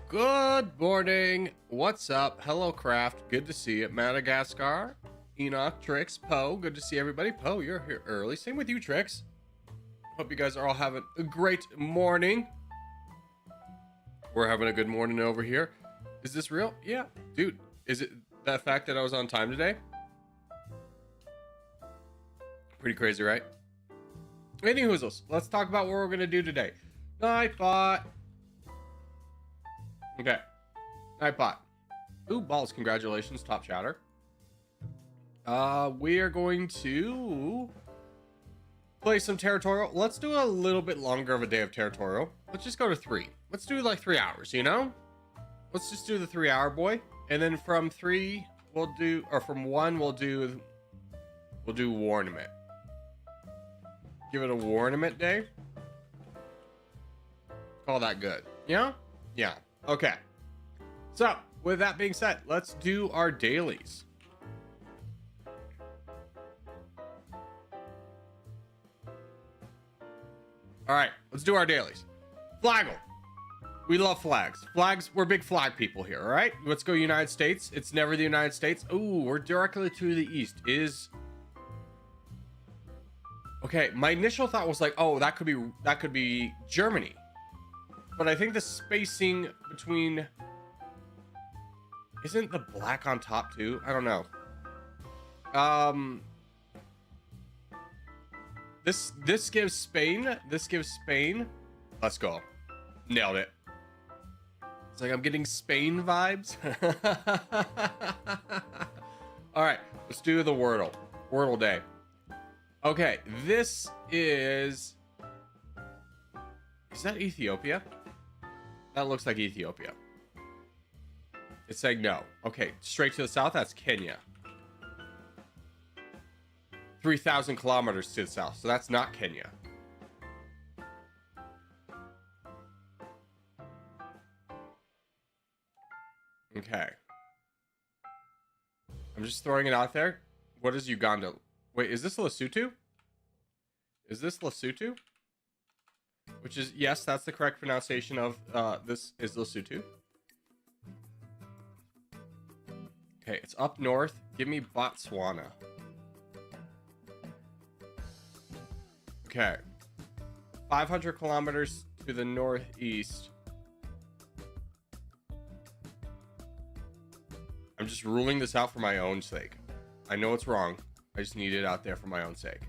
Good morning. What's up? Hello, Craft. Good to see you. Madagascar, Enoch, Trix, Poe. Good to see everybody. Poe, you're here early. Same with you, Trix. Hope you guys are all having a great morning. We're having a good morning over here. Is this real? Yeah. Dude, is it the fact that I was on time today? Pretty crazy, right? Anyhoozles, let's talk about what we're going to do today. Nightbot. Okay. Nightbot. Ooh, balls. Congratulations, top chatter. We are going to play some Territorial. Let's do a little bit longer of a day of Territorial. Let's just go to 3. Let's do like 3 hours, you know? Let's just do the 3 hour boy. And then from 3, we'll do, or from 1, we'll do Warnament. Give it a Warnament day. Call that good. Yeah? Yeah. Okay. So, with that being said, let's do our dailies. All right, let's do our dailies. Flaggle. We love flags. Flags, we're big flag people here, all right? Let's go United States. It's never the United States. Ooh, we're directly to the east. Okay, my initial thought was like, oh, that could be Germany. But I think the spacing between... Isn't the black on top too? I don't know. This gives Spain. This gives Spain. Let's go. Nailed it. It's like I'm getting Spain vibes. All right, let's do the Wordle. Wordle day. Okay, this is that Ethiopia? That looks like Ethiopia. It's saying no. Okay, straight to the south, that's Kenya. 3,000 kilometers to the south, so that's not Kenya. Okay. I'm just throwing it out there. What is Uganda? Wait, is this Lesotho? Is this Lesotho? Which is, yes, that's the correct pronunciation of this is Lesotho. Okay, it's up north. Give me Botswana. Okay. 500 kilometers to the northeast. I'm just ruling this out for my own sake. I know it's wrong. I just need it out there for my own sake.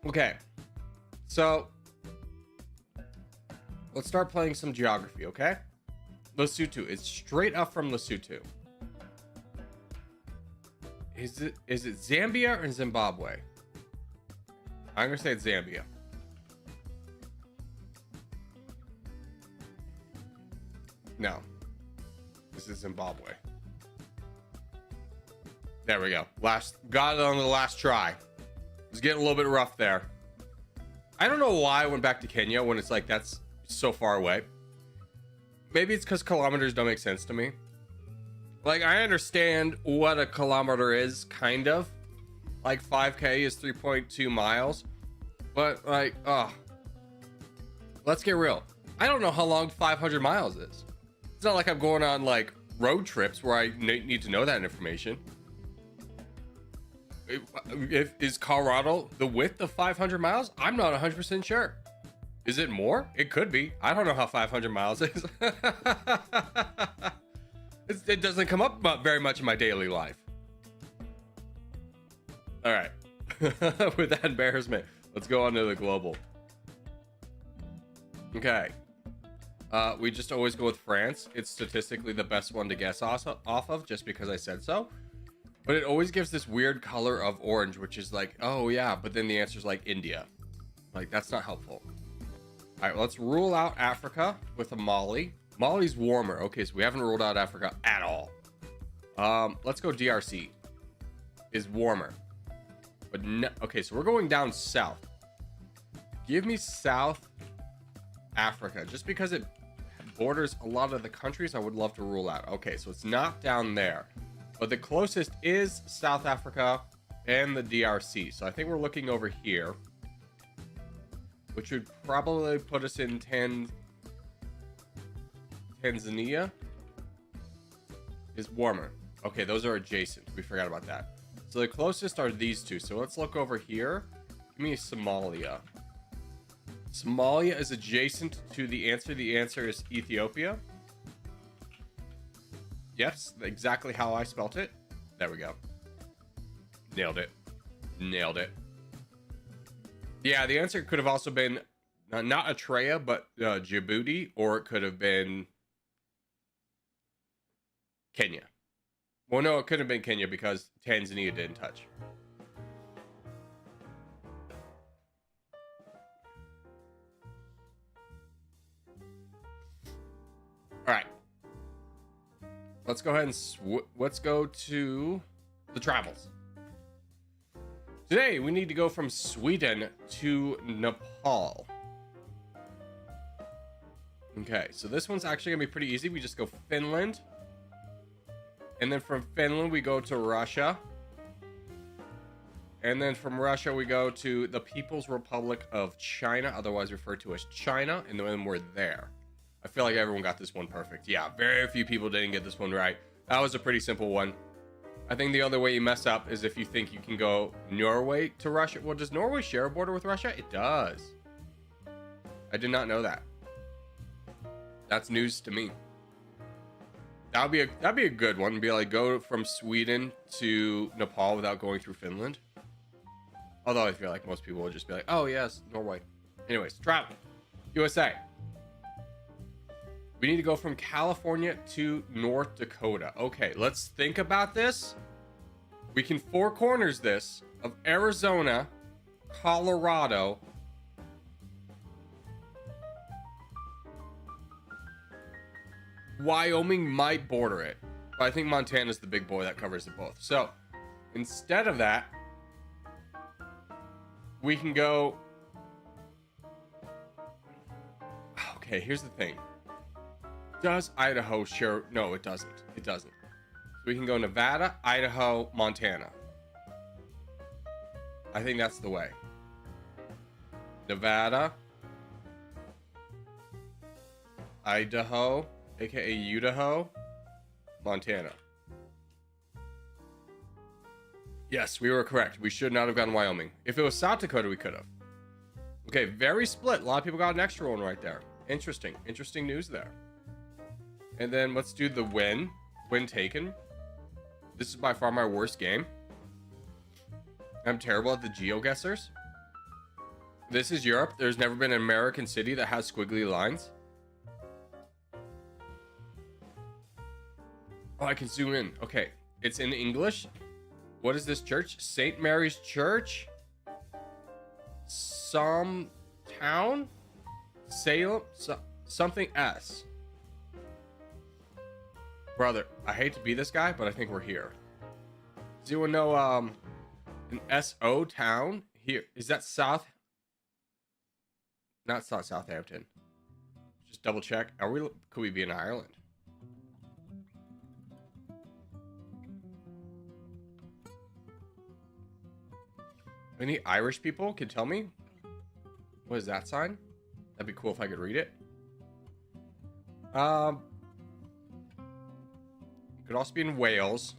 Okay, so let's start playing some geography, okay? Lesotho, it's straight up from Lesotho. Is it Zambia or Zimbabwe? I'm gonna say it's Zambia. No, this is Zimbabwe. There we go. Got it on the last try. It's getting a little bit rough there. I don't know why I went back to Kenya when it's like that's so far away. Maybe it's because kilometers don't make sense to me. Like, I understand what a kilometer is, kind of. Like, 5K is 3.2 miles. But, like, let's get real. I don't know how long 500 miles is. It's not like I'm going on, like, road trips where I need to know that information. Is Colorado the width of 500 miles? I'm not 100% sure. Is it more? It could be. I don't know how 500 miles is. It doesn't come up very much in my daily life. All right. With that embarrassment, let's go on to the global. Okay. We just always go with France. It's statistically the best one to guess off of just because I said so. But it always gives this weird color of orange, which is like, oh yeah, but then the answer is like India. Like, that's not helpful. All right, let's rule out Africa with a Mali. Mali's warmer. Okay, so we haven't ruled out Africa at all. Let's go DRC. Is warmer. But no, okay, so we're going down south. Give me South Africa, just because it borders a lot of the countries I would love to rule out. Okay, so it's not down there, but the closest is South Africa and the DRC. So I think we're looking over here, which would probably put us in Tanzania. Is warmer. Okay, those are adjacent. We forgot about that. So the closest are these two. So let's look over here. Give me Somalia. Somalia is adjacent to the answer. The answer is Ethiopia. Yes, exactly how I spelt it. There we go. Nailed it. Nailed it. Yeah, the answer could have also been not Eritrea, but Djibouti, or it could have been Kenya. Well, no, it couldn't have been Kenya because Tanzania didn't touch. All right. Let's go ahead and let's go to the travels. Today, we need to go from Sweden to Nepal. Okay, so this one's actually going to be pretty easy. We just go Finland. And then from Finland, we go to Russia. And then from Russia, we go to the People's Republic of China, otherwise referred to as China. And then we're there. I feel like everyone got this one perfect. Yeah, very few people didn't get this one right. That was a pretty simple one. I think the other way you mess up is if you think you can go Norway to Russia. Well, does Norway share a border with Russia? It does. I did not know that. That's news to me. That'd be a good one. Be like, go from Sweden to Nepal without going through Finland. Although I feel like most people would just be like, oh yes, Norway. Anyways, travel. USA. We need to go from California to North Dakota. Okay, let's think about this. We can four corners this of Arizona, Colorado, Wyoming might border it, but I think Montana's the big boy that covers it both. So instead of that, we can go. Okay, here's the thing. Does Idaho share? No, it doesn't. It doesn't. So we can go Nevada, Idaho, Montana. I think that's the way. Nevada, Idaho, aka Idaho, Montana. Yes, we were correct. We should not have gotten Wyoming. If it was South Dakota, we could have. Okay, very split. A lot of people got an extra one right there. Interesting. Interesting news there. And then let's do the win. Win taken. This is by far my worst game. I'm terrible at the GeoGuessers. This is Europe. There's never been an American city that has squiggly lines. Oh, I can zoom in. Okay, it's in English. What is this church? St. Mary's Church? Some town? Salem? Something S. Brother, I hate to be this guy, but I think we're here. Does anyone know an SO town? Here. Is that South? No, it's not Southampton. Just double check. Could we be in Ireland? Any Irish people can tell me? What is that sign? That'd be cool if I could read it. Could also be in Wales.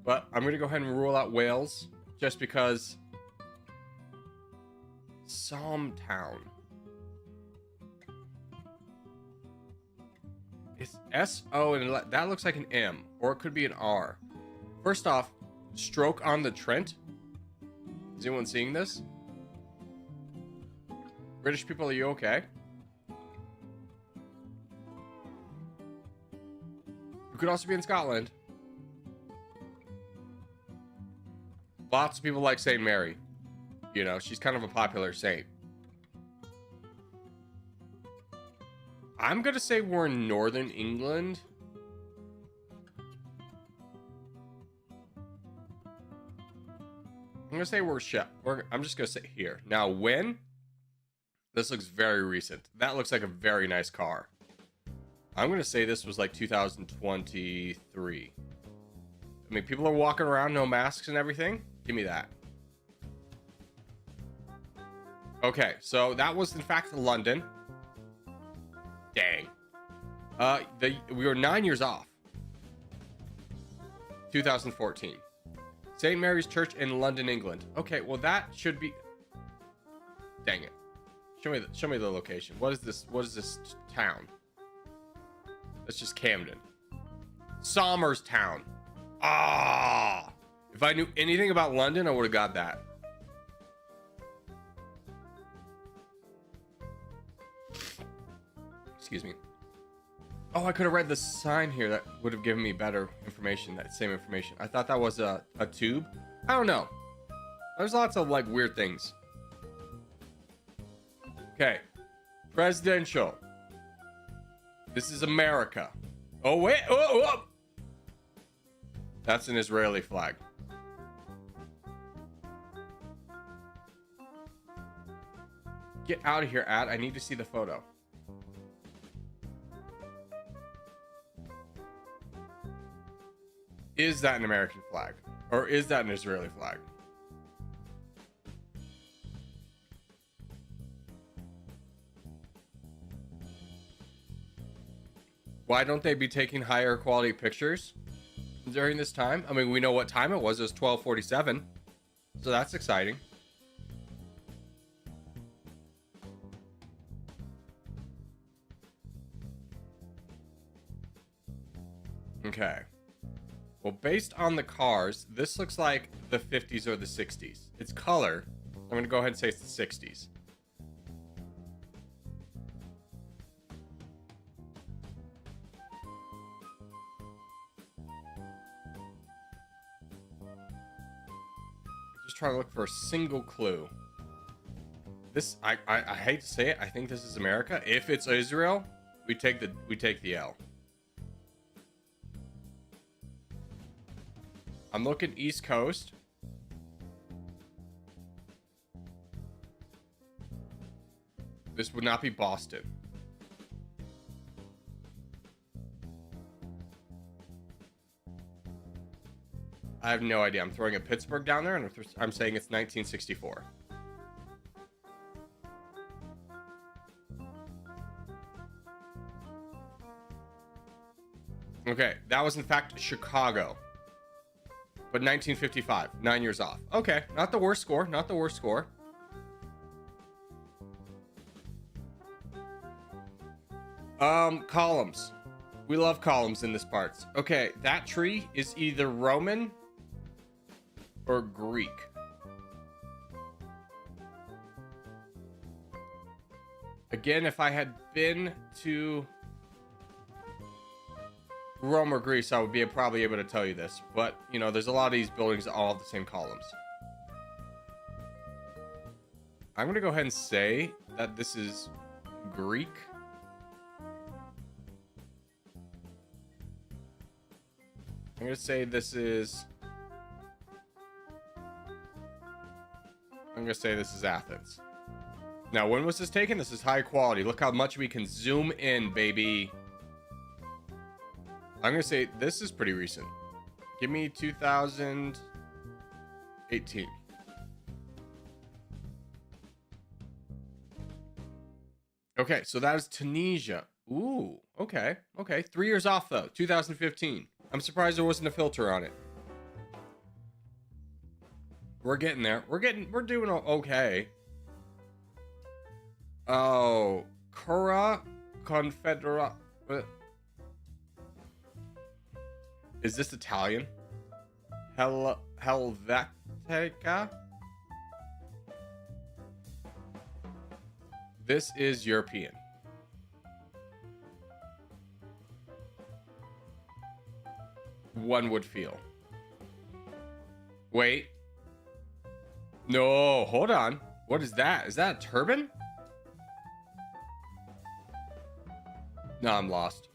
But I'm going to go ahead and rule out Wales just because Somme Town. It's S-O and that looks like an M, or it could be an R. First off, stroke on the Trent. Is anyone seeing this? British people, are you okay? You could also be in Scotland. Lots of people like St. Mary. You know, she's kind of a popular saint. I'm gonna say we're in northern England. I'm gonna say I'm just gonna say here. Now, when? This looks very recent. That looks like a very nice car. I'm going to say this was like 2023. I mean, people are walking around, no masks and everything. Give me that. Okay, so that was in fact London. Dang. We were 9 years off. 2014. St. Mary's Church in London, England. Okay, well that should be. Dang it. Show me the location. What is this? What is this town? That's just Camden. Somers Town. Ah! If I knew anything about London, I would have got that. Excuse me. Oh, I could have read the sign here. That would have given me better information. That same information. I thought that was a tube. I don't know. There's lots of like weird things. Okay. Presidential. This is America. Oh, wait. Oh. That's an Israeli flag. Get out of here, ad. I need to see the photo. Is that an American flag? Or is that an Israeli flag? Why don't they be taking higher quality pictures during this time? I mean, we know what time it was. It was 12:47. So that's exciting. Okay. Well, based on the cars, this looks like the 50s or the 60s. It's color. I'm going to go ahead and say it's the 60s. Just trying to look for a single clue. This, I hate to say it, I think this is America. If it's Israel, we take the L. I'm looking East Coast. This would not be Boston. I have no idea. I'm throwing a Pittsburgh down there, and I'm saying it's 1964. Okay, that was in fact Chicago. But 1955, 9 years off. Okay, not the worst score, not the worst score. Columns. We love columns in this parts. Okay, that tree is either Roman or Greek. Again, if I had been to Rome or Greece, I would be probably able to tell you this, but you know, there's a lot of these buildings that all have the same columns. I'm gonna go ahead and say that this is Greek. I'm gonna say this is Athens. Now, when was this taken? This is high quality. Look how much we can zoom in, baby. I'm gonna say this is pretty recent. Give me 2018. Okay, so that is Tunisia. Ooh, okay. 3 years off though. 2015. I'm surprised there wasn't a filter on it. We're getting there. We're doing okay. Oh, Cura Confedera. Is this Italian? Helvetica? This is European. One would feel. Wait. No, hold on. What is that? Is that a turban? No, I'm lost.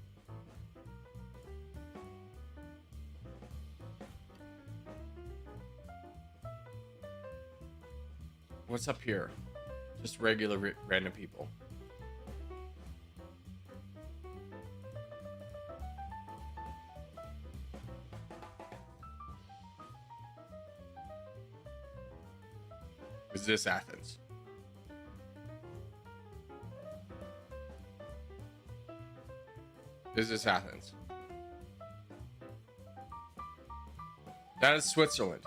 What's up here? Just regular random people. Is this Athens? Is this Athens? That is Switzerland.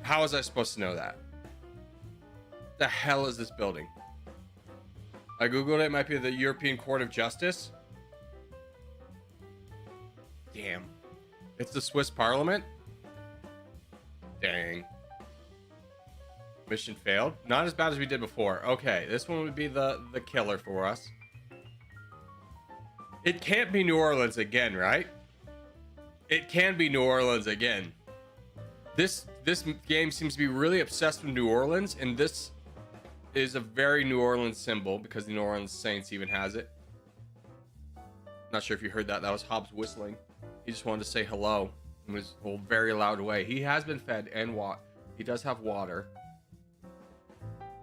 How was I supposed to know that? The hell is this building? I googled it. It might be the European Court of Justice. Damn. It's the Swiss Parliament? Dang. Mission failed. Not as bad as we did before. Okay, this one would be the killer for us. It can't be New Orleans again, right? It can be New Orleans again. This game seems to be really obsessed with New Orleans, and this is a very New Orleans symbol because the New Orleans Saints even has it. Not sure if you heard that. That was Hobbs whistling. He just wanted to say hello in his whole very loud way. He has been fed and he does have water.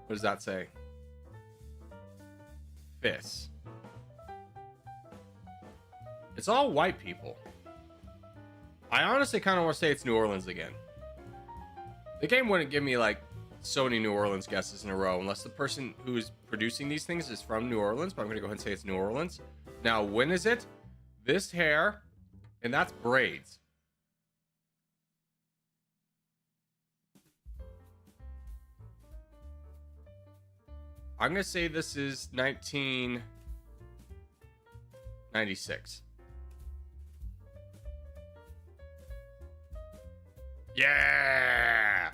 What does that say? Fists. It's all white people. I honestly kind of want to say it's New Orleans again. The game wouldn't give me like so many New Orleans guesses in a row unless the person who's producing these things is from New Orleans, but I'm going to go ahead and say it's New Orleans. Now, when is it? This hair, and that's braids. I'm going to say this is 1996. Yeah.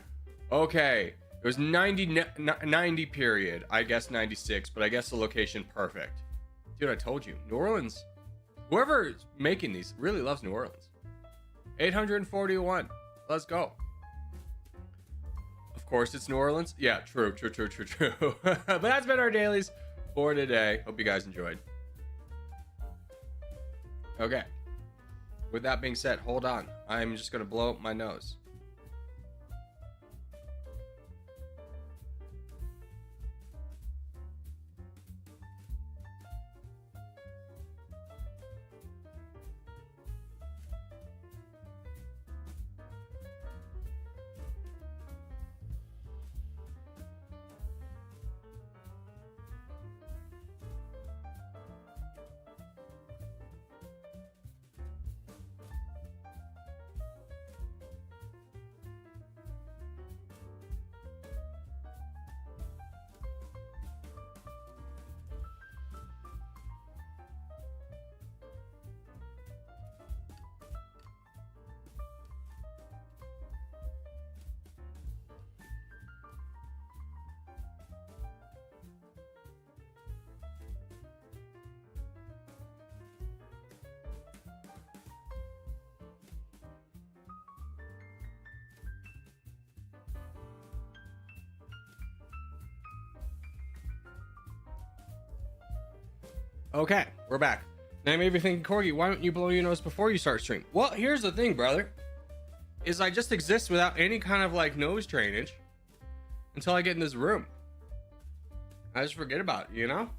Okay. It was 90 period. I guess 96, but I guess the location perfect. Dude, I told you. New Orleans. Whoever's making these really loves New Orleans. 841. Let's go. Of course, it's New Orleans. Yeah, true. But that's been our dailies for today. Hope you guys enjoyed. Okay. With that being said, hold on. I'm just going to blow up my nose. Okay, we're back. Now you may be thinking, Corgi, why don't you blow your nose before you start stream? Well, here's the thing, brother. Is I just exist without any kind of like nose drainage until I get in this room. I just forget about it, you know?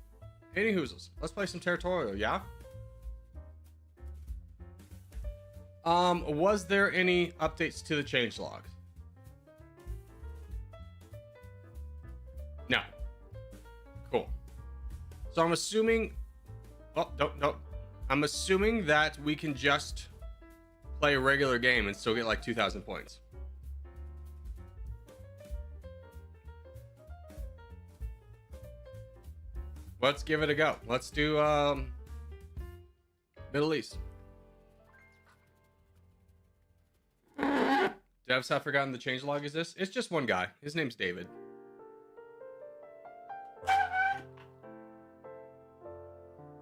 Anywhoozles, let's play some Territorial, yeah? Was there any updates to the changelogs? No. Cool. So I'm assuming... Oh, don't. I'm assuming that we can just play a regular game and still get like 2,000 points. Let's give it a go. Let's do Middle East. Devs have forgotten the changelog is this? It's just one guy. His name's David.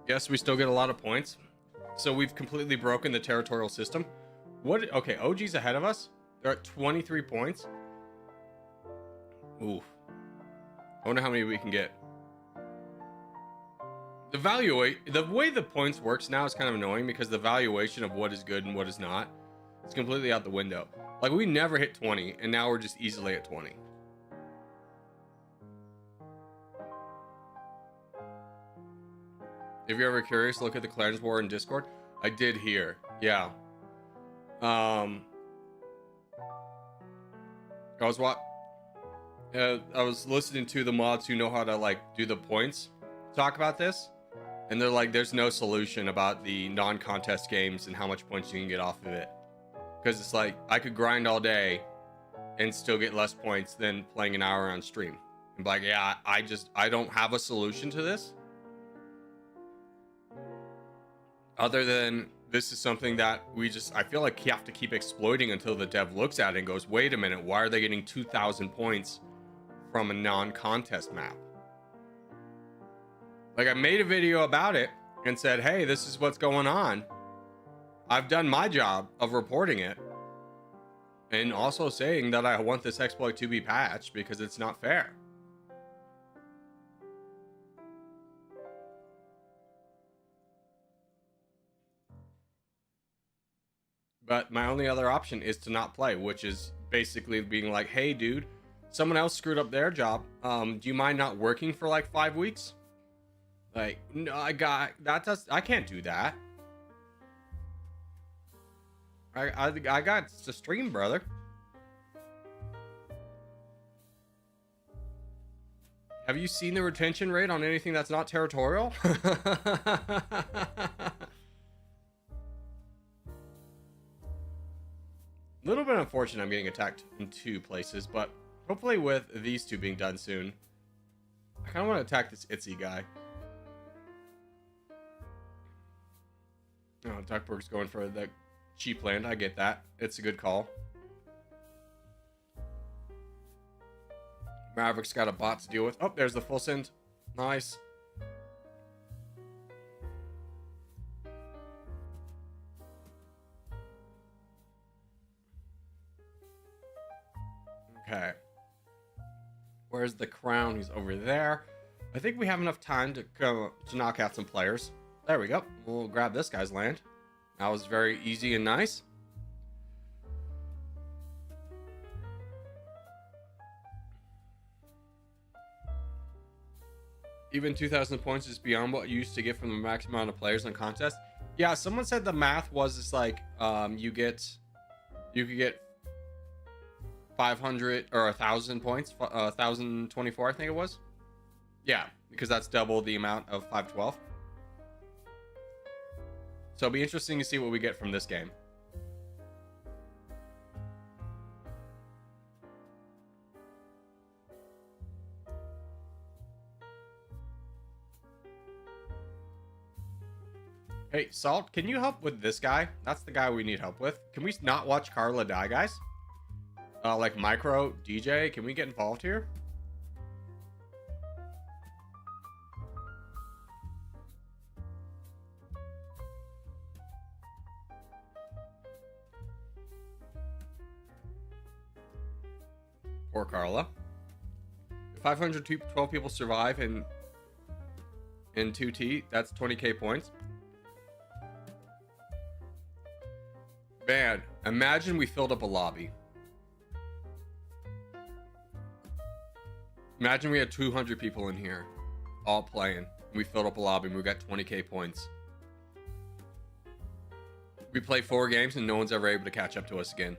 Yes, we still get a lot of points. So we've completely broken the territorial system. What? Okay, OG's ahead of us. They're at 23 points. Ooh. I wonder how many we can get. The way the points works now is kind of annoying because the valuation of what is good and what is not is completely out the window. Like, we never hit 20, and now we're just easily at 20. If you're ever curious, look at the Clans War in Discord. I did hear. Yeah. I was listening to the mods who know how to, like, do the points talk about this. And they're like, there's no solution about the non-contest games and how much points you can get off of it. Because it's like, I could grind all day and still get less points than playing an hour on stream. And be like, yeah, I don't have a solution to this. Other than, this is something that I feel like you have to keep exploiting until the dev looks at it and goes, wait a minute, why are they getting 2,000 points from a non-contest map? Like, I made a video about it and said, hey, this is what's going on. I've done my job of reporting it. And also saying that I want this exploit to be patched because it's not fair. But my only other option is to not play, which is basically being like, hey, dude, someone else screwed up their job. Do you mind not working for like 5 weeks? Like, no, I can't do that. I got to stream, brother. Have you seen the retention rate on anything that's not territorial? A little bit unfortunate I'm getting attacked in 2 places, but hopefully with these 2 being done soon. I kind of want to attack this Itsy guy. Oh, Duckburg's going for the cheap land. I get that. It's a good call. Maverick's got a bot to deal with. Oh, there's the full send. Nice. Okay. Where's the crown? He's over there. I think we have enough time to knock out some players. There we go. We'll grab this guy's land. That was very easy and nice. Even 2,000 points is beyond what you used to get from the max amount of players in contest. Yeah, someone said the math was it's like you could get 500 or 1,000 points, 1,024 I think it was. Yeah, because that's double the amount of 512. So it'll be interesting to see what we get from this game. Hey, Salt, can you help with this guy? That's the guy we need help with. Can we not watch Carla die, guys? Like Micro, DJ, can we get involved here? Poor Carla. If 512 people survive in 2T, that's 20k points. Man, imagine we filled up a lobby. Imagine we had 200 people in here, all playing. We filled up a lobby and we got 20k points. We play 4 games and no one's ever able to catch up to us again.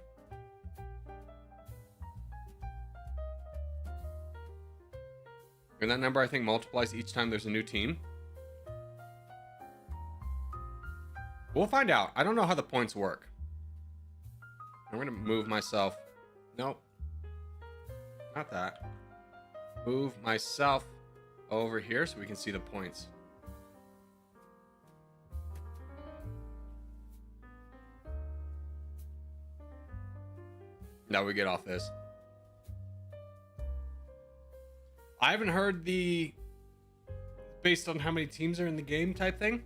And that number, I think, multiplies each time there's a new team. We'll find out. I don't know how the points work. I'm going to move myself. Nope. Not that. Move myself over here so we can see the points. Now we get off this. I haven't heard the based on how many teams are in the game type thing.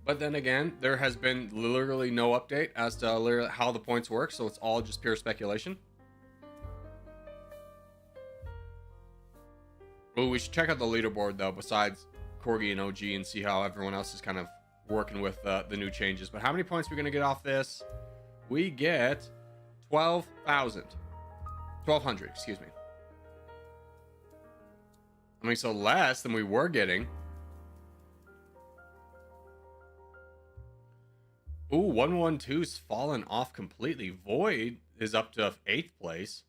But then again, there has been literally no update as to how the points work, so it's all just pure speculation. Oh, we should check out the leaderboard though, besides Corgi and OG, and see how everyone else is kind of working with the new changes. But how many points are we going to get off this? We get 12,000. 1,200, excuse me. I mean, so less than we were getting. Ooh, 112's fallen off completely. Void is up to 8th place.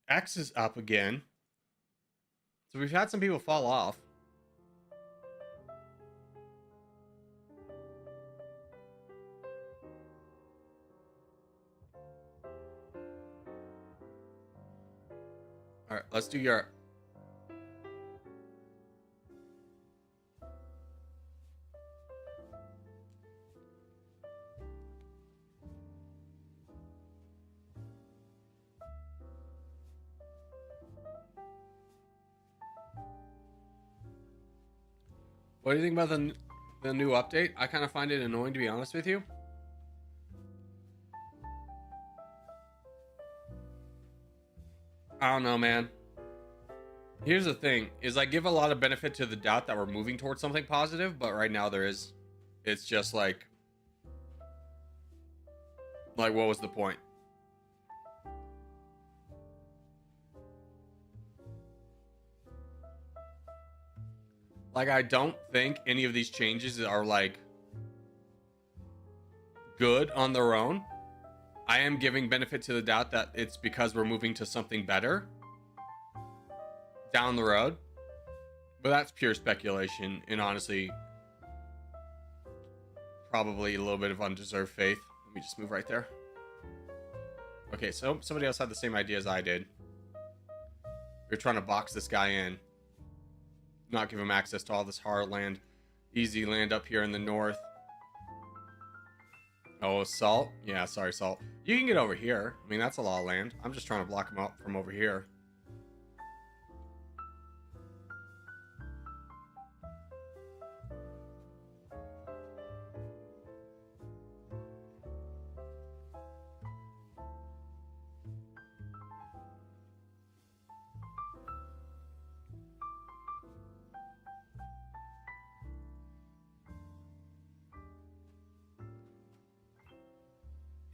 X is up again. So we've had some people fall off. All right, let's do Europe. What do you think about the new update? I kind of find it annoying, to be honest with you. I don't know, man. Here's the thing, is I give a lot of benefit to the doubt that we're moving towards something positive, but right now it's just like what was the point? Like, I don't think any of these changes are like good on their own. I am giving benefit to the doubt that it's because we're moving to something better down the road. But that's pure speculation, and honestly, probably a little bit of undeserved faith. Let me just move right there. Okay, so somebody else had the same idea as I did. We were trying to box this guy in. Not give him access to all this hard land. Easy land up here in the north. Oh, Salt? Yeah, sorry, Salt. You can get over here. I mean, that's a lot of land. I'm just trying to block him out from over here.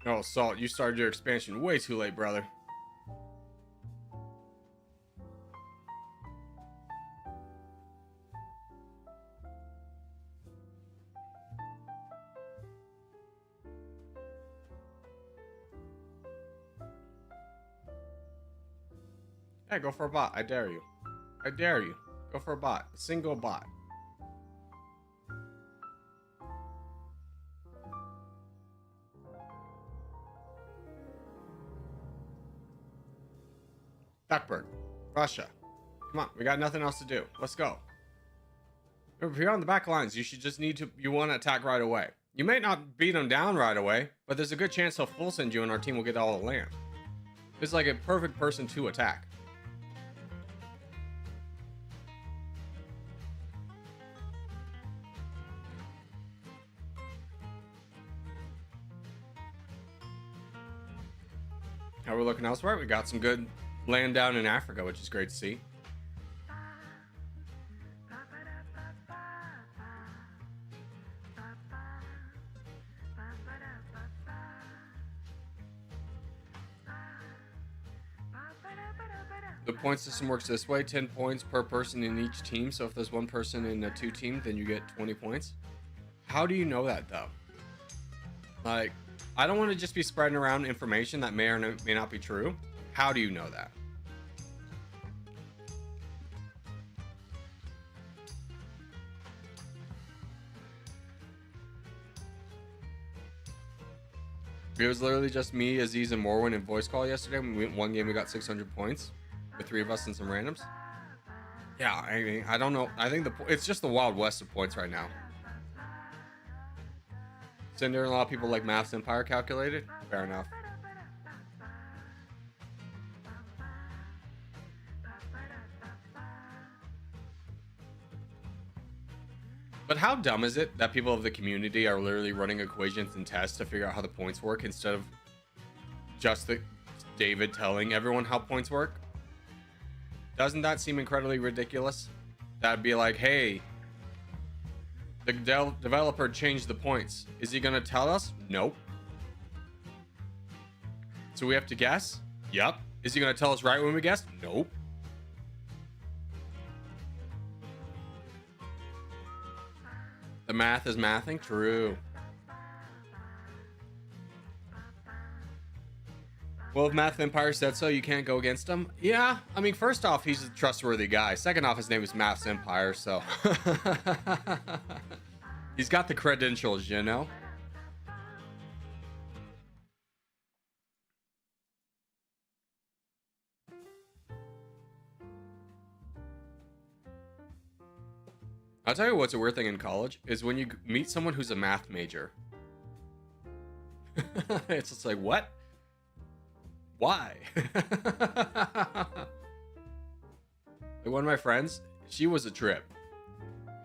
Oh, Salt, you started your expansion way too late, brother. Hey, go for a bot. I dare you. I dare you. Go for a bot. A single bot. Duckburg, Russia. Come on, we got nothing else to do. Let's go. If you're on the back lines, you want to attack right away. You may not beat them down right away, but there's a good chance he'll full send you and our team will get all the land. It's like a perfect person to attack. How are we looking elsewhere? We got some good land down in Africa, which is great to see. The point system works this way: 10 points per person in each team. So if there's one person in a 2 team, then you get 20 points. How do you know that, though? Like, I don't want to just be spreading around information that may or may not be true. How do you know that? It was literally just me, Aziz, and Morwin in voice call yesterday. We went one game, we got 600 points. The 3 of us and some randoms. Yeah, I mean, I don't know. I think it's just the Wild West of points right now. Cinder and a lot of people like Maths Empire calculated. Fair enough. But how dumb is it that people of the community are literally running equations and tests to figure out how the points work instead of just David telling everyone how points work? Doesn't that seem incredibly ridiculous? That'd be like, hey, The developer changed the points. Is he gonna tell us? Nope. So we have to guess? Yep. Is he gonna tell us right when we guess? Nope. The math is mathing? True. Well, if Math Empire said so, you can't go against him? Yeah, I mean, first off, he's a trustworthy guy. Second off, his name is Math's Empire, so... He's got the credentials, you know? I'll tell you what's a weird thing in college, is when you meet someone who's a math major. It's just like, what? Why? Like one of my friends, she was a trip.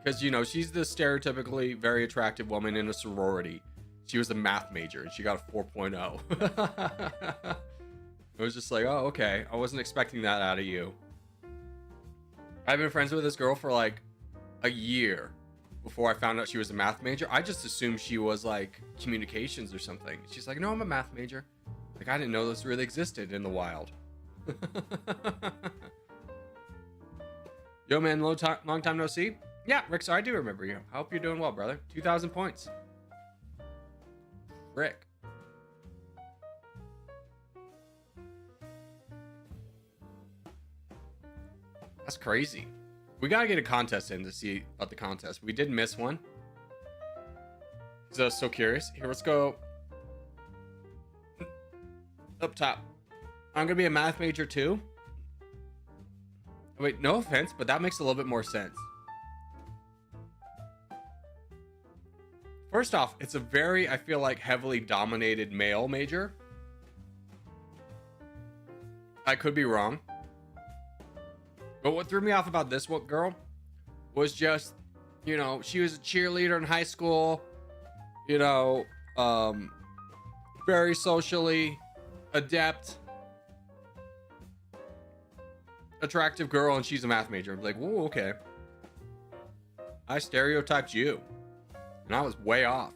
Because, you know, she's the stereotypically very attractive woman in a sorority. She was a math major and she got a 4.0. It was just like, oh, okay. I wasn't expecting that out of you. I've been friends with this girl for like a year before I found out she was a math major. I just assumed she was like communications or something. She's like, no, I'm a math major. Like, I didn't know this really existed in the wild. Yo, man, long time no see. Yeah, Rick, so I do remember you. I hope you're doing well, brother. 2,000 points. Rick. That's crazy. We gotta get a contest in to see about the contest. We did miss one. So I was so curious. Here, let's go. Up top. I'm gonna be a math major too. Wait, no offense, but that makes a little bit more sense. First off, it's a very, I feel like, heavily dominated male major. I could be wrong. But what threw me off about this girl was just, you know, she was a cheerleader in high school, you know, very socially adept, attractive girl, and she's a math major. I'm like, whoa, okay. I stereotyped you, and I was way off.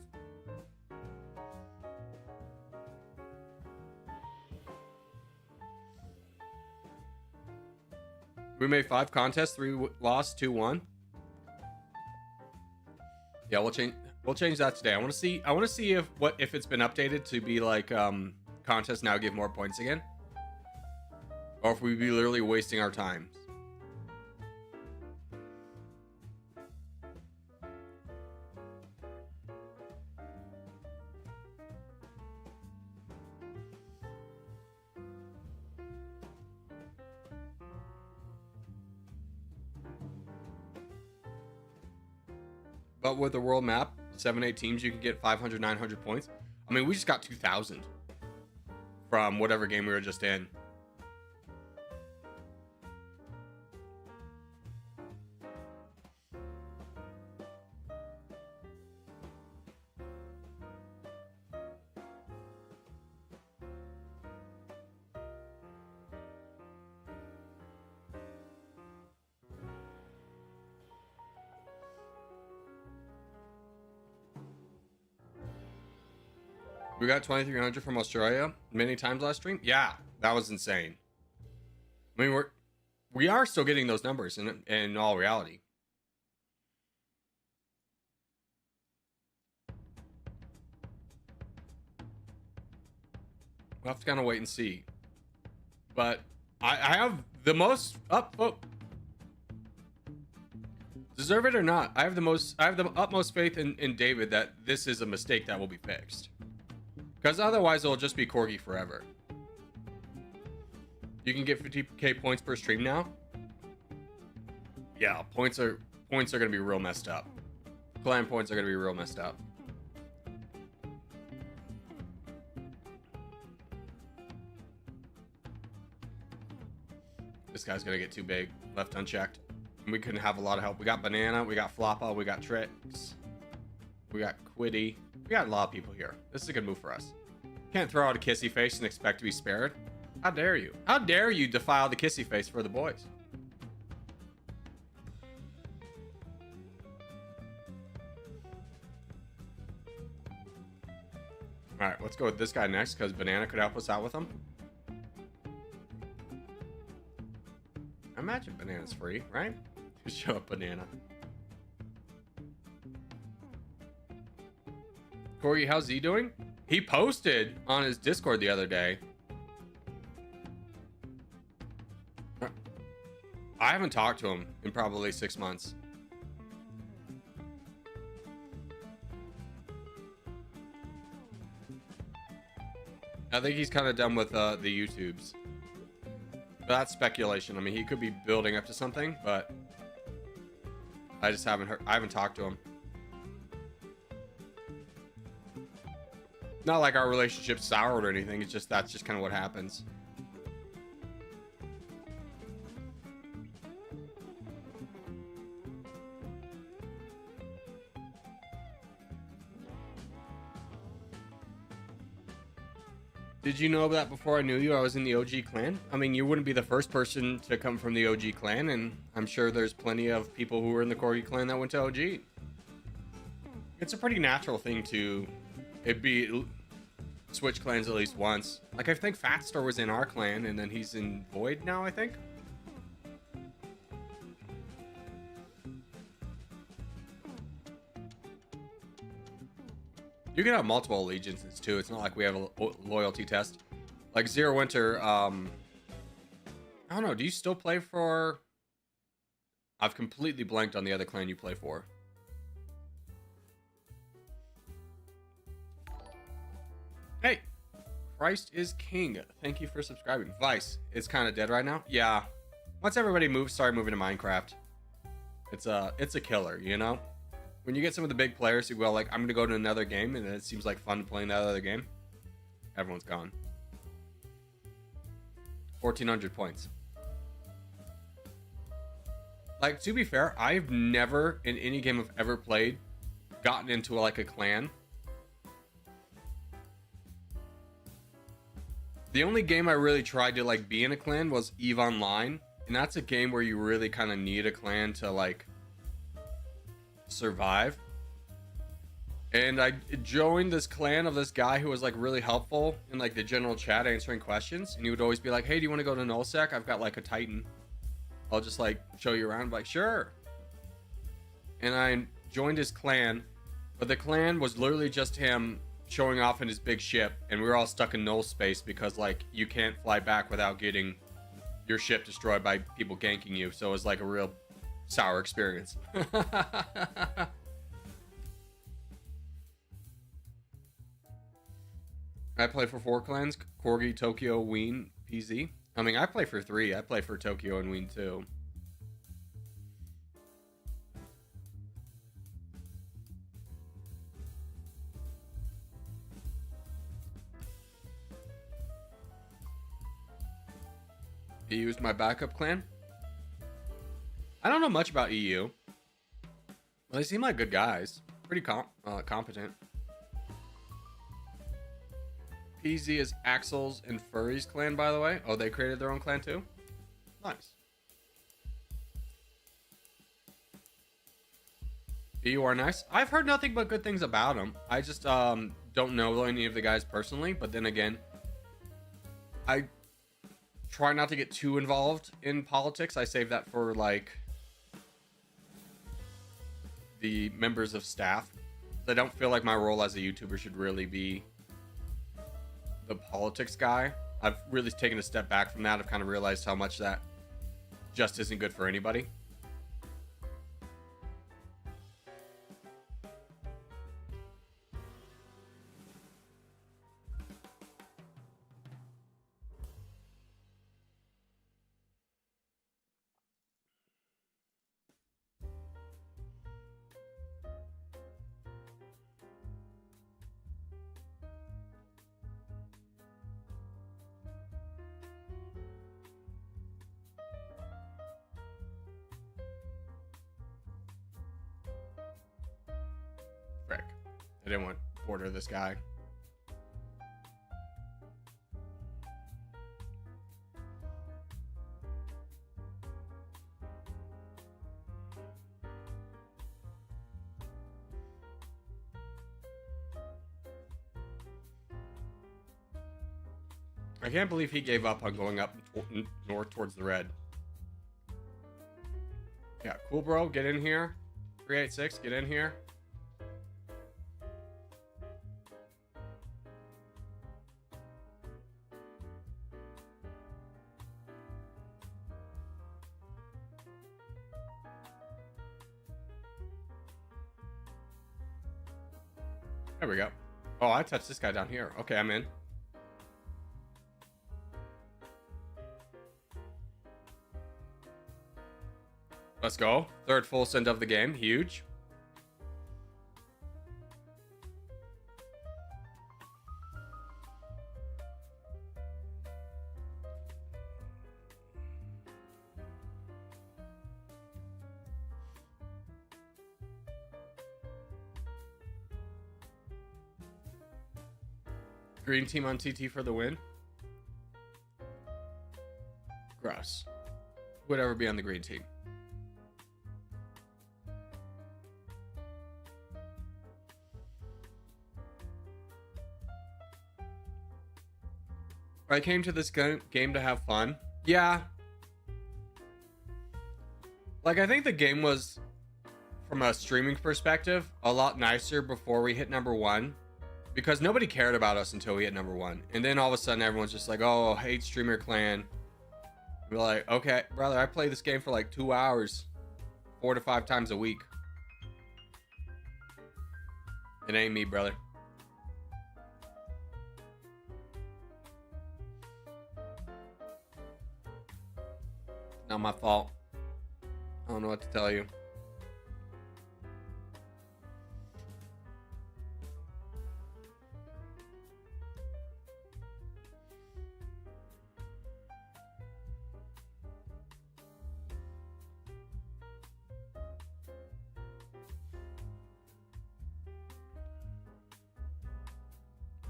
We made 5 contests, 3 lost, 2 won. Yeah, we'll change that today. I want to see if it's been updated to be like contests now give more points again, or if we'd be literally wasting our time. But with the world map, 7-8 teams, you can get 500, 900 points. I mean, we just got 2,000 from whatever game we were just in. We got 2,300 from Australia many times last stream. Yeah, that was insane. I mean, we are still getting those numbers in all reality. We'll have to kind of wait and see. But I have the most deserve it or not, I have the utmost faith in David that this is a mistake that will be fixed. Because otherwise it'll just be Corgi forever. You can get 50k points per stream now. Yeah, points are gonna be real messed up. Clan points are gonna be real messed up. This guy's gonna get too big, left unchecked. And we couldn't have a lot of help. We got Banana, we got Floppa, we got Tricks, we got Quiddy. We got a lot of people here. This is a good move for us. Can't throw out a kissy face and expect to be spared. How dare you? How dare you defile the kissy face for the boys? All right, let's go with this guy next because Banana could help us out with him. I imagine Banana's free, right? Just show up Banana. Corgi, how's he doing? He posted on his Discord the other day. I haven't talked to him in probably 6 months. I think he's kind of done with the YouTubes. But that's speculation. I mean, he could be building up to something, but I just haven't heard. I haven't talked to him. Not like our relationship's soured or anything. It's just that's just kind of what happens. Did you know that before I knew you, I was in the OG clan? I mean, you wouldn't be the first person to come from the OG clan, and I'm sure there's plenty of people who were in the Corgi clan that went to OG. It's a pretty natural thing to switch clans at least once. Like, I think Fatstar was in our clan, and then he's in Void now, I think. You can have multiple allegiances too. It's not like we have a loyalty test. Like Zero Winter, I don't know. Do you still play for? I've completely blanked on the other clan you play for. Hey, Christ is King. Thank you for subscribing. Vice, it's kind of dead right now. Yeah, once everybody started moving to Minecraft, it's a killer, you know. When you get some of the big players who go like, I'm gonna go to another game, and it seems like fun playing that other game, everyone's gone. 1,400 points. Like, to be fair, I've never in any game I've ever played gotten into like a clan. The only game I really tried to like be in a clan was EVE Online, and that's a game where you really kind of need a clan to like survive. And I joined this clan of this guy who was like really helpful in like the general chat answering questions, and he would always be like, hey, do you want to go to nullsec? I've got like a Titan, I'll just like show you around. I'm like, sure. And I joined his clan, but the clan was literally just him showing off in his big ship, and we were all stuck in null space because like you can't fly back without getting your ship destroyed by people ganking you. So it was like a real sour experience. I play for 4 clans: Corgi, Tokyo, Ween, PZ. I mean, I play for 3. I play for Tokyo and Ween too. EU is my backup clan. I don't know much about EU. Well, they seem like good guys. Pretty competent. PZ is Axel's and Furry's clan, by the way. Oh, they created their own clan too? Nice. EU are nice. I've heard nothing but good things about them. I just don't know any of the guys personally. But then again, I try not to get too involved in politics. I save that for like the members of staff. I don't feel like my role as a YouTuber should really be the politics guy. I've really taken a step back from that. I've kind of realized how much that just isn't good for anybody. Frick. I didn't want to border this guy. I can't believe he gave up on going up north towards the red. Yeah, cool, bro. Get in here. 386, get in here. There we go. Oh, I touched this guy down here. Okay, I'm in. Let's go. Third full send of the game. Huge. Green team on TT for the win. Gross. Would ever be on the green team. I came to this game to have fun. Yeah. Like, I think the game was, from a streaming perspective, a lot nicer before we hit number 1. Because nobody cared about us until we hit number 1. And then all of a sudden, everyone's just like, oh, hate streamer clan. We're like, okay, brother, I play this game for like 2 hours. 4 to 5 times a week. It ain't me, brother. Not my fault. I don't know what to tell you.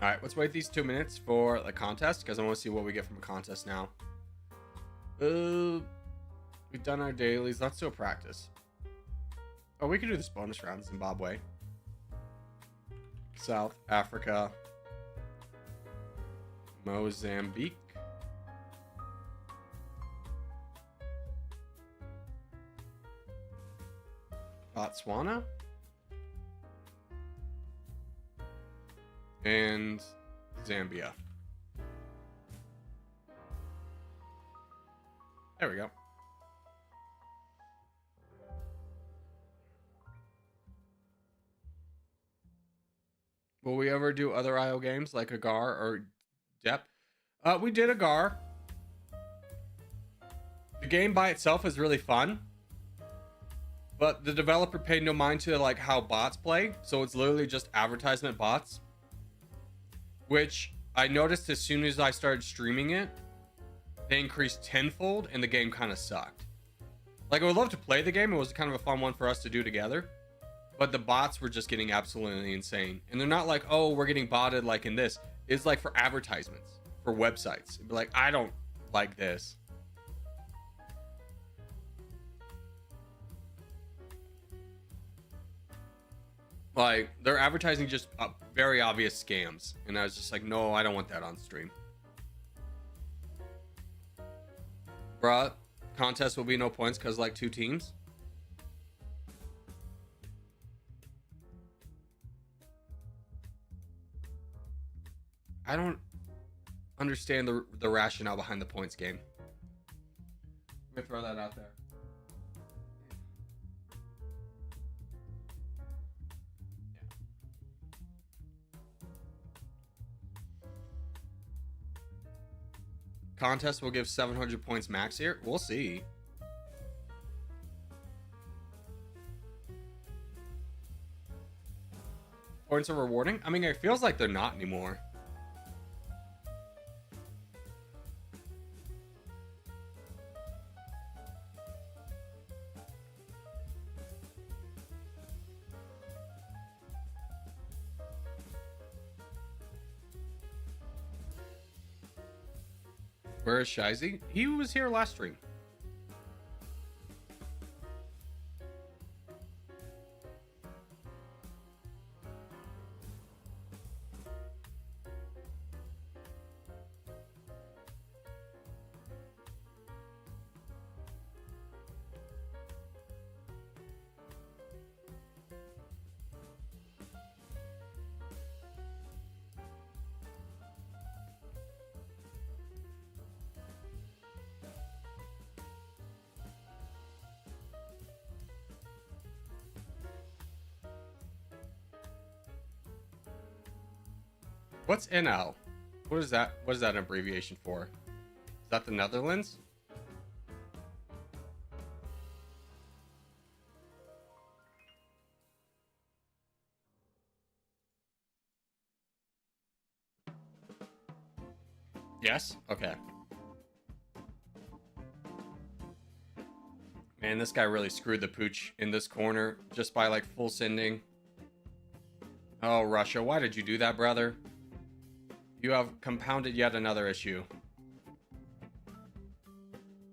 All right, let's wait these 2 minutes for the contest because I want to see what we get from a contest now. We've done our dailies. Let's do a practice. Oh, we could do this bonus round. Zimbabwe, South Africa, Mozambique, Botswana, and Zambia. There we go. Will we ever do other IO games like Agar or Dep? We did Agar. The game by itself is really fun, but the developer paid no mind to like how bots play, so it's literally just advertisement bots, which I noticed as soon as I started streaming it, they increased tenfold and the game kind of sucked. Like, I would love to play the game. It was kind of a fun one for us to do together, but the bots were just getting absolutely insane. And they're not like, oh, we're getting botted like in this. It's like for advertisements, for websites. It'd be like, I don't like this. Like, they're advertising just very obvious scams. And I was just like, no, I don't want that on stream. Bruh, contest will be no points because like 2 teams. I don't understand the rationale behind the points game. Let me throw that out there. Contest will give 700 points max here. We'll see. Points are rewarding? I mean, it feels like they're not anymore. Where is Shizy? He was here last stream. What's NL? What is that? What is that an abbreviation for? Is that the Netherlands? Yes? Okay. Man, this guy really screwed the pooch in this corner just by like full sending. Oh, Russia, why did you do that, brother? You have compounded yet another issue.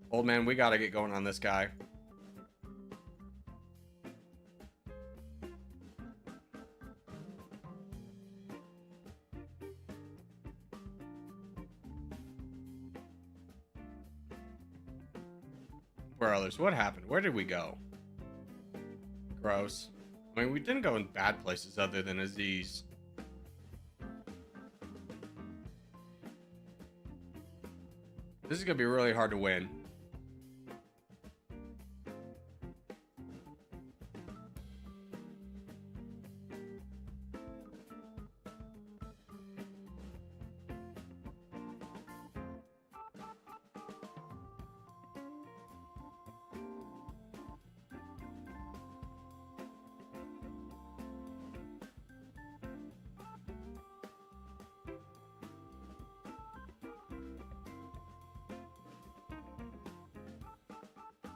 Old man, we gotta get going on this guy. Where are others? What happened? Where did we go? Gross. I mean, we didn't go in bad places other than Aziz. This is gonna be really hard to win.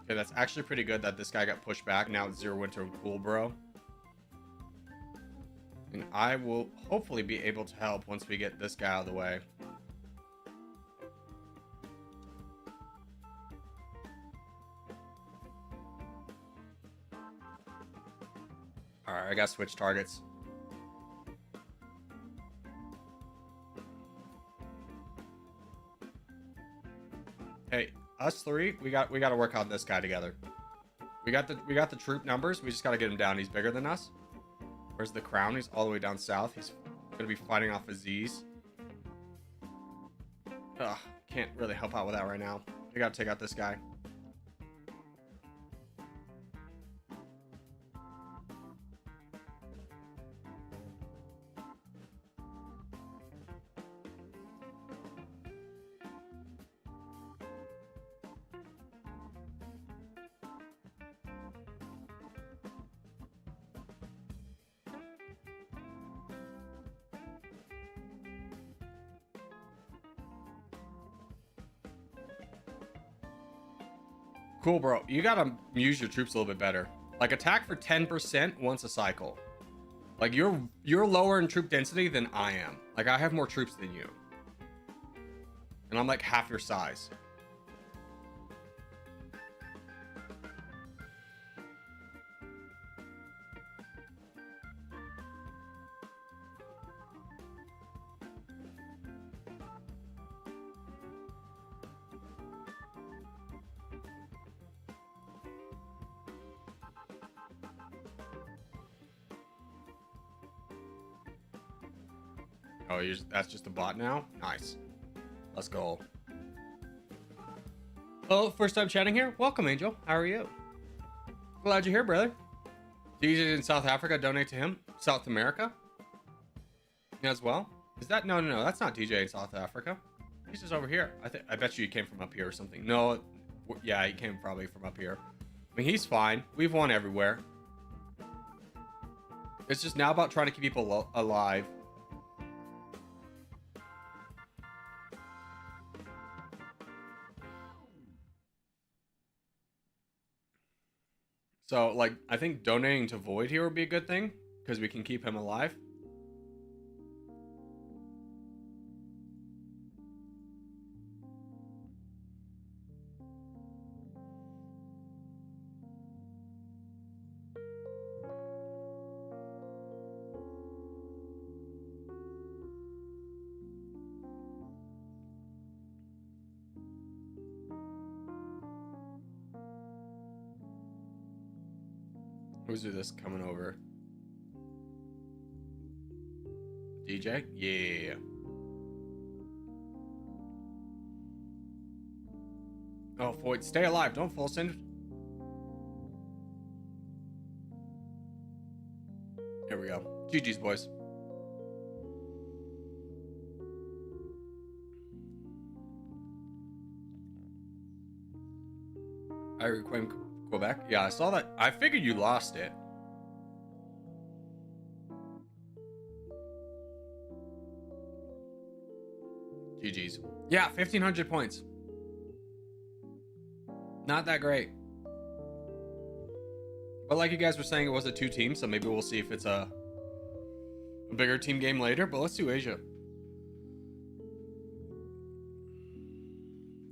Okay, that's actually pretty good that this guy got pushed back. Now it's Zero Winter and Cool, bro. And I will hopefully be able to help once we get this guy out of the way. Alright, I gotta switch targets. Hey, us three, we got to work on this guy together. We got the troop numbers. We just got to get him down. He's bigger than us. Where's the crown? He's all the way down south. He's gonna be fighting off Aziz. Ugh, can't really help out with that right now. We gotta take out this guy. Cool, bro. You gotta use your troops a little bit better. Like, attack for 10% once a cycle. Like, you're lower in troop density than I am. Like, I have more troops than you. And I'm like half your size. Oh, that's just a bot now? Nice. Let's go. Oh, first time chatting here? Welcome, Angel. How are you? Glad you're here, brother. DJ's in South Africa. Donate to him. South America? As well? Is that? No. That's not DJ in South Africa. He's just over here. I bet you he came from up here or something. No. Yeah, he came probably from up here. I mean, he's fine. We've won everywhere. It's just now about trying to keep people alive. So, like, I think donating to Void here would be a good thing, because we can keep him alive. Who's this coming over? DJ? Yeah. Oh, Void, stay alive. Don't full send. Here we go. GG's, boys. I reclaim Quebec. Yeah, I saw that. I figured you lost it. GG's. Yeah, 1,500 points. Not that great. But like you guys were saying, it was a 2 team, so maybe we'll see if it's a bigger team game later. But let's do Asia.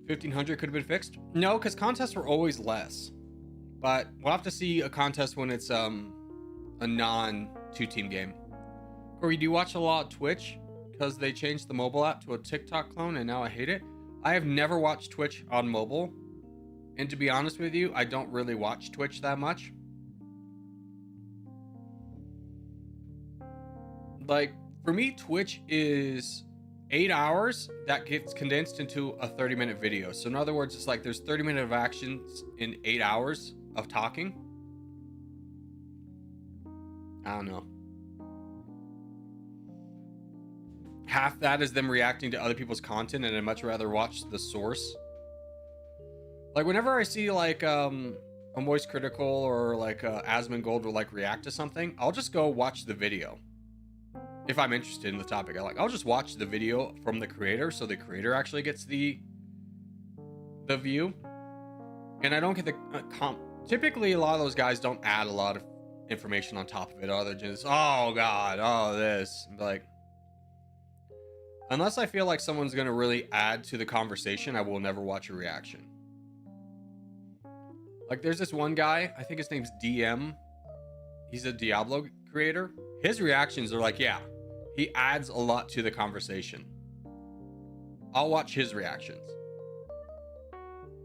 1,500 could have been fixed. No, because contests were always less. But we'll have to see a contest when it's a non 2 team game. Corey, do you watch a lot of Twitch? Because they changed the mobile app to a TikTok clone and now I hate it. I have never watched Twitch on mobile. And to be honest with you, I don't really watch Twitch that much. Like, for me, Twitch is 8 hours that gets condensed into a 30-minute video. So in other words, it's like there's 30 minutes of actions in 8 hours of talking. I don't know. Half that is them reacting to other people's content, and I'd much rather watch the source. Like, whenever I see like a Moist Critical or like Asmongold will like react to something, I'll just go watch the video. If I'm interested in the topic, I'll just watch the video from the creator, so the creator actually gets the view, and I don't get the typically a lot of those guys don't add a lot of information on top of it, other than just, oh god, oh this, like, unless I feel like someone's gonna really add to the conversation, I will never watch a reaction. Like, there's this one guy, I think his name's DM, he's a Diablo creator. His reactions are like, yeah, he adds a lot to the conversation. I'll watch his reactions.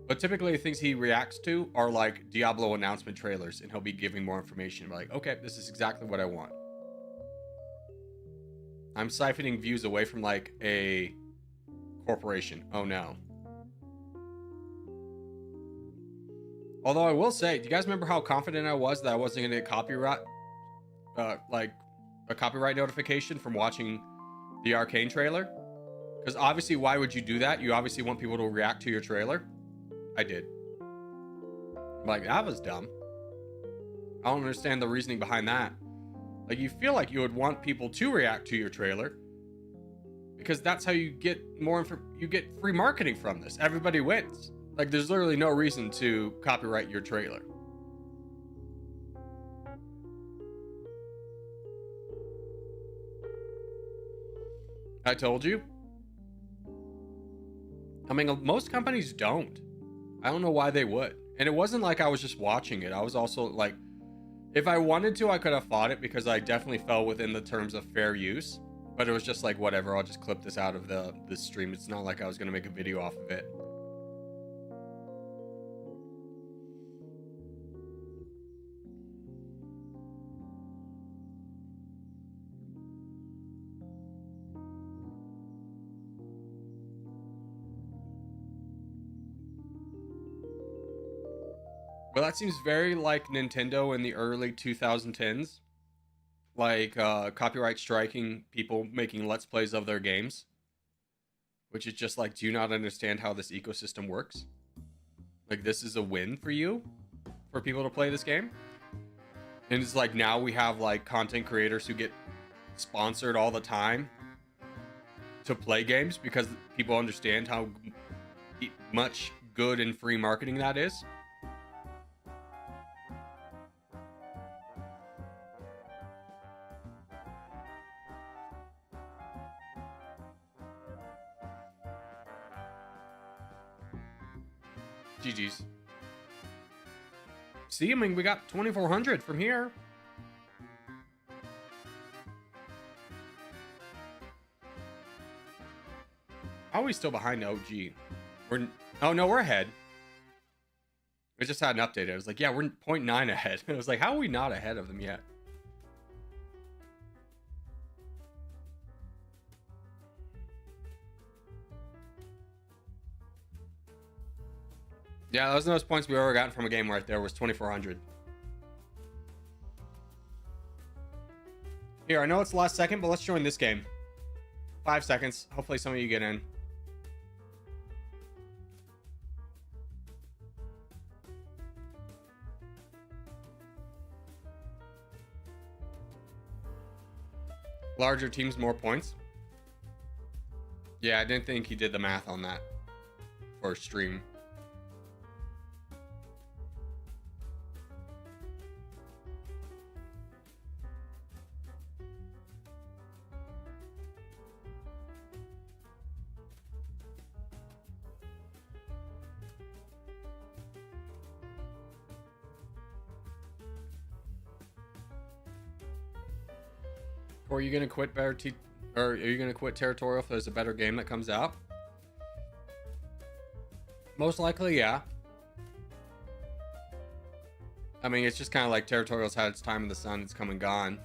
But typically the things he reacts to are like Diablo announcement trailers, and he'll be giving more information. Like, okay, this is exactly what I want. I'm siphoning views away from like a corporation. Oh no. Although I will say, do you guys remember how confident I was that I wasn't gonna get copyright, like a copyright notification from watching the Arcane trailer? Because obviously, why would you do that? You obviously want people to react to your trailer. I did. Like, that was dumb. I don't understand the reasoning behind that. Like, you feel like you would want people to react to your trailer, because that's how you get more you get free marketing from this. Everybody wins. Like, there's literally no reason to copyright your trailer. I told you. I mean, most companies don't. I don't know why they would. And it wasn't like I was just watching it. I was also like, if I wanted to, I could have fought it, because I definitely fell within the terms of fair use. But it was just like, whatever, I'll just clip this out of the stream. It's not like I was going to make a video off of it. Well, that seems very like Nintendo in the early 2010s. Like, copyright striking people making Let's Plays of their games. Which is just like, do you not understand how this ecosystem works? Like, this is a win for you? For people to play this game? And it's like, now we have like content creators who get sponsored all the time to play games because people understand how much good and free marketing that is. GG's. See, I mean, we got 2,400 from here. How are we still behind OG? Oh no, we're ahead. We just had an update. I was like, yeah, we're 0.9 ahead. I was like, how are we not ahead of them yet? Yeah, that was the most points we ever gotten from a game right there, was 2,400. Here, I know it's the last second, but let's join this game. 5 seconds. Hopefully some of you get in. Larger teams, more points. Yeah, I didn't think he did the math on that for stream. Or are you gonna quit or are you gonna quit Territorial if there's a better game that comes out? Most likely, yeah. I mean, it's just kind of like Territorial's had its time in the sun. It's come and gone.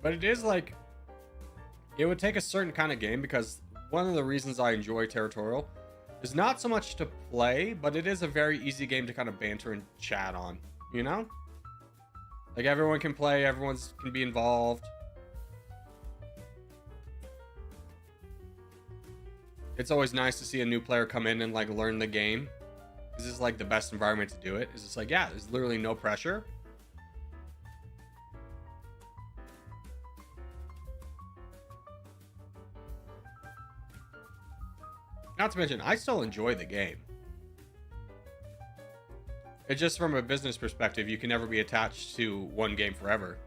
But it is like, it would take a certain kind of game, because one of the reasons I enjoy Territorial is not so much to play, but it is a very easy game to kind of banter and chat on, you know? Like, everyone can play, everyone can be involved. It's always nice to see a new player come in and like learn the game. This is like the best environment to do it. It's just like, yeah, there's literally no pressure. Not to mention, I still enjoy the game. It's just from a business perspective, you can never be attached to one game forever.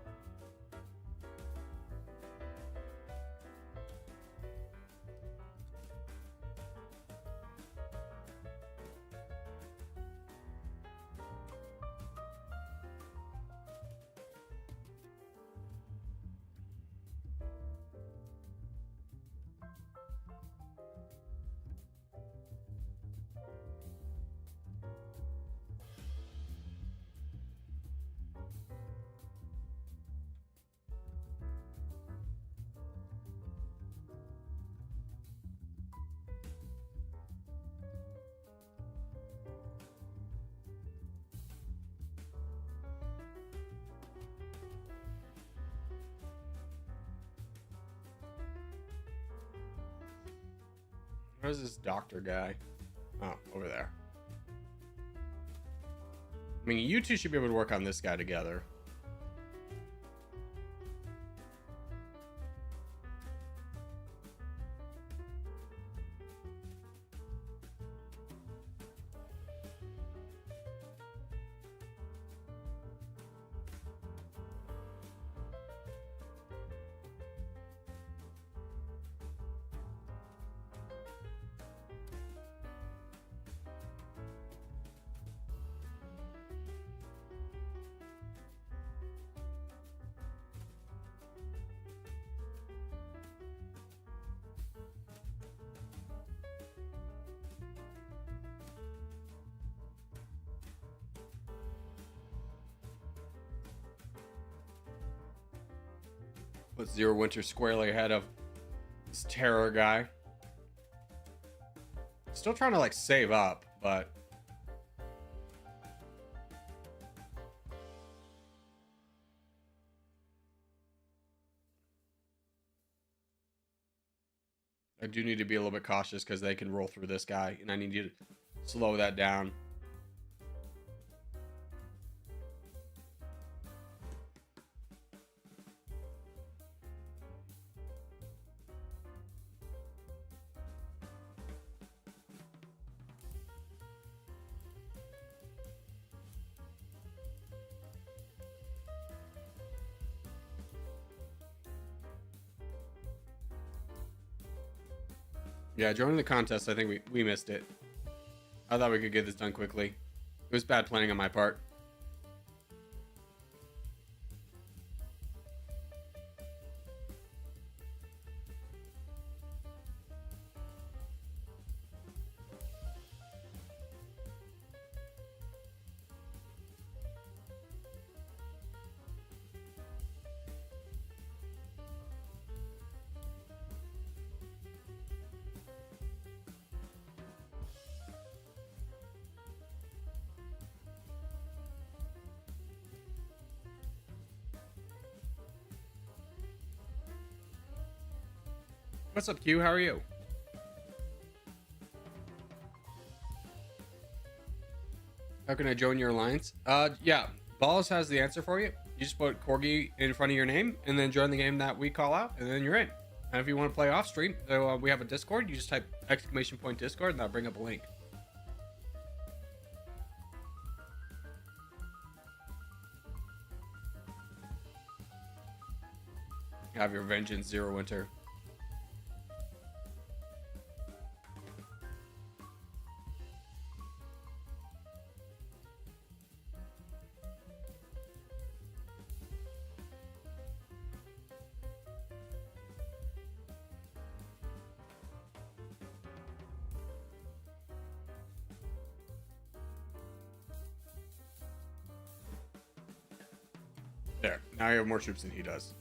Where's this doctor guy? Oh, over there. I mean, you two should be able to work on this guy together. Put Zero Winter squarely ahead of this terror guy. Still trying to like save up, but I do need to be a little bit cautious because they can roll through this guy, and I need you to slow that down. Yeah, joining the contest, I think we missed it. I thought we could get this done quickly. It was bad planning on my part. What's up, Q? How are you? How can I join your alliance? Yeah, Balls has the answer for you. You just put Corgi in front of your name and then join the game that we call out, and then you're in. And if you want to play off stream, we have a Discord. You just type !Discord and that'll bring up a link. Have your vengeance, Zero Winter. There. Now you have more troops than he does.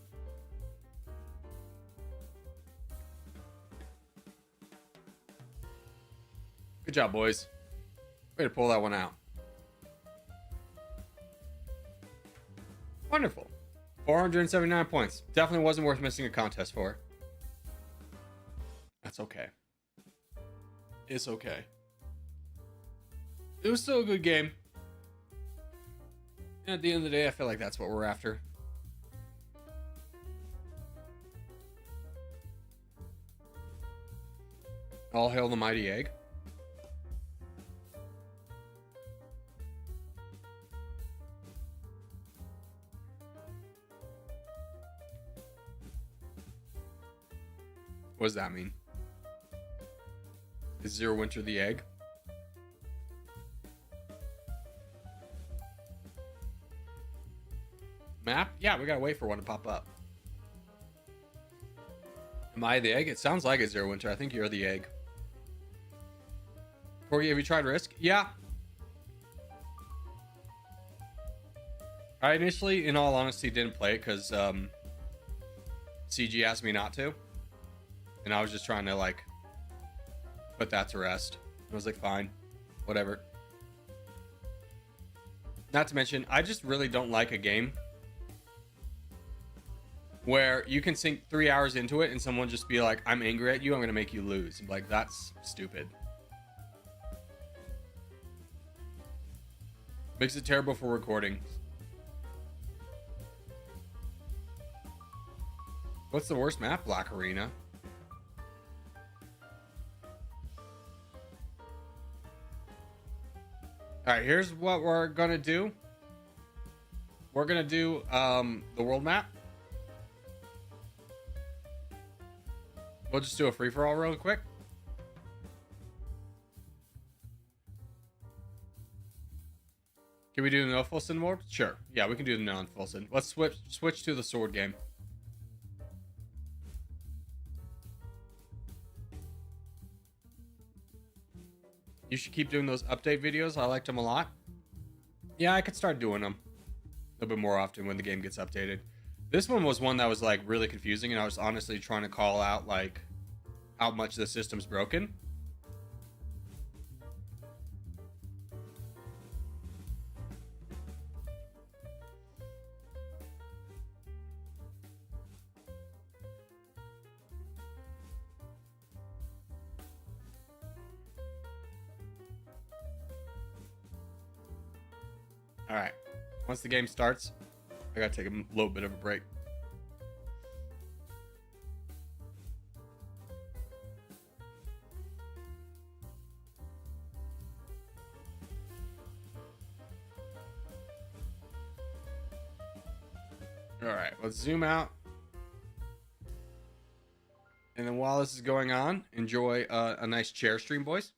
Good job, boys. Way to pull that one out. Wonderful. 479 points. Definitely wasn't worth missing a contest for. That's okay. It's okay. It was still a good game. And at the end of the day, I feel like that's what we're after. All hail the mighty egg. What does that mean? Is Zero Winter the egg? Map? Yeah, we gotta wait for one to pop up. Am I the egg? It sounds like it, Zero Winter. I think you're the egg. Corgi, have you tried Risk? Yeah. I initially, in all honesty, didn't play it because CG asked me not to. And I was just trying to, like, put that to rest. I was like, fine. Whatever. Not to mention, I just really don't like a game where you can sink 3 hours into it and someone just be like, I'm angry at you, I'm going to make you lose. Like, that's stupid. Makes it terrible for recording. What's the worst map? Black Arena. Alright, here's what we're gonna do. We're gonna do the world map. We'll just do a free-for-all real quick. Can we do the no-full sin mode? Sure. Yeah, we can do the non-full sin. Let's switch to the sword game. You should keep doing those update videos. I liked them a lot. Yeah, I could start doing them a little bit more often when the game gets updated. This one was one that was like really confusing, and I was honestly trying to call out like how much the system's broken. All right. Once the game starts, I gotta take a little bit of a break. All right, let's zoom out. And then while this is going on, enjoy a nice chair stream, boys.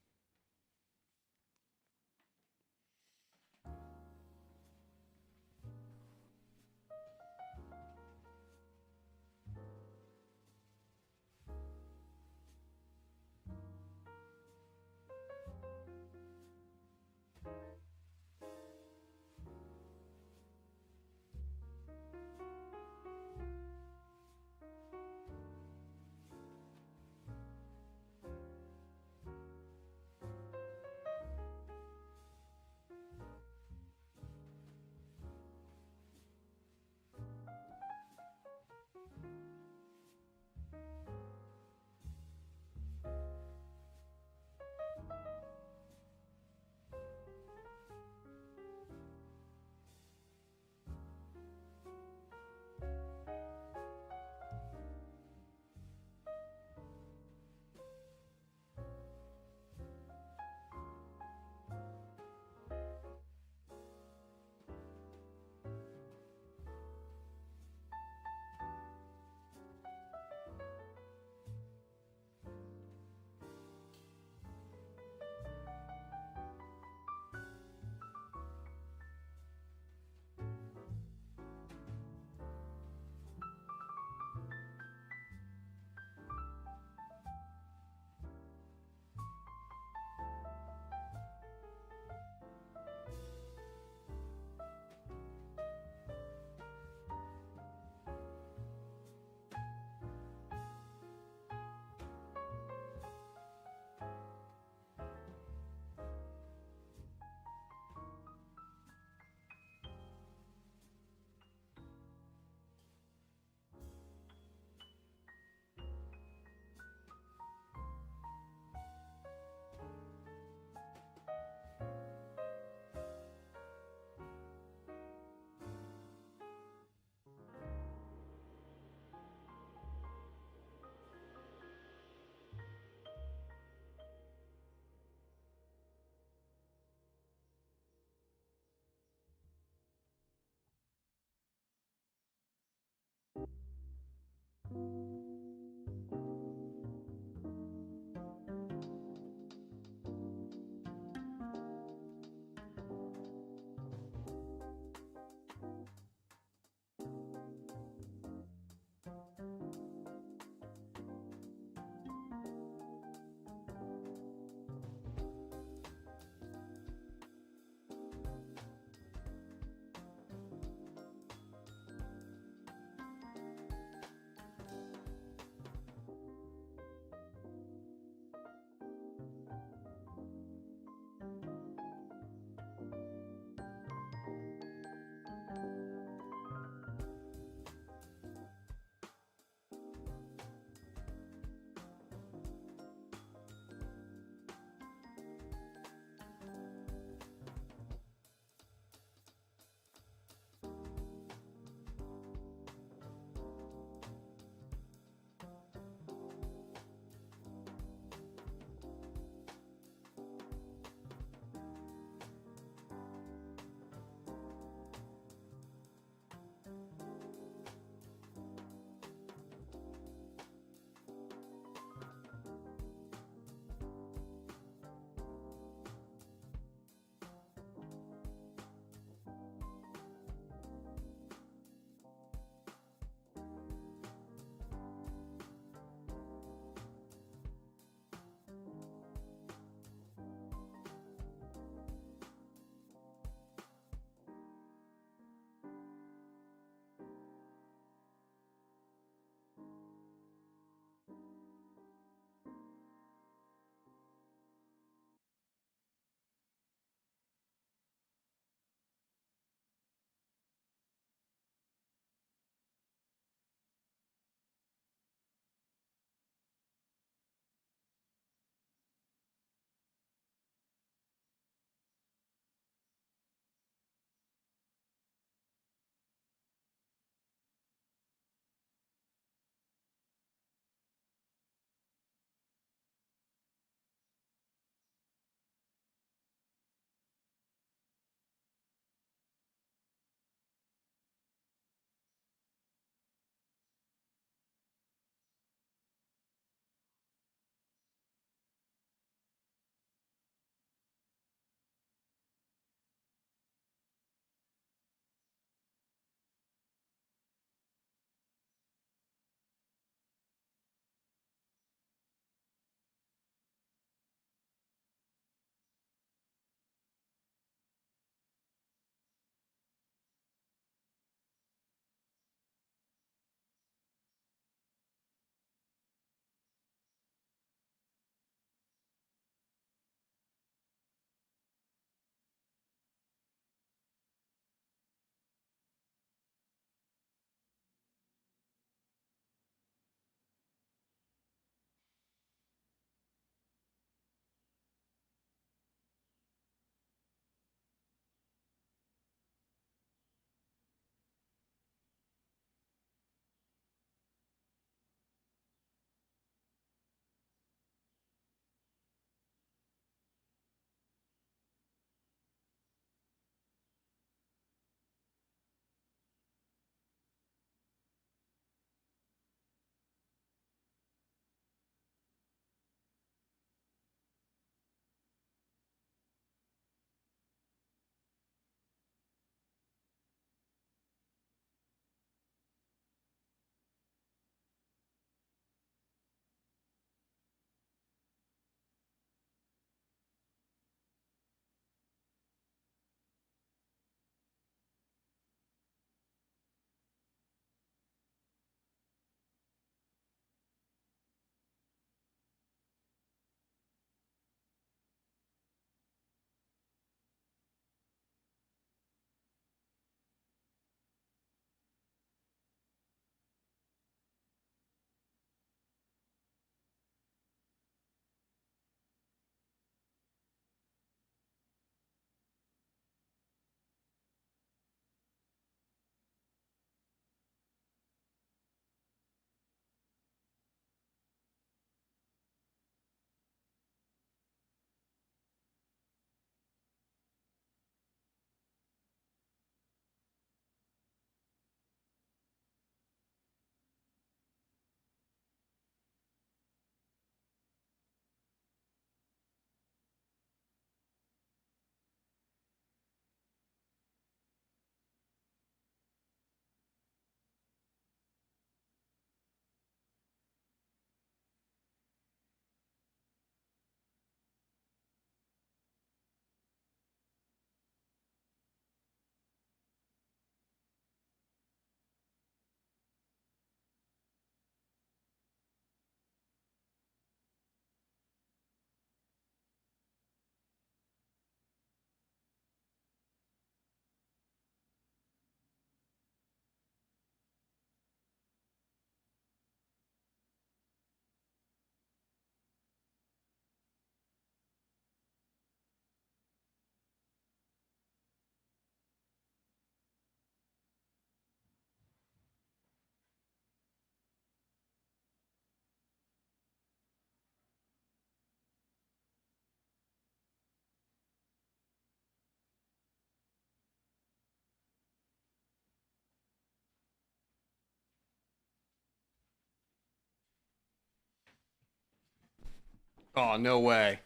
Oh, no way.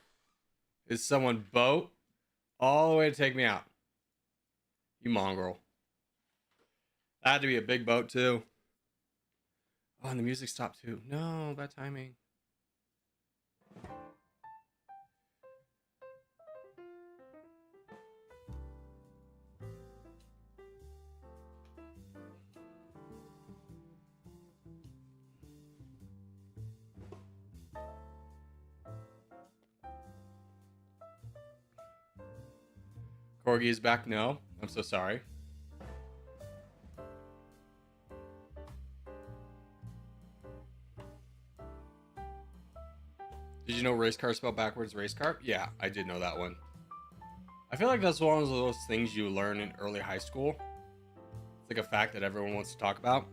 Is someone boat all the way to take me out? You mongrel. That had to be a big boat, too. Oh, and the music stopped, too. No, bad timing. Corgi is back? No. I'm so sorry. Did you know race car spelled backwards race car? Yeah, I did know that one. I feel like that's one of those things you learn in early high school. It's like a fact that everyone wants to talk about.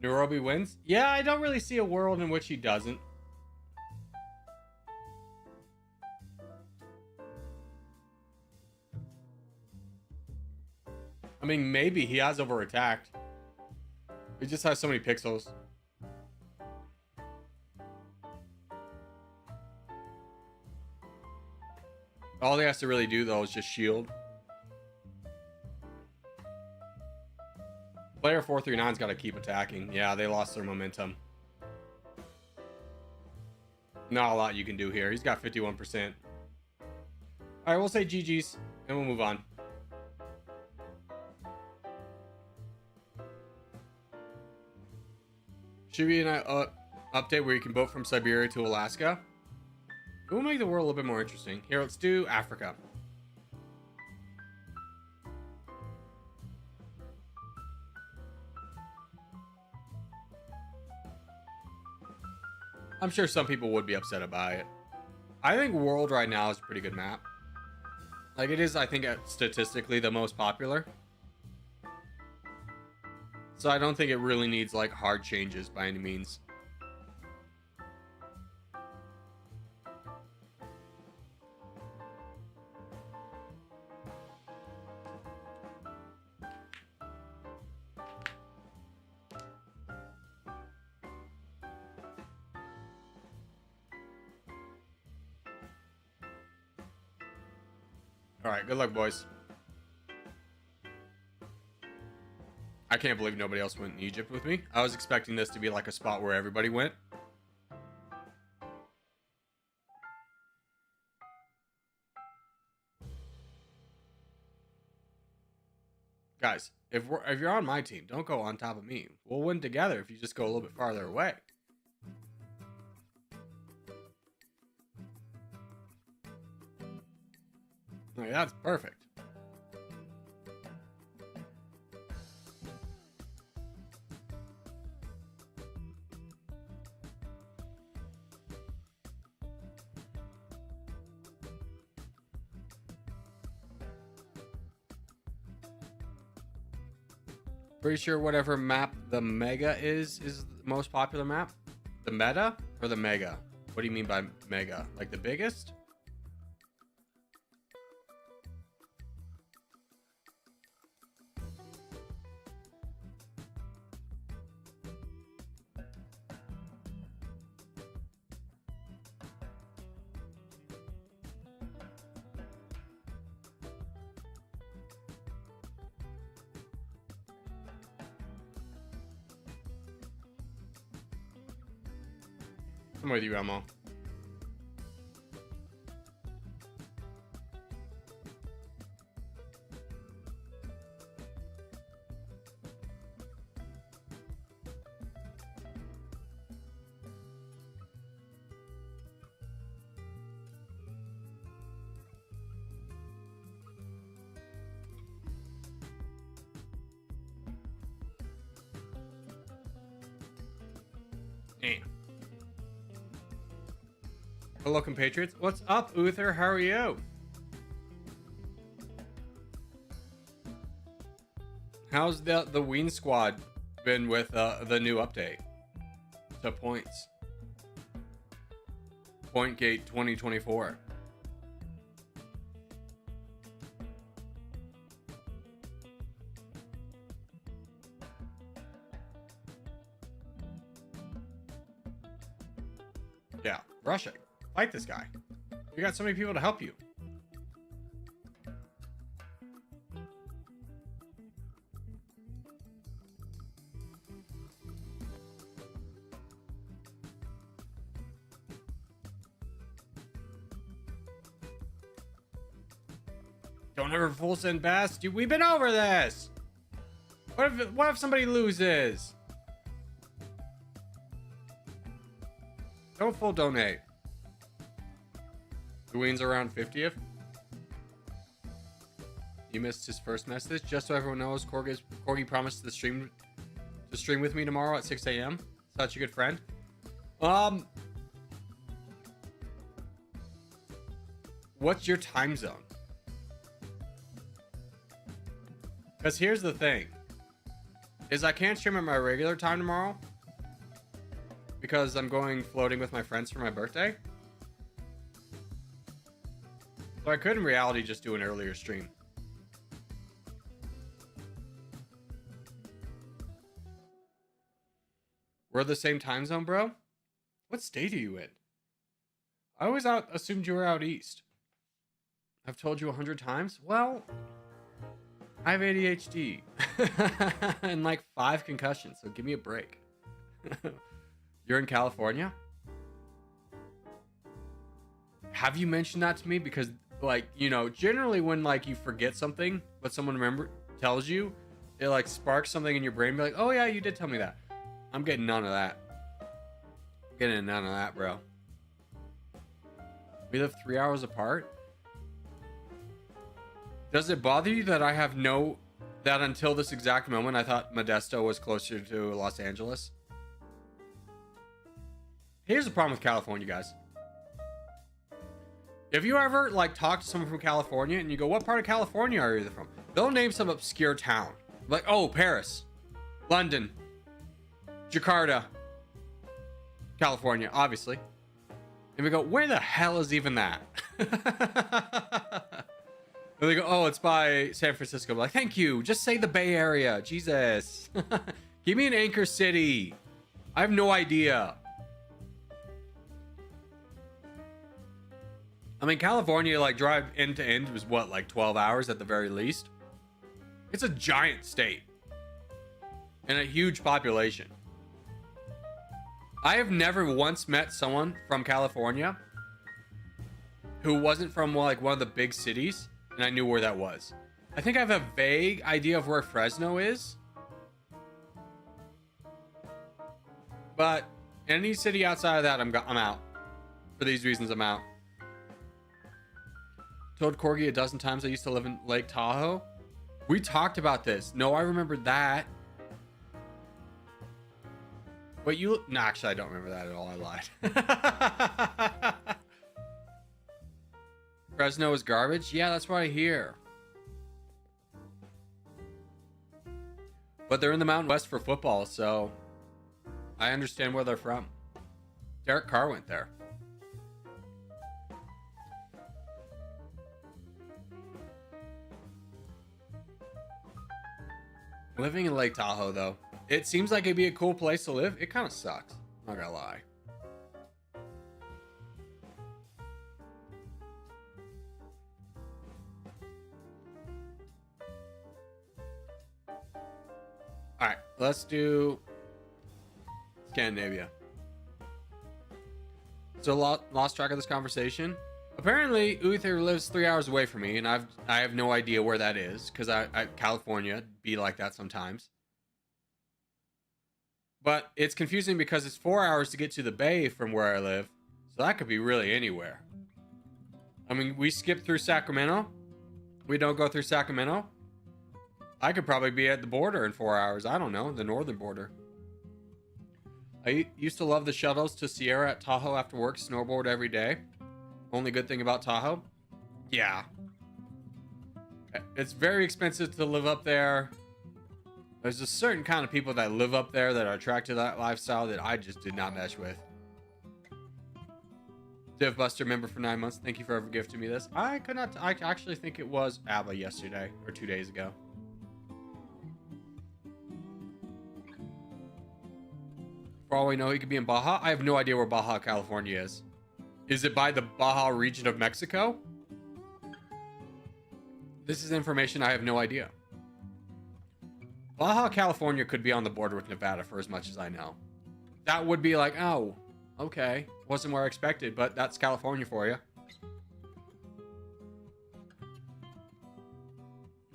Nairobi wins? Yeah, I don't really see a world in which he doesn't. I mean, maybe he has over attacked. He just has so many pixels. All he has to really do, though, is just shield. Player 439's got to keep attacking. Yeah, they lost their momentum. Not a lot you can do here. He's got 51%. All right, we'll say GG's, and we'll move on. Should be an update where you can boat from Siberia to Alaska. It will make the world a little bit more interesting. Here, let's do Africa. I'm sure some people would be upset about it. I think World right now is a pretty good map. Like, it is, I think, statistically the most popular. So I don't think it really needs, like, hard changes by any means. All right, good luck, boys. I can't believe nobody else went in Egypt with me. I was expecting this to be like a spot where everybody went. Guys, if you're on my team, don't go on top of me. We'll win together if you just go a little bit farther away. Like, that's perfect. Pretty sure whatever map the mega is the most popular map. The meta or the mega? What do you mean by mega? Like the biggest? I'm with you, Elmo. Hello, compatriots. What's up, Uther? How are you? How's the Ween squad been with the new update to points? Point Gate 2024. Yeah, rush it. Fight this guy. You got so many people to help you. Don't ever full send best. Dude, we've been over this. What if somebody loses? Don't full donate. Dwayne's around 50th. You missed his first message. Just so everyone knows, Corgi promised to stream with me tomorrow at 6 a.m. Such a good friend. What's your time zone? Because here's the thing. Is I can't stream at my regular time tomorrow. Because I'm going floating with my friends for my birthday. So I could in reality just do an earlier stream. We're the same time zone, bro? What state are you in? I always assumed you were out east. I've told you 100 times? Well, I have ADHD. And like 5 concussions, so give me a break. You're in California? Have you mentioned that to me? Because, like, you know, generally when, like, you forget something, but someone tells you, it, like, sparks something in your brain. Be like, oh, yeah, you did tell me that. I'm getting none of that. Getting none of that, bro. We live 3 hours apart? Does it bother you that I have that until this exact moment, I thought Modesto was closer to Los Angeles? Here's the problem with California, guys. If you ever, like, talk to someone from California and you go, what part of California are you from? They'll name some obscure town. Like, oh, Paris, London, Jakarta, California, obviously. And we go, where the hell is even that? And they go, oh, it's by San Francisco. I'm like, thank you. Just say the Bay Area. Jesus. Give me an anchor city. I have no idea. I mean, California, like, drive end to end was what, like 12 hours at the very least? It's a giant state. And a huge population. I have never once met someone from California who wasn't from, like, one of the big cities, and I knew where that was. I think I have a vague idea of where Fresno is. But any city outside of that, I'm out. For these reasons, I'm out. Told Corgi a dozen times I used to live in Lake Tahoe. We talked about this. No, I remember that. But no, actually, I don't remember that at all. I lied. Fresno is garbage? Yeah, that's what I hear. But they're in the Mountain West for football, so I understand where they're from. Derek Carr went there. Living in Lake Tahoe, though, it seems like it'd be a cool place to live. It kind of sucks. Not gonna lie. All right, let's do Scandinavia. So lost track of this conversation. Apparently, Uther lives 3 hours away from me, and I have no idea where that is, because California be like that sometimes. But it's confusing because it's 4 hours to get to the Bay from where I live, so that could be really anywhere. I mean, we skip through Sacramento. We don't go through Sacramento. I could probably be at the border in 4 hours. I don't know, the northern border. I used to love the shuttles to Sierra at Tahoe after work, snowboard every day. Only good thing about Tahoe? Yeah. It's very expensive to live up there. There's a certain kind of people that live up there that are attracted to that lifestyle that I just did not mesh with. Div Buster member for 9 months. Thank you for ever gifting me this. I actually think it was ABBA yesterday or 2 days ago. For all we know, he could be in Baja. I have no idea where Baja California is. Is it by the Baja region of Mexico? This is information I have no idea. Baja California could be on the border with Nevada for as much as I know. That would be like, oh, okay. Wasn't where I expected, but that's California for you.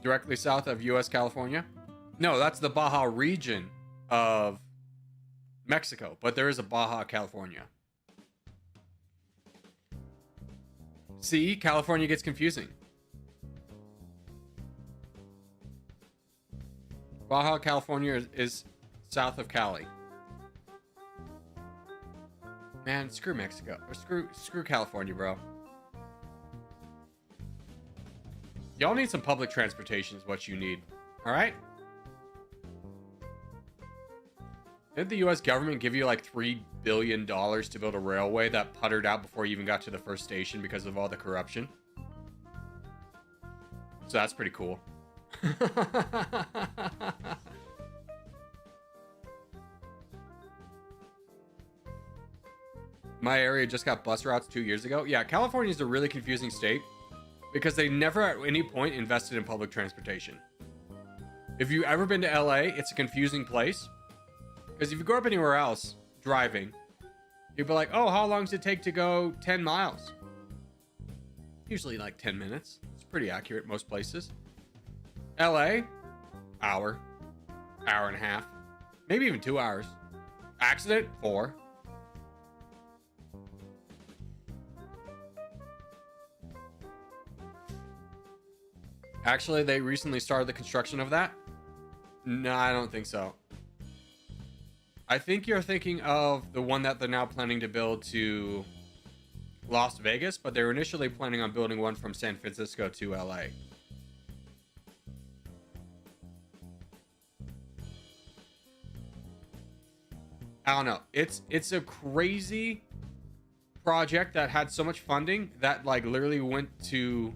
Directly south of U.S. California? No, that's the Baja region of Mexico, but there is a Baja California. See, California gets confusing. Baja California is south of Cali. Man, screw Mexico. Or screw California, bro. Y'all need some public transportation is what you need. Alright? Didn't the US government give you like $3 billion to build a railway that puttered out before you even got to the first station because of all the corruption? So that's pretty cool. My area just got bus routes 2 years ago. Yeah, California is a really confusing state because they never at any point invested in public transportation. If you've ever been to LA, it's a confusing place. Because if you go up anywhere else driving, you'd be like, oh, how long does it take to go 10 miles? Usually like 10 minutes. It's pretty accurate most places. LA, hour and a half, maybe even 2 hours. Accident, 4. Actually, they recently started the construction of that. No, I don't think so. I think you're thinking of the one that they're now planning to build to Las Vegas, but they were initially planning on building one from San Francisco to LA. I don't know. It's a crazy project that had so much funding that like literally went to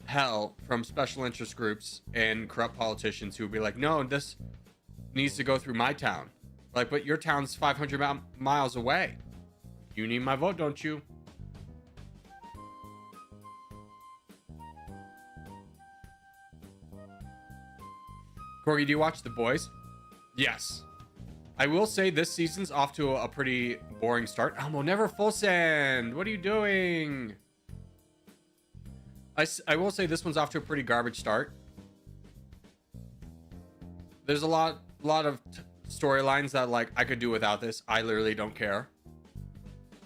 hell from special interest groups and corrupt politicians who would be like, no, this needs to go through my town. Like, but your town's 500 miles away. You need my vote, don't you? Corgi, do you watch The Boys? Yes. I will say this season's off to a pretty boring start. Elmo, never full send. What are you doing? I will say this one's off to a pretty garbage start. There's a lot of storylines that like I could do without this. I literally don't care.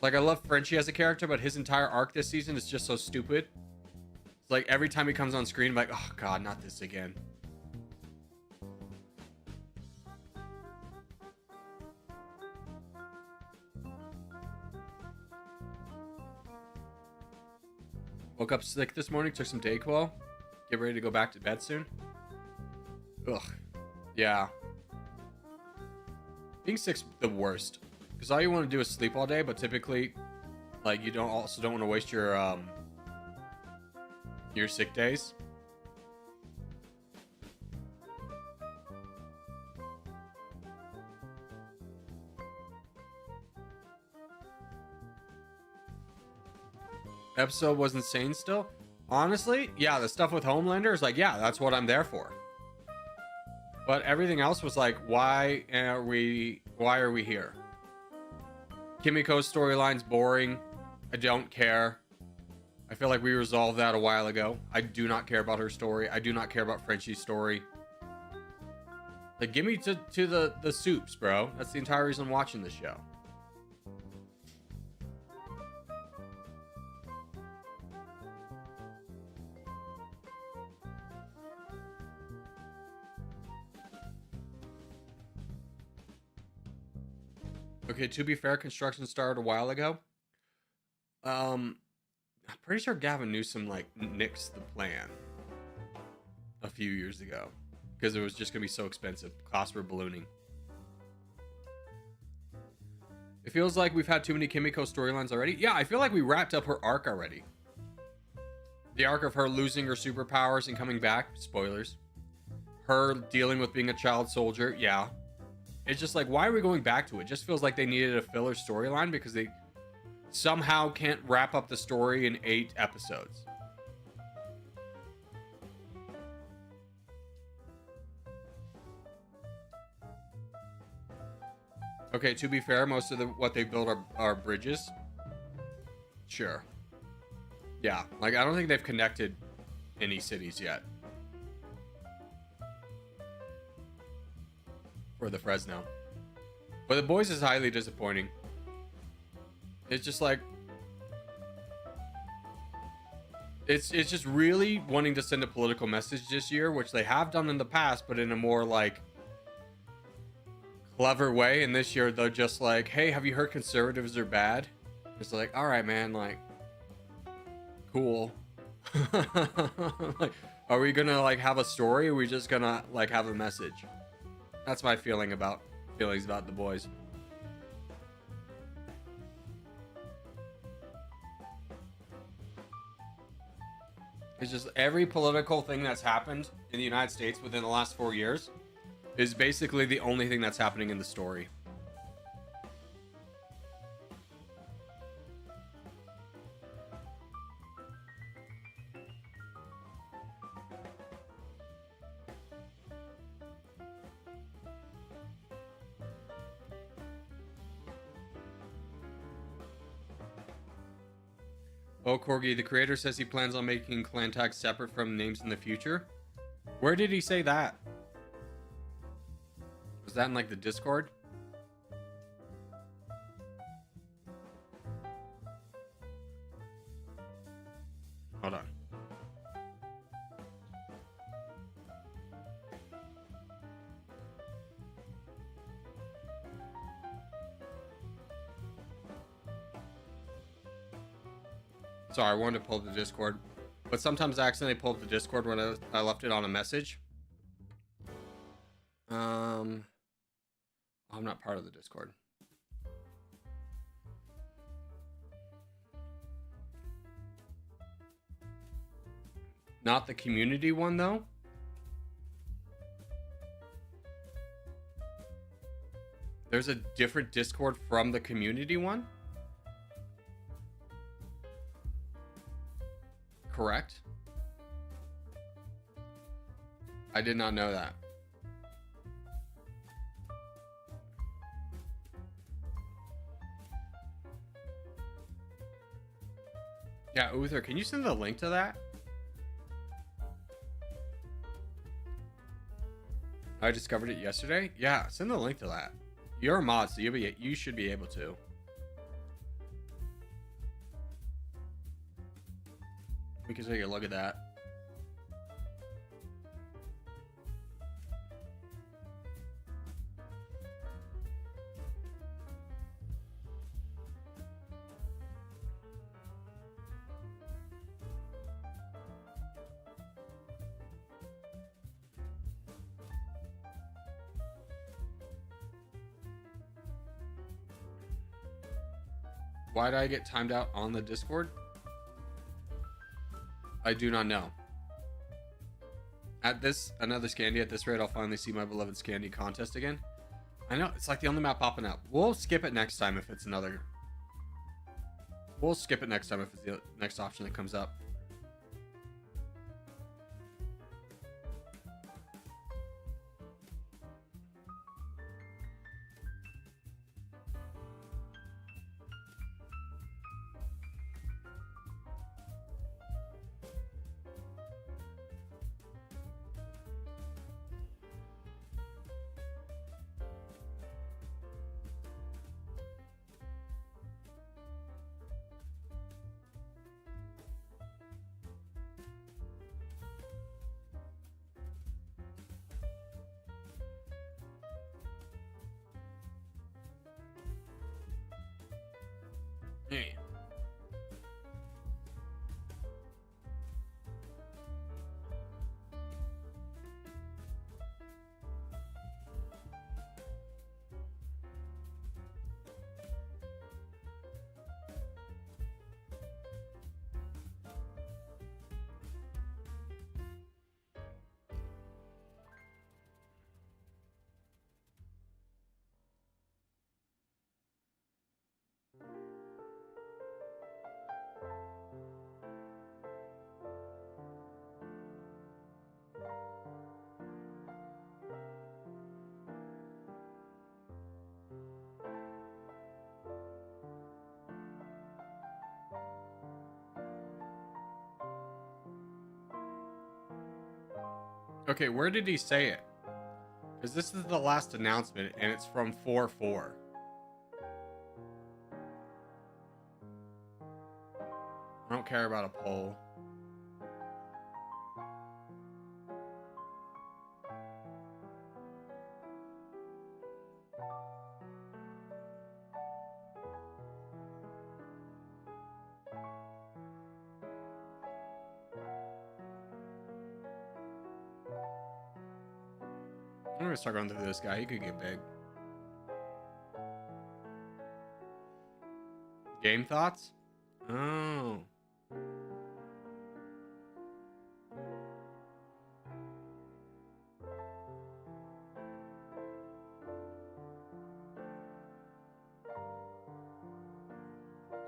Like I love Frenchie as a character, but his entire arc this season is just so stupid. It's like every time he comes on screen, I'm like, oh god, not this again. Woke up sick this morning, took some Dayquil. Get ready to go back to bed soon. Ugh. Yeah. Being sick's the worst. Because all you want to do is sleep all day, but typically, like, you don't want to waste your sick days. Episode was insane still. Honestly, yeah, the stuff with Homelander is like, yeah, that's what I'm there for. But everything else was like, why are we here? Kimiko's storyline's boring. I don't care. I feel like we resolved that a while ago. I do not care about her story. I do not care about Frenchie's story. Like, give me to the soups, bro. That's the entire reason I'm watching this show. Okay, to be fair, construction started a while ago. I'm pretty sure Gavin Newsom like nixed the plan a few years ago because it was just gonna be so expensive. Costs were ballooning. It feels like we've had too many Kimiko storylines already. Yeah, I feel like we wrapped up her arc already. The arc of her losing her superpowers and coming back. Spoilers. Her dealing with being a child soldier. Yeah. It's just like, why are we going back to it? It just feels like they needed a filler storyline because they somehow can't wrap up the story in 8 episodes. Okay, to be fair, most of what they build are bridges. Sure. Yeah, like I don't think they've connected any cities yet. For the Fresno. But the boys is highly disappointing. It's just like it's just really wanting to send a political message this year, which they have done in the past, but in a more like clever way. And this year they're just like, hey, have you heard conservatives are bad? It's like, all right, man, like cool. Like, are we gonna like have a story, or are we just gonna like have a message? That's my feelings about the boys. It's just every political thing that's happened in the United States within the last 4 years is basically the only thing that's happening in the story. Oh, Corgi, the creator says he plans on making clan tags separate from names in the future. Where did he say that? Was that in like the Discord? Hold on. Sorry, I wanted to pull up the Discord, but sometimes I accidentally pull up the Discord when I left it on a message. I'm not part of the Discord. Not the community one, though. There's a different Discord from the community one. Correct. I did not know that. Yeah, Uther, can you send the link to that? I discovered it yesterday. Yeah, send the link to that. You're a mod, so you should be able to. We can take a look at that. Why did I get timed out on the Discord? I do not know. At this, another Scandy, at this rate, I'll finally see my beloved Scandy contest again. I know, it's like the only map popping up. We'll skip it next time if it's another... We'll skip it next time if it's the next option that comes up. Okay, where did he say it? Because this is the last announcement, and it's from 4/4. I don't care about a poll. I'm gonna start going through this guy. He could get big. Game thoughts? Oh.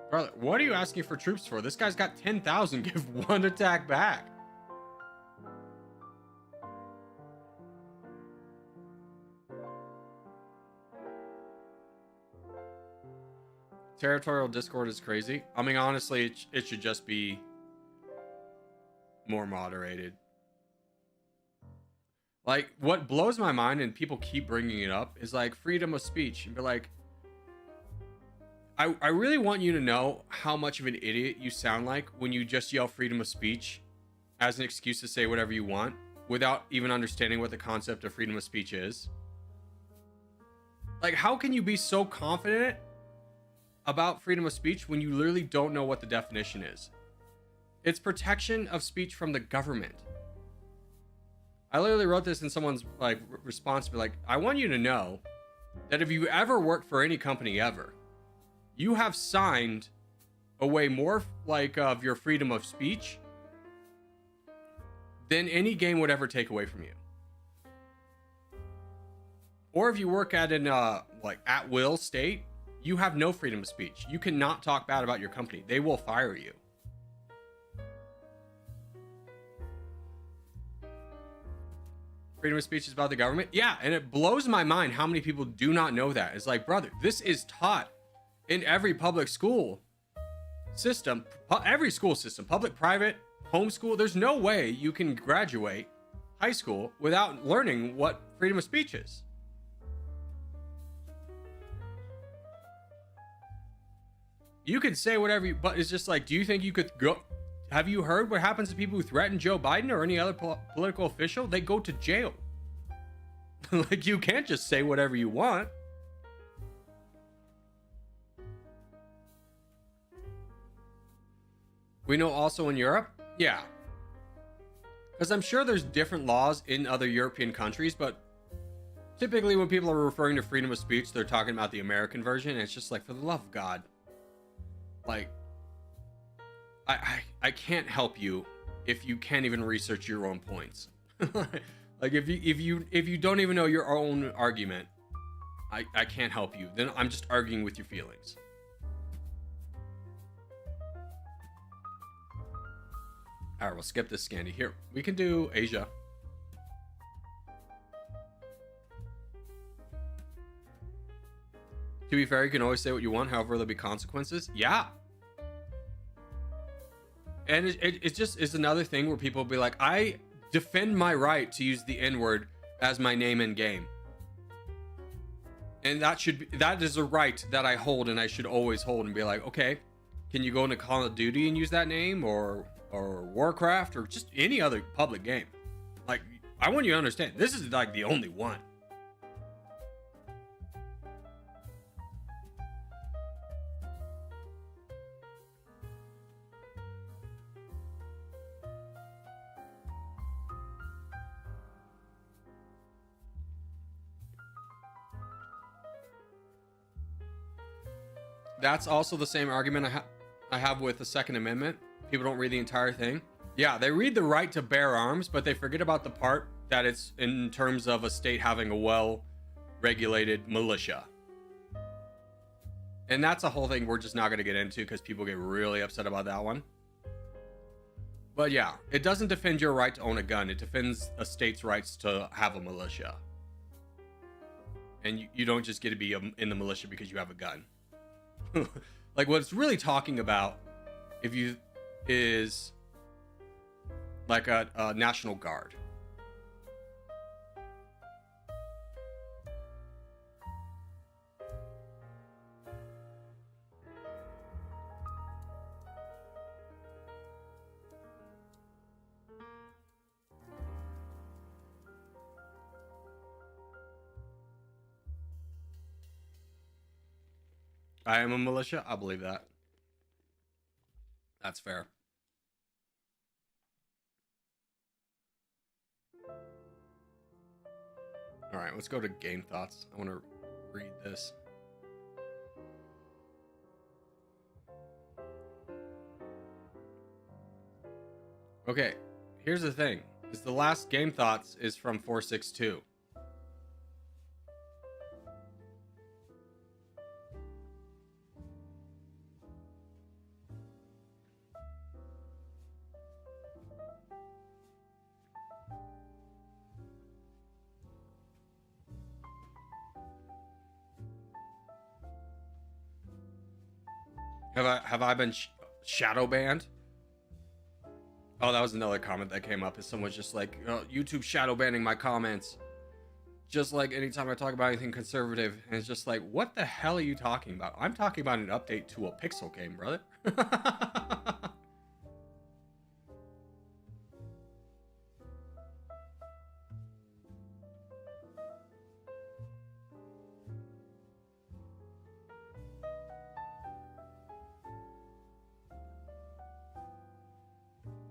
Brother, what are you asking for troops for? This guy's got 10,000. Give one attack back. Territorial Discord is crazy. I mean, honestly, it should just be more moderated. Like, what blows my mind, and people keep bringing it up, is like freedom of speech. And be like, I really want you to know how much of an idiot you sound like when you just yell freedom of speech as an excuse to say whatever you want without even understanding what the concept of freedom of speech is. Like, how can you be so confident about freedom of speech when you literally don't know what the definition is? It's protection of speech from the government. I literally wrote this in someone's like response, be like, I want you to know that if you ever worked for any company ever, you have signed away more like of your freedom of speech than any game would ever take away from you. Or if you work at an like at will state, you have no freedom of speech. You cannot talk bad about your company. They will fire you. Freedom of speech is about the government. Yeah, and it blows my mind how many people do not know that. It's like, brother, this is taught in every public school system, every school system, public, private, homeschool. There's no way you can graduate high school without learning what freedom of speech is. You could say whatever you, but it's just like, do you think you could go? Have you heard what happens to people who threaten Joe Biden or any other political official? They go to jail. Like, you can't just say whatever you want. We know also in Europe, yeah. Because I'm sure there's different laws in other European countries, but typically when people are referring to freedom of speech, they're talking about the American version, and it's just like, for the love of God. Like, I can't help you if you can't even research your own points. Like, if you don't even know your own argument, I can't help you. Then I'm just arguing with your feelings. All right, we'll skip this Scandi. Here, we can do Asia. To be fair, you can always say what you want, however there'll be consequences. Yeah. And it's just, it's another thing where people will be like, I defend my right to use the N-word as my name in game. And that is a right that I hold, and I should always hold, and be like, okay, can you go into Call of Duty and use that name, or Warcraft, or just any other public game? Like, I want you to understand, this is like the only one. That's also the same argument I have with the Second Amendment. People don't read the entire thing. Yeah, they read the right to bear arms, but they forget about the part that it's in terms of a state having a well-regulated militia. And that's a whole thing we're just not going to get into because people get really upset about that one. But yeah, it doesn't defend your right to own a gun. It defends a state's rights to have a militia. And you don't just get to be in the militia because you have a gun. Like, what it's really talking about is like a National Guard. I am a militia. I believe that. That's fair. All right, let's go to game thoughts. I want to read this. Okay, here's the thing. Is the last game thoughts is from 462. Have I been shadow banned? Oh, that was another comment that came up. Is someone just like, oh, YouTube shadow banning my comments, just like anytime I talk about anything conservative, and it's just like, what the hell are you talking about? I'm talking about an update to a Pixel game, brother.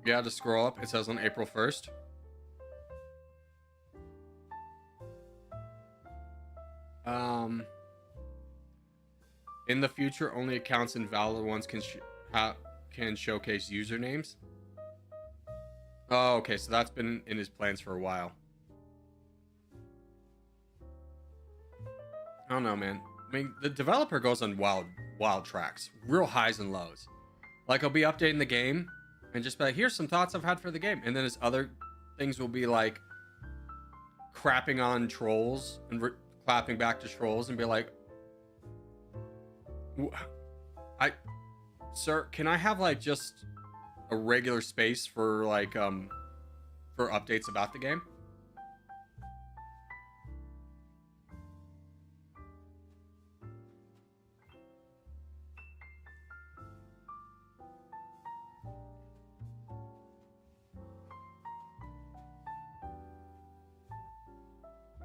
Yeah, to scroll up, it says on April 1st. In the future, only accounts and valid ones can showcase usernames. Oh, okay, so that's been in his plans for a while. I don't know, man. I mean, the developer goes on wild tracks, real highs and lows. Like, I'll be updating the game and just be like, here's some thoughts I've had for the game. And then his other things will be like crapping on trolls and clapping back to trolls and be like, sir, can I have like just a regular space for like, for updates about the game?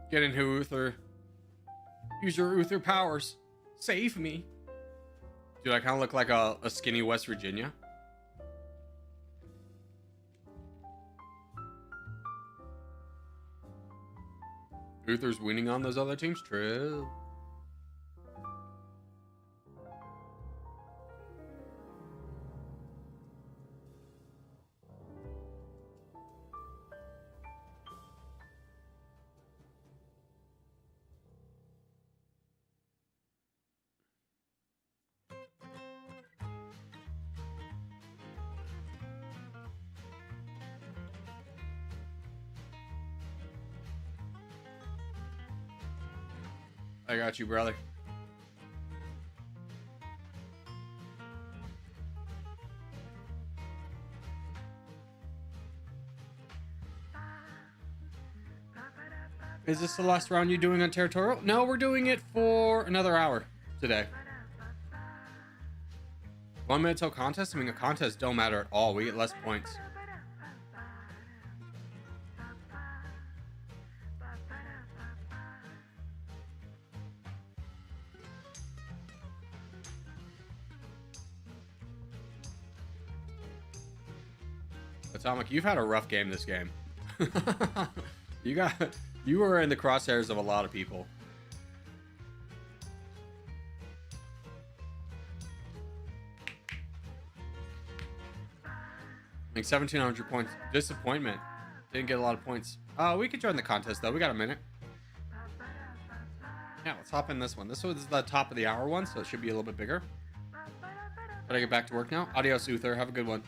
Get in here, Uther. Use your Uther powers. Save me. Dude, I kind of look like a skinny West Virginia. Uther's winning on those other teams? True. I got you, brother. Is this the last round you're doing on Territorial? No, we're doing it for another hour today. 1 minute till contest? I mean, the contests don't matter at all. We get less points. Atomic, you've had a rough game this game. You were in the crosshairs of a lot of people. Like 1,700 points. Disappointment. Didn't get a lot of points. We could join the contest though. We got a minute. Yeah, let's hop in this one. This was the top of the hour one, so it should be a little bit bigger. Gotta get back to work now. Adios, Uther. Have a good one.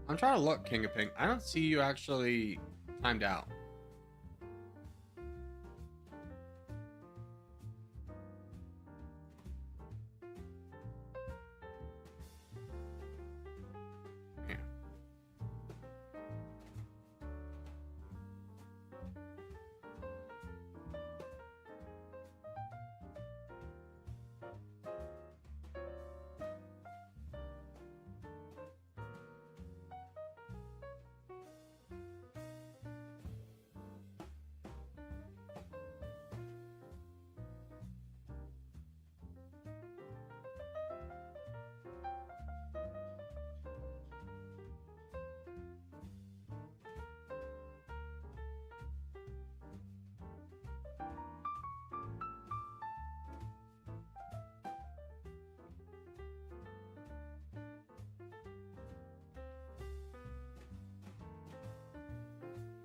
I'm trying to look, King of Pink. I don't see you actually timed out. Yeah.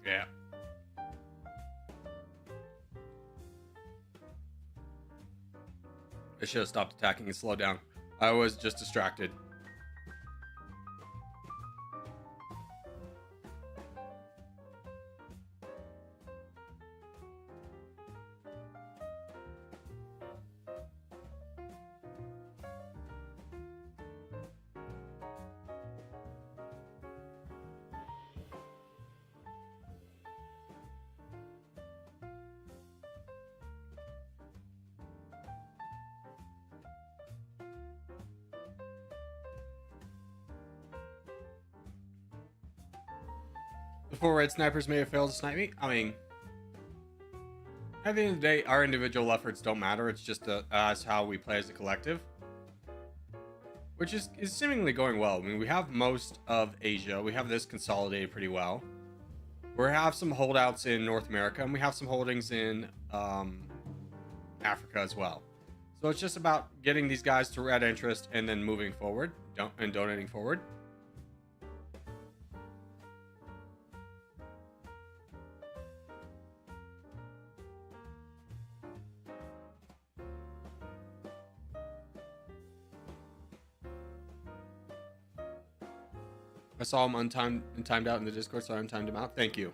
Yeah. I should have stopped attacking and slowed down. I was just distracted. The 4 red snipers may have failed to snipe me. I mean, at the end of the day, our individual efforts don't matter. It's just us how we play as a collective, which is seemingly going well. I mean, we have most of Asia. We have this consolidated pretty well. We have some holdouts in North America, and we have some holdings in Africa as well. So it's just about getting these guys to red interest and then moving forward and donating forward. I saw him untimed and timed out in the Discord, so I untimed him out. Thank you.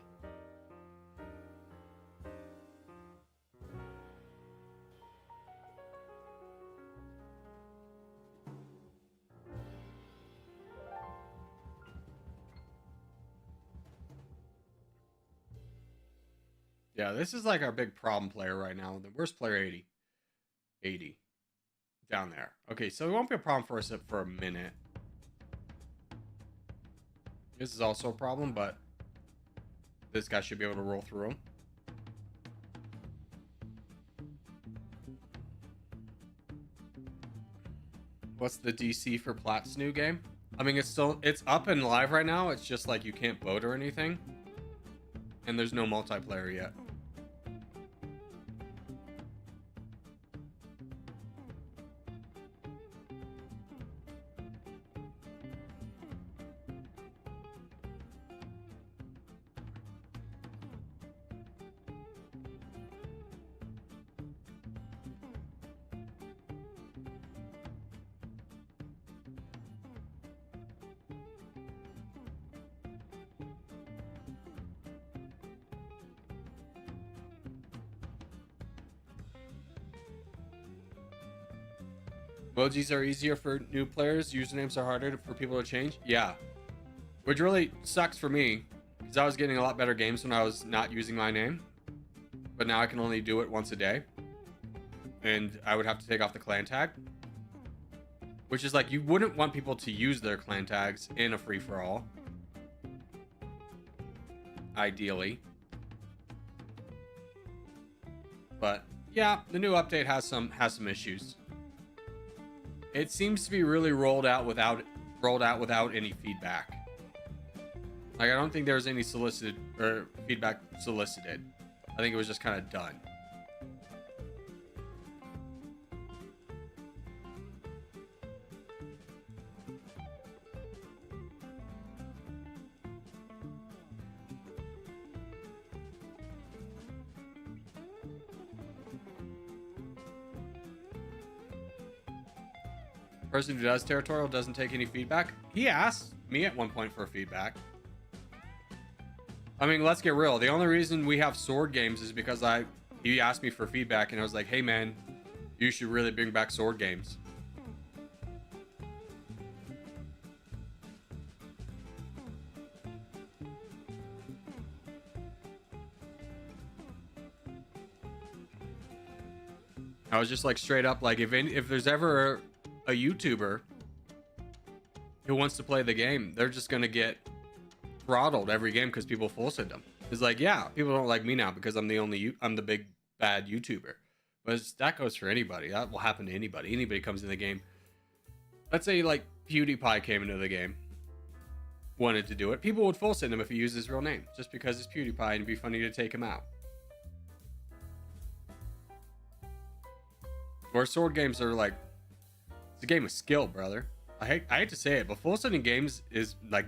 Yeah, this is like our big problem player right now. The worst player 80. 80. Down there. Okay, so it won't be a problem for us for a minute. This is also a problem, but this guy should be able to roll through him. What's the DC for Plat's new game? I mean, it's up and live right now. It's just like you can't vote or anything. And there's no multiplayer yet. Emojis are easier for new players. Usernames are harder for people to change. Yeah. Which really sucks for me, because I was getting a lot better games when I was not using my name. But now I can only do it once a day. And I would have to take off the clan tag. Which is like, you wouldn't want people to use their clan tags in a free-for-all. Ideally. But yeah, the new update has some issues. It seems to be really rolled out without any feedback. Like, I don't think there was any solicited or feedback solicited. I think it was just kind of done. Person who does Territorial doesn't take any feedback. He asked me at one point for feedback. I mean, let's get real. The only reason we have sword games is because he asked me for feedback, and I was like, hey man, you should really bring back sword games. I was just like straight up like, if there's ever a YouTuber who wants to play the game, they're just gonna get throttled every game because people forced them. It's like, yeah, people don't like me now because I'm the big bad YouTuber. But that goes for anybody. That will happen to anybody. Anybody comes in the game. Let's say like PewDiePie came into the game, wanted to do it. People would full send him if he used his real name, just because it's PewDiePie and it'd be funny to take him out. Where sword games are like, it's a game of skill, brother. I hate to say it, but full sending games is like,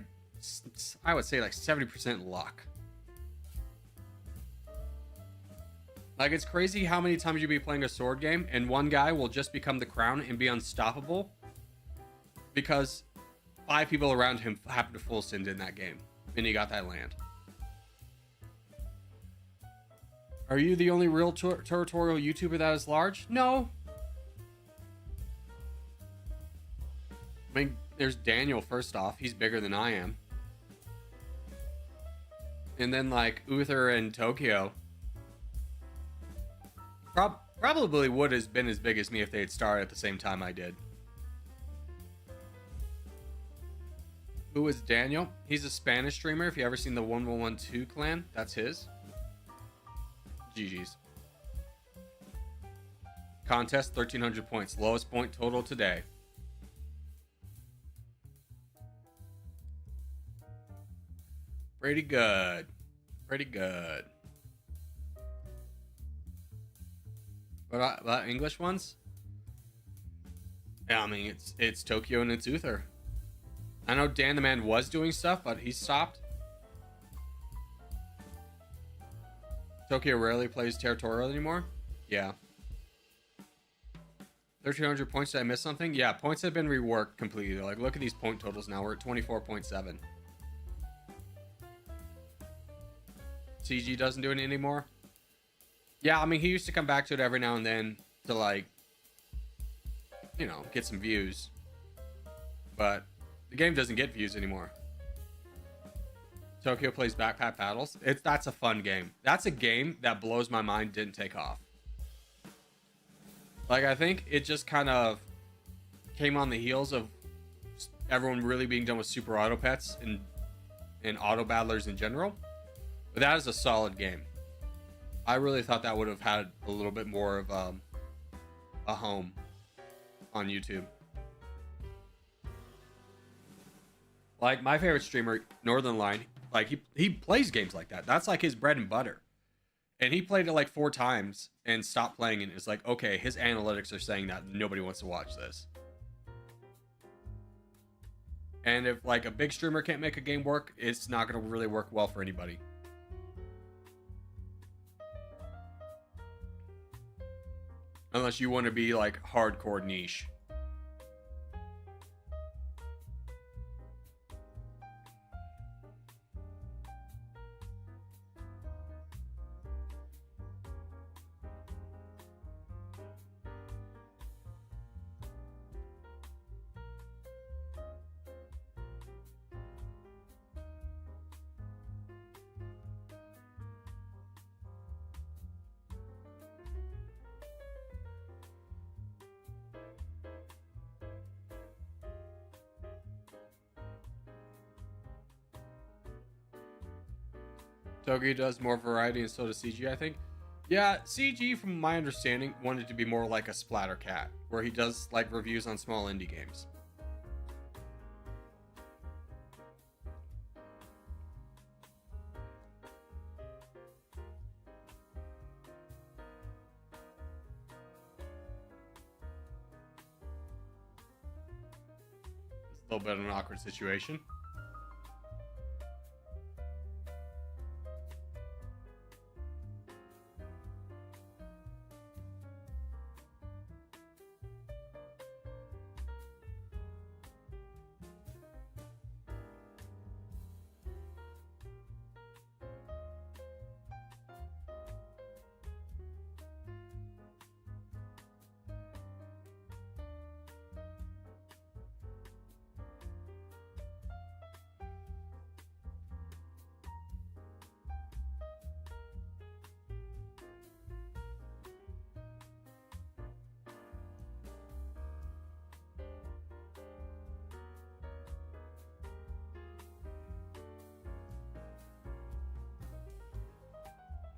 I would say like 70% luck. Like, it's crazy how many times you'll be playing a sword game and one guy will just become the crown and be unstoppable because 5 people around him happen to full send in that game and he got that land. Are you the only real territorial YouTuber that is large? No. I mean, there's Daniel, first off. He's bigger than I am. And then, like, Uther and Tokyo probably would have been as big as me if they had started at the same time I did. Who is Daniel? He's a Spanish streamer. If you ever seen the 1112 clan, that's his. GG's. Contest, 1,300 points. Lowest point total today. Pretty good. Pretty good. What about English ones? Yeah, I mean, it's Tokyo and it's Uther. I know Dan the Man was doing stuff, but he stopped. Tokyo rarely plays Territorial anymore. Yeah. 1,300 points. Did I miss something? Yeah, points have been reworked completely. Like, look at these point totals now. We're at 24.7. CG doesn't do it anymore. Yeah, I mean, he used to come back to it every now and then to, like, you know, get some views. But the game doesn't get views anymore. Tokyo plays backpack battles. That's a fun game. That's a game that blows my mind didn't take off. Like, I think it just kind of came on the heels of everyone really being done with super auto pets and auto battlers in general. But that is a solid game. I really thought that would have had a little bit more of a home on YouTube. Like, my favorite streamer, Northern Line, like, he plays games like that. That's like his bread and butter. And he played it like 4 times and stopped playing, and it's like, okay, his analytics are saying that nobody wants to watch this. And if like a big streamer can't make a game work, it's not going to really work well for anybody. Unless you want to be like hardcore niche. Togi does more variety and so does CG, I think. Yeah, CG, from my understanding, wanted to be more like a Splatter Cat, where he does like reviews on small indie games. It's a little bit of an awkward situation.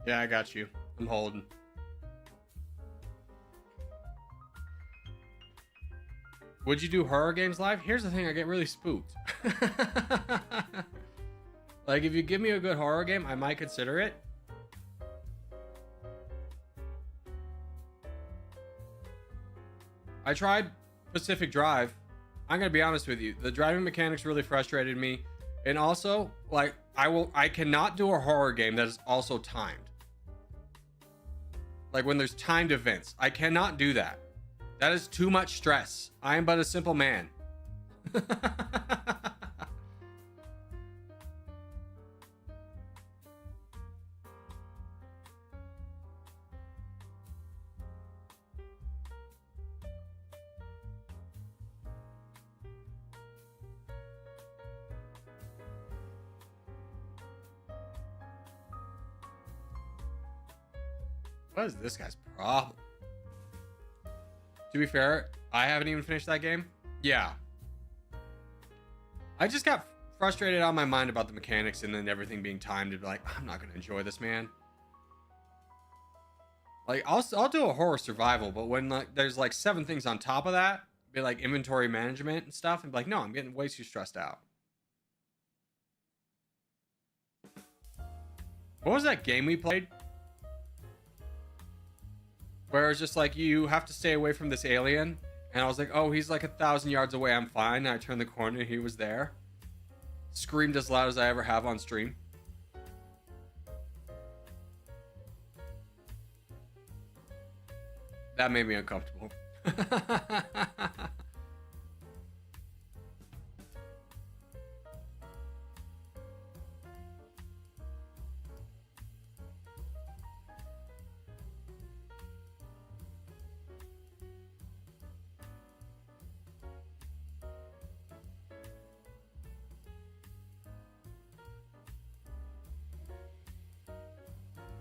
Yeah, I got you. I'm holding. Would you do horror games live? Here's the thing, I get really spooked. Like, if you give me a good horror game, I might consider it. I tried Pacific Drive. I'm gonna be honest with you. The driving mechanics really frustrated me. And also, like, I cannot do a horror game that is also timed. Like when there's timed events. I cannot do that. That is too much stress. I am but a simple man. What is this guy's problem? To be fair, I haven't even finished that game. Yeah. I just got frustrated out of my mind about the mechanics and then everything being timed to be like, I'm not going to enjoy this, man. Like, I'll do a horror survival, but when like there's like 7 things on top of that, be like inventory management and stuff, and be like, no, I'm getting way too stressed out. What was that game we played? Where it's just like, you have to stay away from this alien. And I was like, oh, he's like 1,000 yards away. I'm fine. And I turned the corner and he was there. Screamed as loud as I ever have on stream. That made me uncomfortable.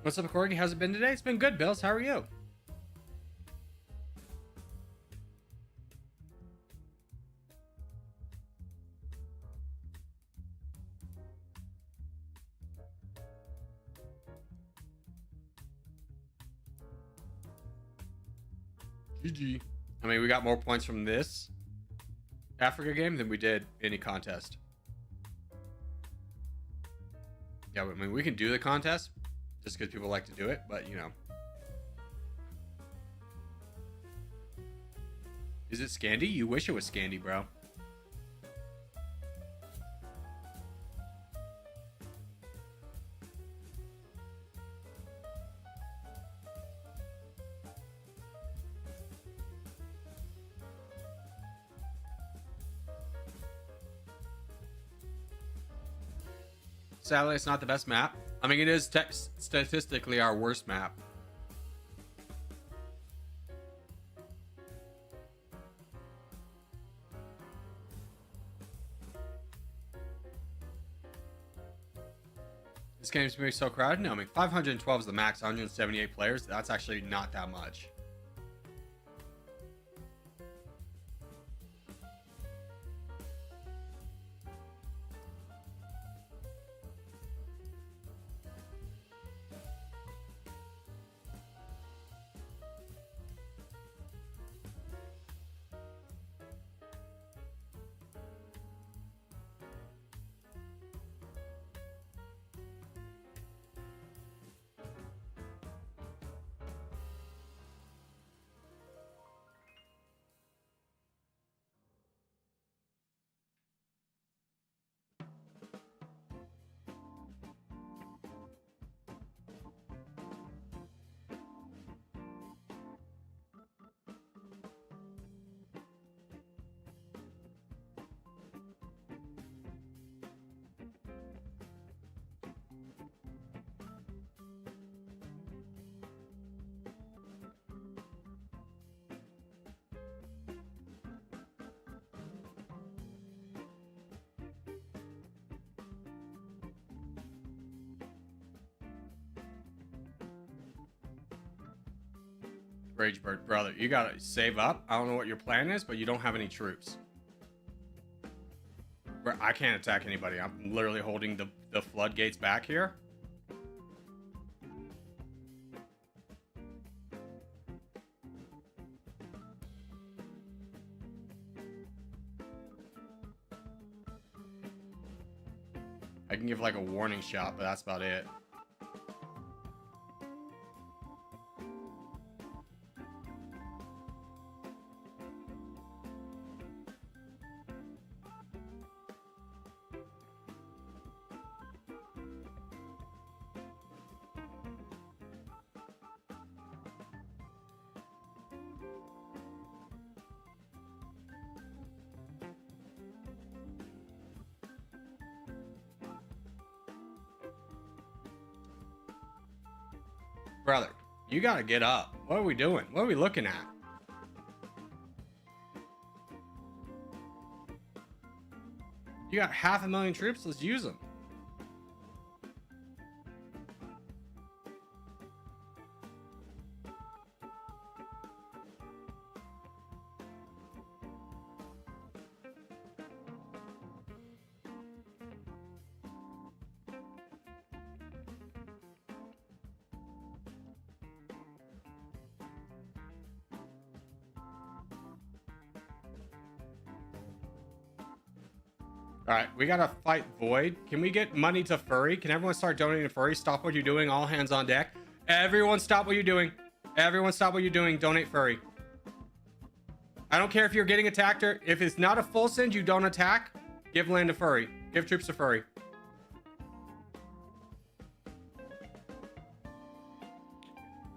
What's up, Corgi? How's it been today? It's been good, Bills. How are you? GG. I mean, we got more points from this Africa game than we did any contest. Yeah, I mean, we can do the contest just because people like to do it, but you know. Is it Scandi? You wish it was Scandi, bro. Sadly, it's not the best map. I mean, it is statistically our worst map. This game's gonna be so crowded. No, I mean, 512 is the max, 178 players. That's actually not that much. Ragebird, brother, you gotta save up. I don't know what your plan is, but you don't have any troops. I can't attack anybody. I'm literally holding the floodgates back here. I can give like a warning shot, but that's about it. Brother, you gotta get up. What are we doing? What are we looking at? You got 500,000 troops? Let's use them. All right, we gotta fight Void. Can we get money to Furry? Can everyone start donating to Furry? Stop what you're doing. All hands on deck. Everyone stop what you're doing. Everyone stop what you're doing. Donate Furry. I don't care if you're getting attacked or if it's not a full send, you don't attack. Give land to Furry. Give troops to Furry.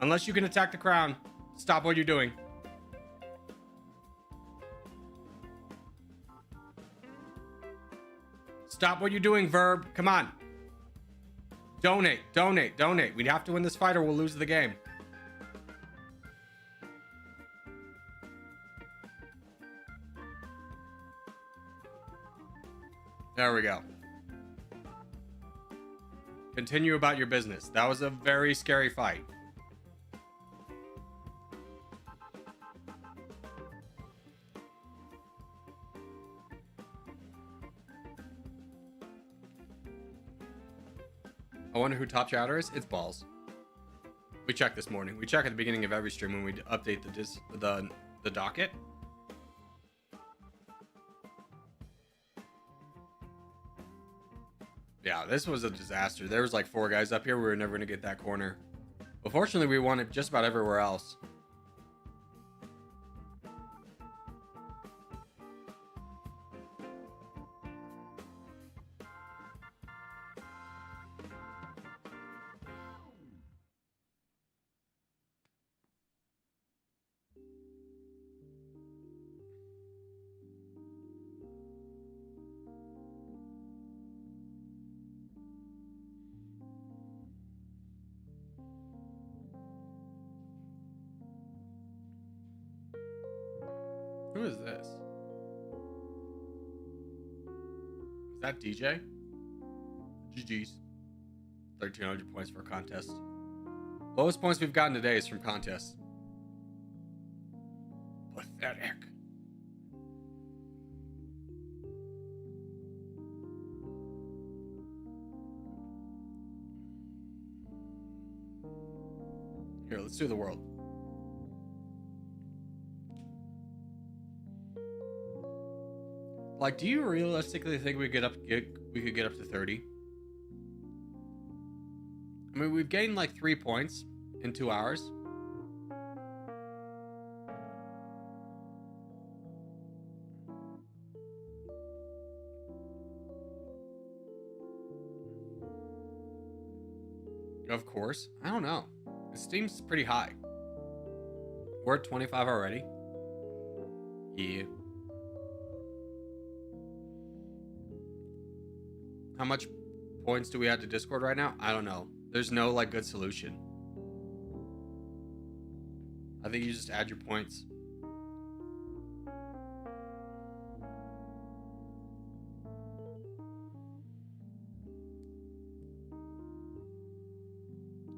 Unless you can attack the crown, stop what you're doing. Stop what you're doing, Verb. Come on. Donate, donate, donate. We have to win this fight or we'll lose the game. There we go. Continue about your business. That was a very scary fight. I wonder who top chatter is. It's Balls. We checked this morning. We check at the beginning of every stream when we update the docket. Yeah, this was a disaster. There was like 4 guys up here. We were never going to get that corner. But fortunately, we won it just about everywhere else. Who is this? Is that DJ? GG's. 1,300 points for a contest. Lowest points we've gotten today is from contests. Pathetic. Here, let's do the world. Like, do you realistically think we could get up to 30? I mean, we've gained like 3 points in 2 hours. Of course. I don't know. It seems pretty high. We're at 25 already. Yeah. How much points do we add to Discord right now? I don't know. There's no like good solution. I think you just add your points.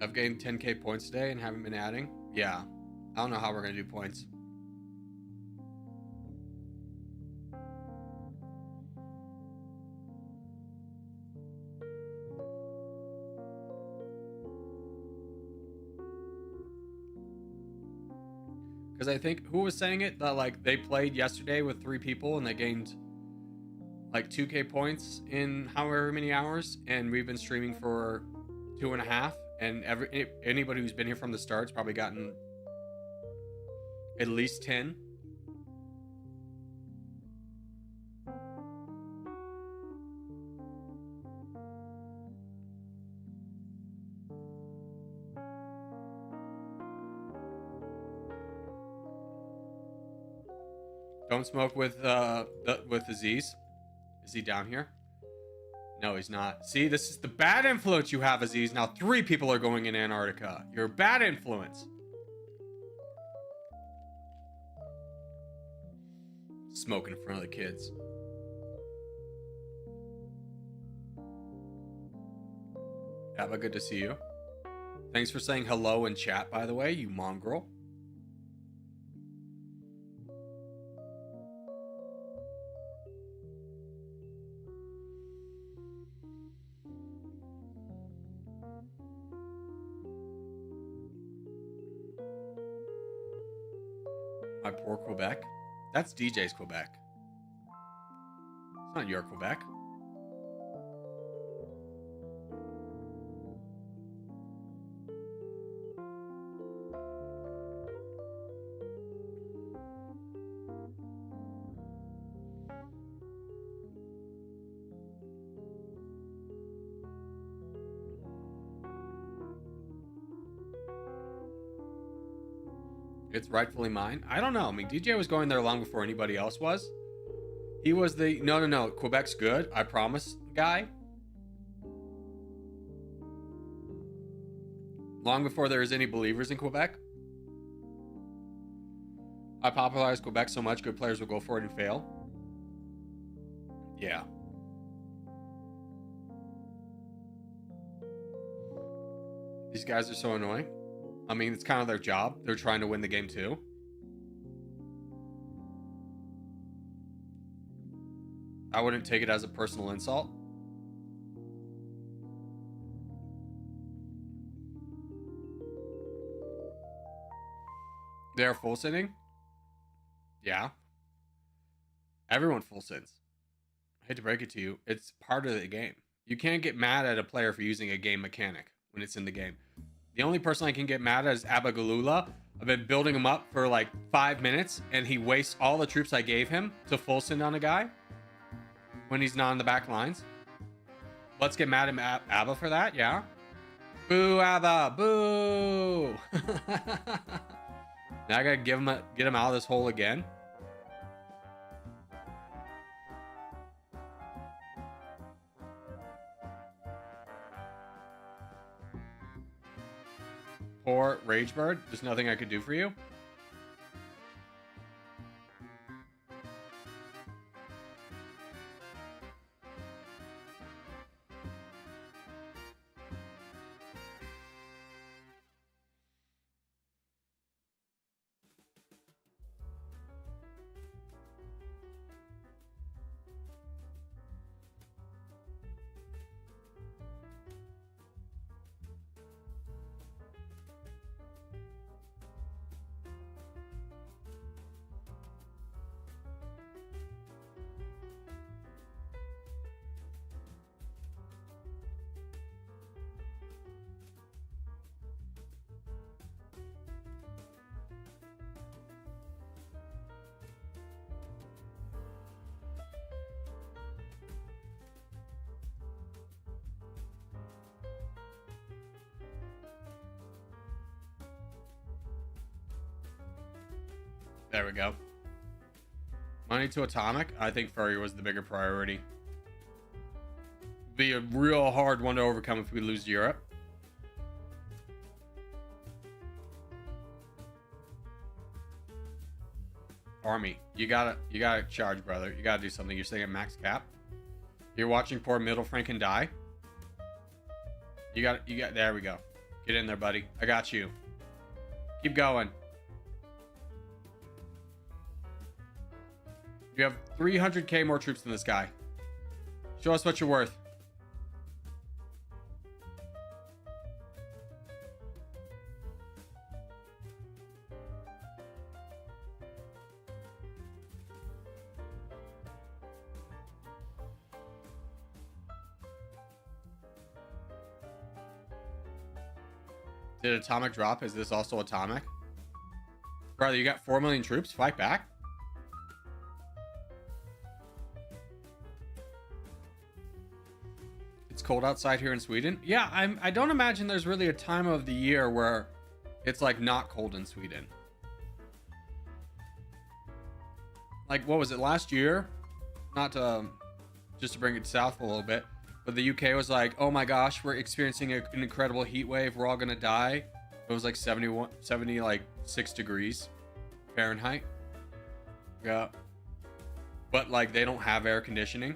I've gained 10k points today and haven't been adding. Yeah. I don't know how we're going to do points. Because I think, who was saying it? That like they played yesterday with 3 people and they gained like 2K points in however many hours, and we've been streaming for 2.5. And anybody who's been here from the start's probably gotten at least 10. Don't smoke with Aziz. Is he down here? No, he's not. See, this is the bad influence you have, Aziz. Now 3 people are going in Antarctica. You're a bad influence. Smoking in front of the kids. Abba, good to see you. Thanks for saying hello in chat, by the way, you mongrel. My poor Quebec. That's DJ's Quebec. It's not your Quebec. It's rightfully mine. I don't know. I mean, DJ was going there long before anybody else was. He was the no. Quebec's good. I promise, guy. Long before there was any believers in Quebec. I popularized Quebec so much, good players will go for it and fail. Yeah. These guys are so annoying. I mean, it's kind of their job. They're trying to win the game too. I wouldn't take it as a personal insult. They're full sinning? Yeah. Everyone full sins. I hate to break it to you. It's part of the game. You can't get mad at a player for using a game mechanic when it's in the game. The only person I can get mad at is Abagalula. I've been building him up for like 5 minutes, and he wastes all the troops I gave him to full send on a guy when he's not on the back lines. Let's get mad at Abba for that, yeah? Boo, Abba, boo! Now I gotta get him out of this hole again. Poor Ragebird, there's nothing I could do for you. There we go. Money to Atomic. I think Furry was the bigger priority. Be a real hard one to overcome if we lose Europe. Army, you gotta charge, brother. You gotta do something. You're saying at max cap. You're watching poor Middle Franken die. You got. There we go. Get in there, buddy. I got you. Keep going. You have 300k more troops than this guy. Show us what you're worth. Did atomic drop? Is this also atomic? Brother, you got 4 million troops? Fight back. It's cold outside here in Sweden. Yeah, I don't imagine there's really a time of the year where it's like not cold in Sweden. Like, what was it, last year? Not to, just to bring it south a little bit, but the UK was like, oh my gosh, we're experiencing an incredible heat wave. We're all gonna die. It was like 76 degrees Fahrenheit. Yeah. But like, they don't have air conditioning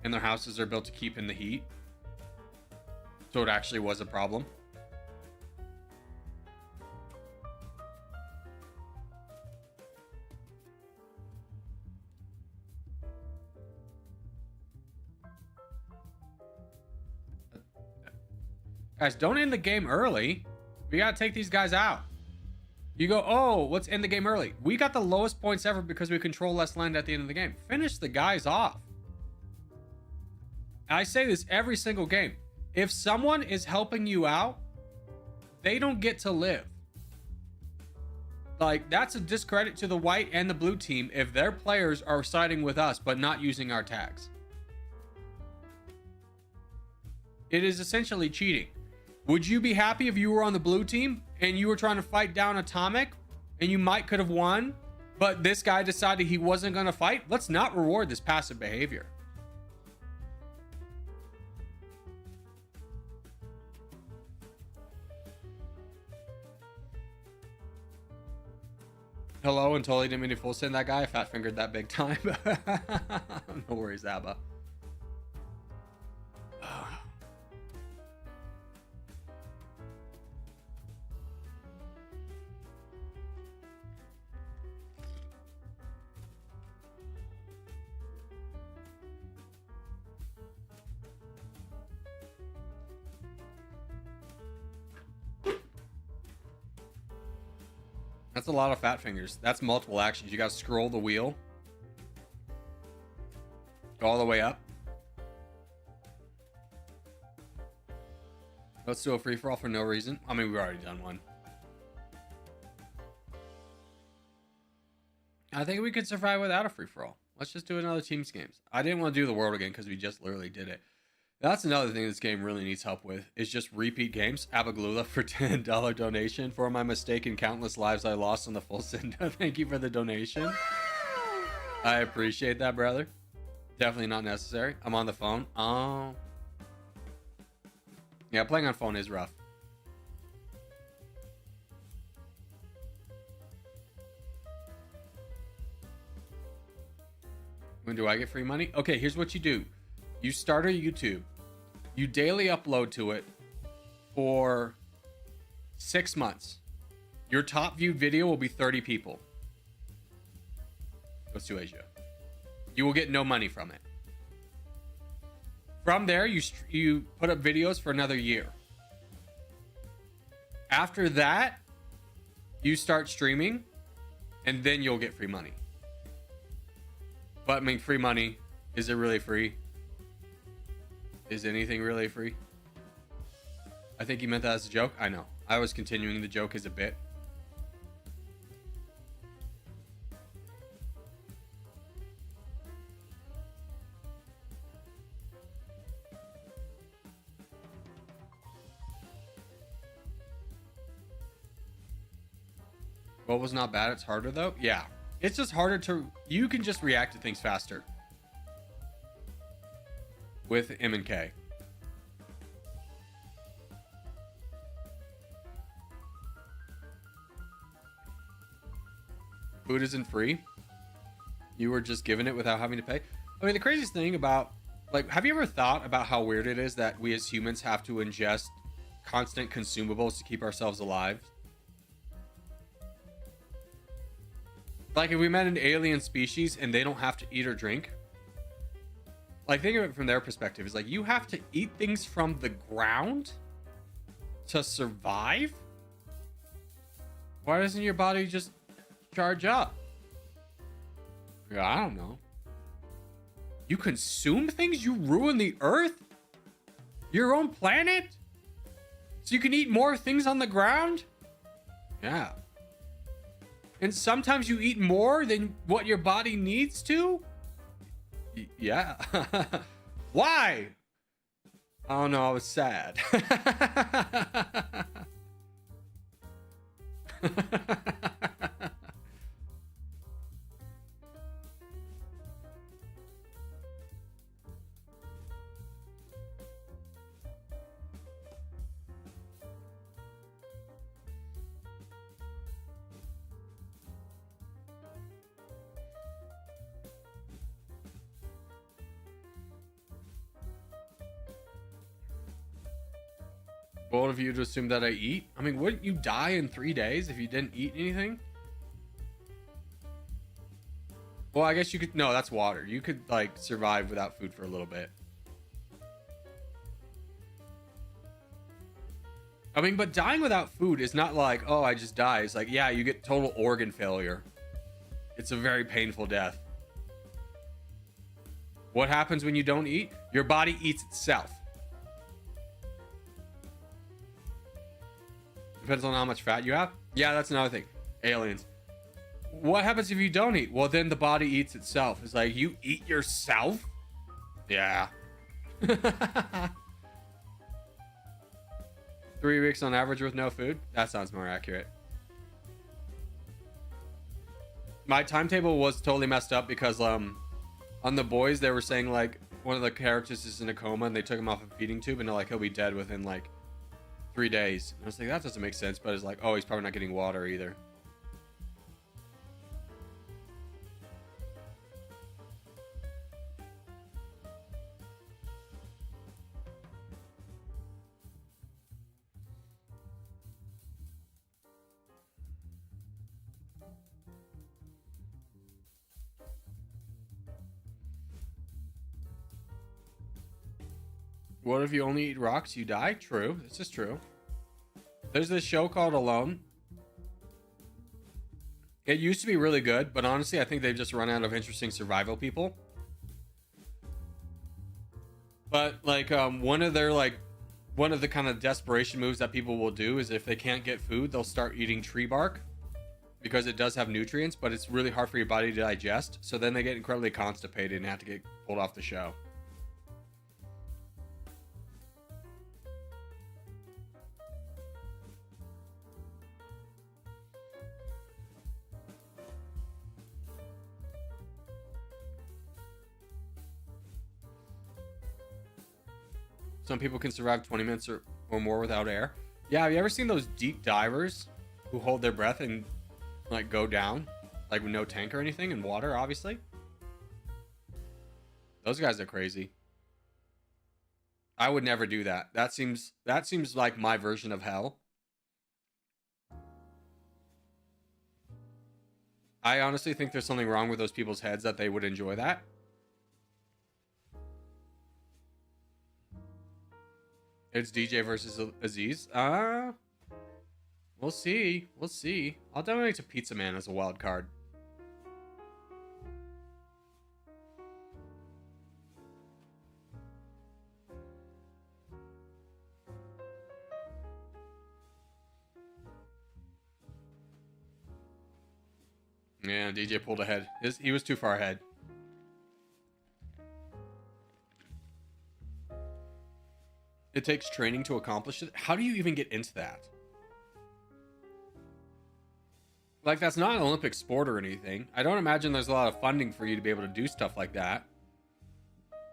and their houses are built to keep in the heat. So it actually was a problem. Guys, don't end the game early. We gotta take these guys out. You go, oh, let's end the game early. We got the lowest points ever because we control less land at the end of the game. Finish the guys off. I say this every single game. If someone is helping you out, they don't get to live. Like, that's a discredit to the white and the blue team if their players are siding with us but not using our tags. It is essentially cheating. Would you be happy if you were on the blue team and you were trying to fight down Atomic and you could have won, but this guy decided he wasn't going to fight? Let's not reward this passive behavior. Hello, and totally didn't mean to full send that guy. I fat fingered that big time. No worries, Abba. That's a lot of fat fingers. That's multiple actions. You gotta scroll the wheel. Go all the way up. Let's do a free-for-all for no reason. I mean, we've already done one. I think we could survive without a free-for-all. Let's just do another teams games. I didn't want to do the world again because we just literally did it. That's another thing this game really needs help with, is just repeat games. Abaglula for $10 donation. For my mistake and countless lives I lost on the full send. Thank you for the donation. I appreciate that, brother. Definitely not necessary. I'm on the phone. Oh. Yeah, playing on phone is rough. When do I get free money? Okay, here's what you do. You start a YouTube. You daily upload to it for 6 months. Your top viewed video will be 30 people. Goes to Asia. You will get no money from it. From there, you put up videos for another year. After that, you start streaming, and then you'll get free money. But I mean, free money, is it really free? Is anything really free? I think you meant that as a joke. I know. I was continuing the joke as a bit. What was not bad? It's harder though? Yeah. It's just harder to... You can just react to things faster. With M and K. Food isn't free. You were just given it without having to pay. I mean, the craziest thing about... Like, have you ever thought about how weird it is that we as humans have to ingest constant consumables to keep ourselves alive? Like, if we met an alien species and they don't have to eat or drink... Like, think of it from their perspective. It's like, you have to eat things from the ground to survive? Why doesn't your body just charge up? Yeah, I don't know. You consume things? You ruin the earth? Your own planet? So you can eat more things on the ground? Yeah. And sometimes you eat more than what your body needs to? Yeah. Why? Oh no, I was sad. Bold of you to assume that I eat. I mean, wouldn't you die in 3 days if you didn't eat anything? Well, I guess you could. No, that's water. You could like survive without food for a little bit. I mean, but dying without food is not like, oh, I just die. It's like, yeah, you get total organ failure. It's a very painful death. What happens when you don't eat? Your body eats itself. Depends on how much fat you have. Yeah, that's another thing. Aliens. What happens if you don't eat? Well, then the body eats itself. It's like, you eat yourself? Yeah. 3 weeks on average with no food? That sounds more accurate. My timetable was totally messed up because on The Boys, they were saying like one of the characters is in a coma and they took him off a feeding tube and they're like, he'll be dead within like 3 days. And I was like, that doesn't make sense. But it's like, oh, he's probably not getting water either. What if you only eat rocks? You die? True. This is true. There's this show called Alone. It used to be really good, but honestly, I think they've just run out of interesting survival people. But like, one of the kind of desperation moves that people will do is if they can't get food, they'll start eating tree bark because it does have nutrients, but it's really hard for your body to digest. So then they get incredibly constipated and have to get pulled off the show. Some people can survive 20 minutes or more without air. Yeah, have you ever seen those deep divers who hold their breath and like go down? Like with no tank or anything and water, obviously. Those guys are crazy. I would never do that. That seems like my version of hell. I honestly think there's something wrong with those people's heads that they would enjoy that. It's DJ versus Aziz. We'll see. We'll see. I'll donate to Pizza Man as a wild card. Yeah, DJ pulled ahead. He was too far ahead. It takes training to accomplish it. How do you even get into that? Like, that's not an Olympic sport or anything. I don't imagine there's a lot of funding for you to be able to do stuff like that.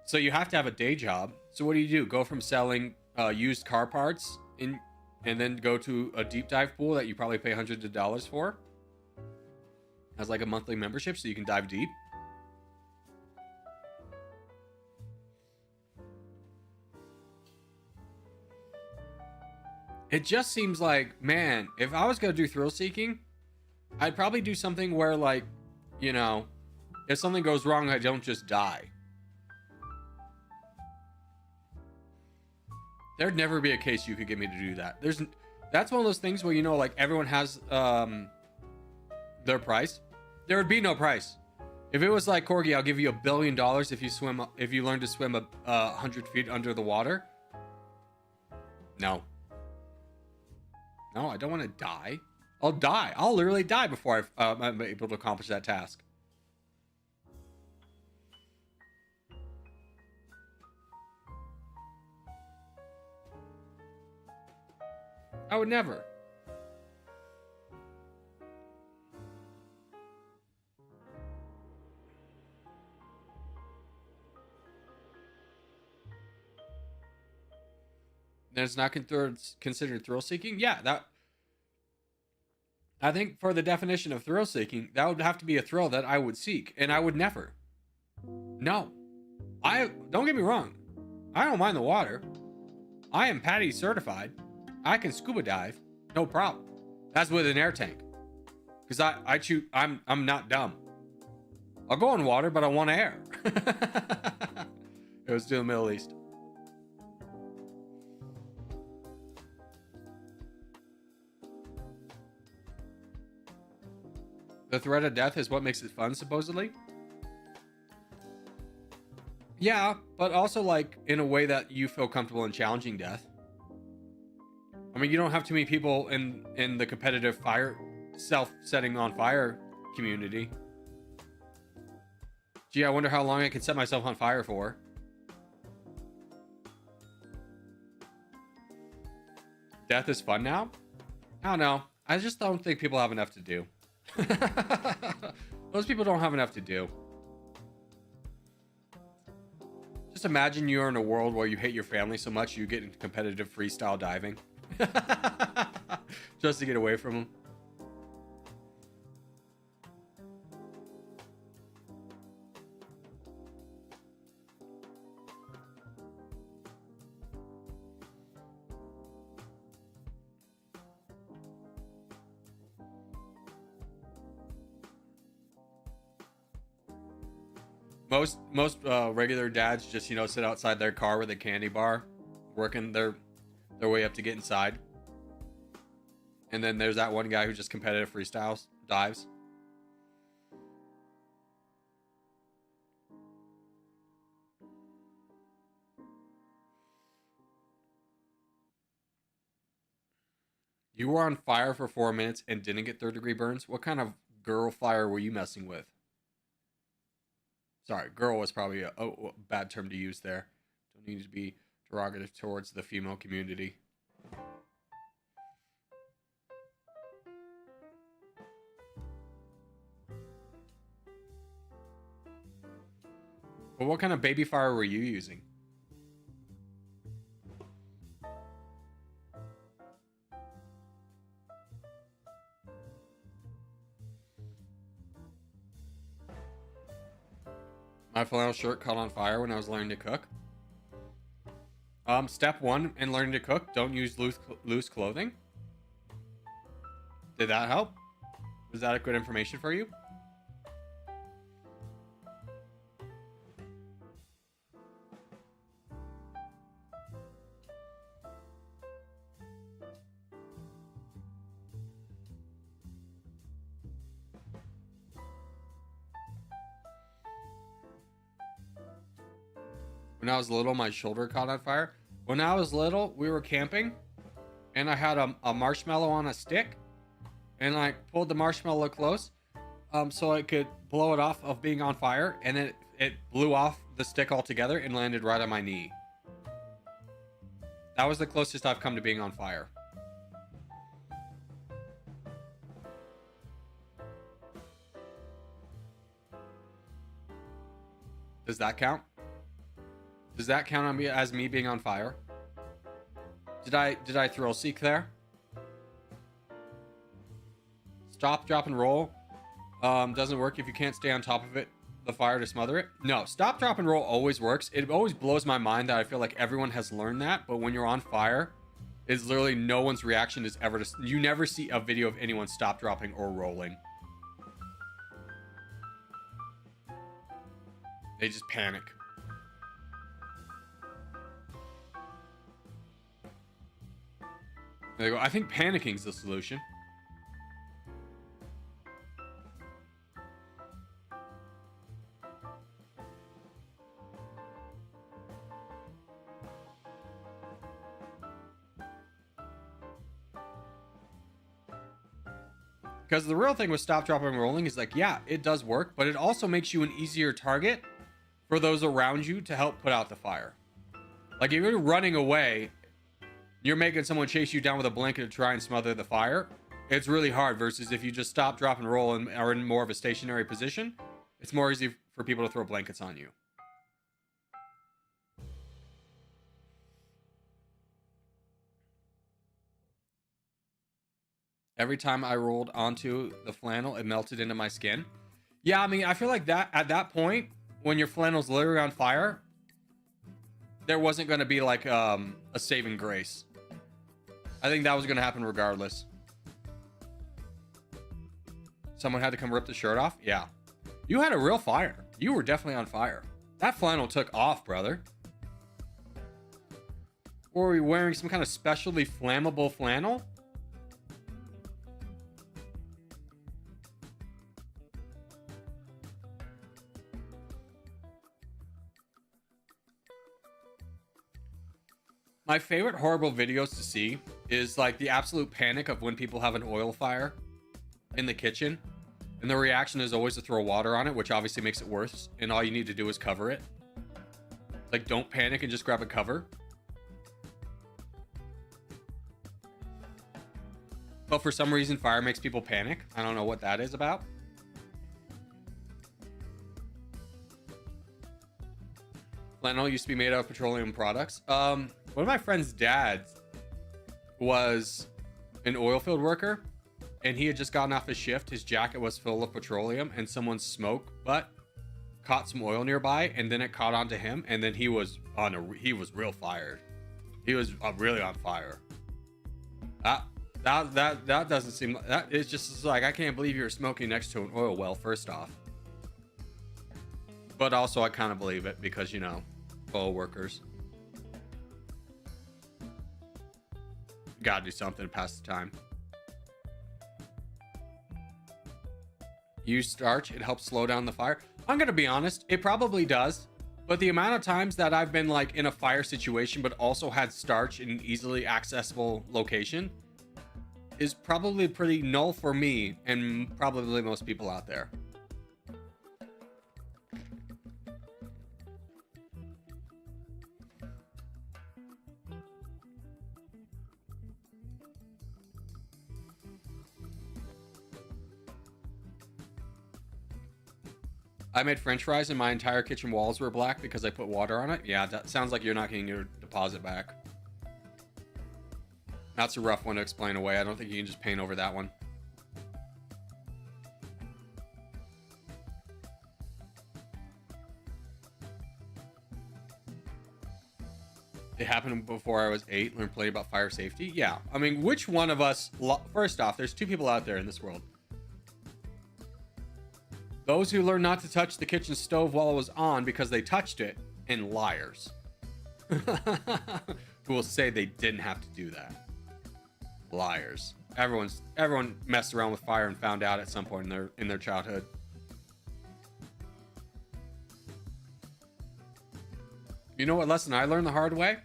So you have to have a day job. So what do? Go from selling used car parts and then go to a deep dive pool that you probably pay hundreds of dollars for? As like a monthly membership so you can dive deep? It just seems like, man, if I was going to do thrill seeking, I'd probably do something where, like, you know, if something goes wrong, I don't just die. There'd never be a case you could get me to do that. That's one of those things where, you know, like, everyone has their price. There would be no price. If it was like, Corgi, I'll give you $1 billion if you learn to swim 100 feet under the water. No. No, I don't want to die. I'll die. I'll literally die before I'm able to accomplish that task. I would never. Then it's not considered thrill seeking? Yeah, that. I think for the definition of thrill seeking, that would have to be a thrill that I would seek, and I would never. No. Don't get me wrong. I don't mind the water. I am Patty certified. I can scuba dive, no problem. That's with an air tank. Because I'm not dumb. I'll go in water, but I want air. It was to the Middle East. The threat of death is what makes it fun, supposedly. Yeah, but also like in a way that you feel comfortable in challenging death. I mean, you don't have too many people in the competitive self-setting on fire community. Gee, I wonder how long I can set myself on fire for. Death is fun now? I don't know. I just don't think people have enough to do. Those people don't have enough to do. Just imagine you're in a world where you hate your family so much you get into competitive freestyle diving. Just to get away from them. Most regular dads just sit outside their car with a candy bar, working their way up to get inside. And then there's that one guy who just competitive freestyles dives. You were on fire for 4 minutes and didn't get third-degree burns? What kind of girl fire were you messing with? Sorry, girl was probably a bad term to use there. Don't need to be derogative towards the female community. But what kind of baby fire were you using? My flannel shirt caught on fire when I was learning to cook. Step 1 in learning to cook, don't use loose clothing. Did that help? Was that a good information for you? When I was little, my shoulder caught on fire. When I was little, we were camping, and I had a marshmallow on a stick, and I pulled the marshmallow close, so I could blow it off of being on fire, and then it blew off the stick altogether and landed right on my knee. That was the closest I've come to being on fire. Does that count? Does that count on me as me being on fire? Did I thrill seek there? Stop, drop, and roll doesn't work if you can't stay on top of it, the fire to smother it. No, stop, drop, and roll always works. It always blows my mind that I feel like everyone has learned that, but when you're on fire, it's literally no one's reaction is ever to. You never see a video of anyone stop, dropping, or rolling. They just panic. They go, I think panicking's the solution. Because the real thing with stop, dropping, and rolling is like, yeah, it does work, but it also makes you an easier target for those around you to help put out the fire. Like if you're running away, you're making someone chase you down with a blanket to try and smother the fire. It's really hard versus if you just stop, drop, and roll and are in more of a stationary position, it's more easy for people to throw blankets on you. Every time I rolled onto the flannel, it melted into my skin. Yeah, I mean, I feel like that at that point, when your flannel's literally on fire, there wasn't going to be like a saving grace. I think that was going to happen regardless. Someone had to come rip the shirt off? Yeah. You had a real fire. You were definitely on fire. That flannel took off, brother. Or were you wearing some kind of specially flammable flannel? My favorite horrible videos to see is like the absolute panic of when people have an oil fire in the kitchen and the reaction is always to throw water on it, which obviously makes it worse, and all you need to do is cover it. Like, don't panic and just grab a cover. But for some reason fire makes people panic. I don't know what that is about. Flannel used to be made out of petroleum products. One of my friend's dads was an oil field worker, and he had just gotten off his shift. His jacket was full of petroleum, and someone's smoke butt caught some oil nearby, and then it caught onto him, and then he was real fired. He was really on fire. That doesn't seem like that. It's just like, I can't believe you were smoking next to an oil well, first off. But also I kind of believe it because, you know, oil workers gotta do something to pass the time. Use starch, it helps slow down the fire. I'm gonna be honest, it probably does, but the amount of times that I've been like in a fire situation but also had starch in an easily accessible location is probably pretty null for me and probably most people out there. I made french fries and my entire kitchen walls were black because I put water on it. Yeah, that sounds like you're not getting your deposit back. That's a rough one to explain away. I don't think you can just paint over that one. It happened before I was 8. Learned plenty about fire safety. Yeah, I mean, which one of us... First off, there's 2 people out there in this world. Those who learned not to touch the kitchen stove while it was on because they touched it, and liars. Who will say they didn't have to do that. Liars. Everyone messed around with fire and found out at some point in their childhood. You know what lesson I learned the hard way?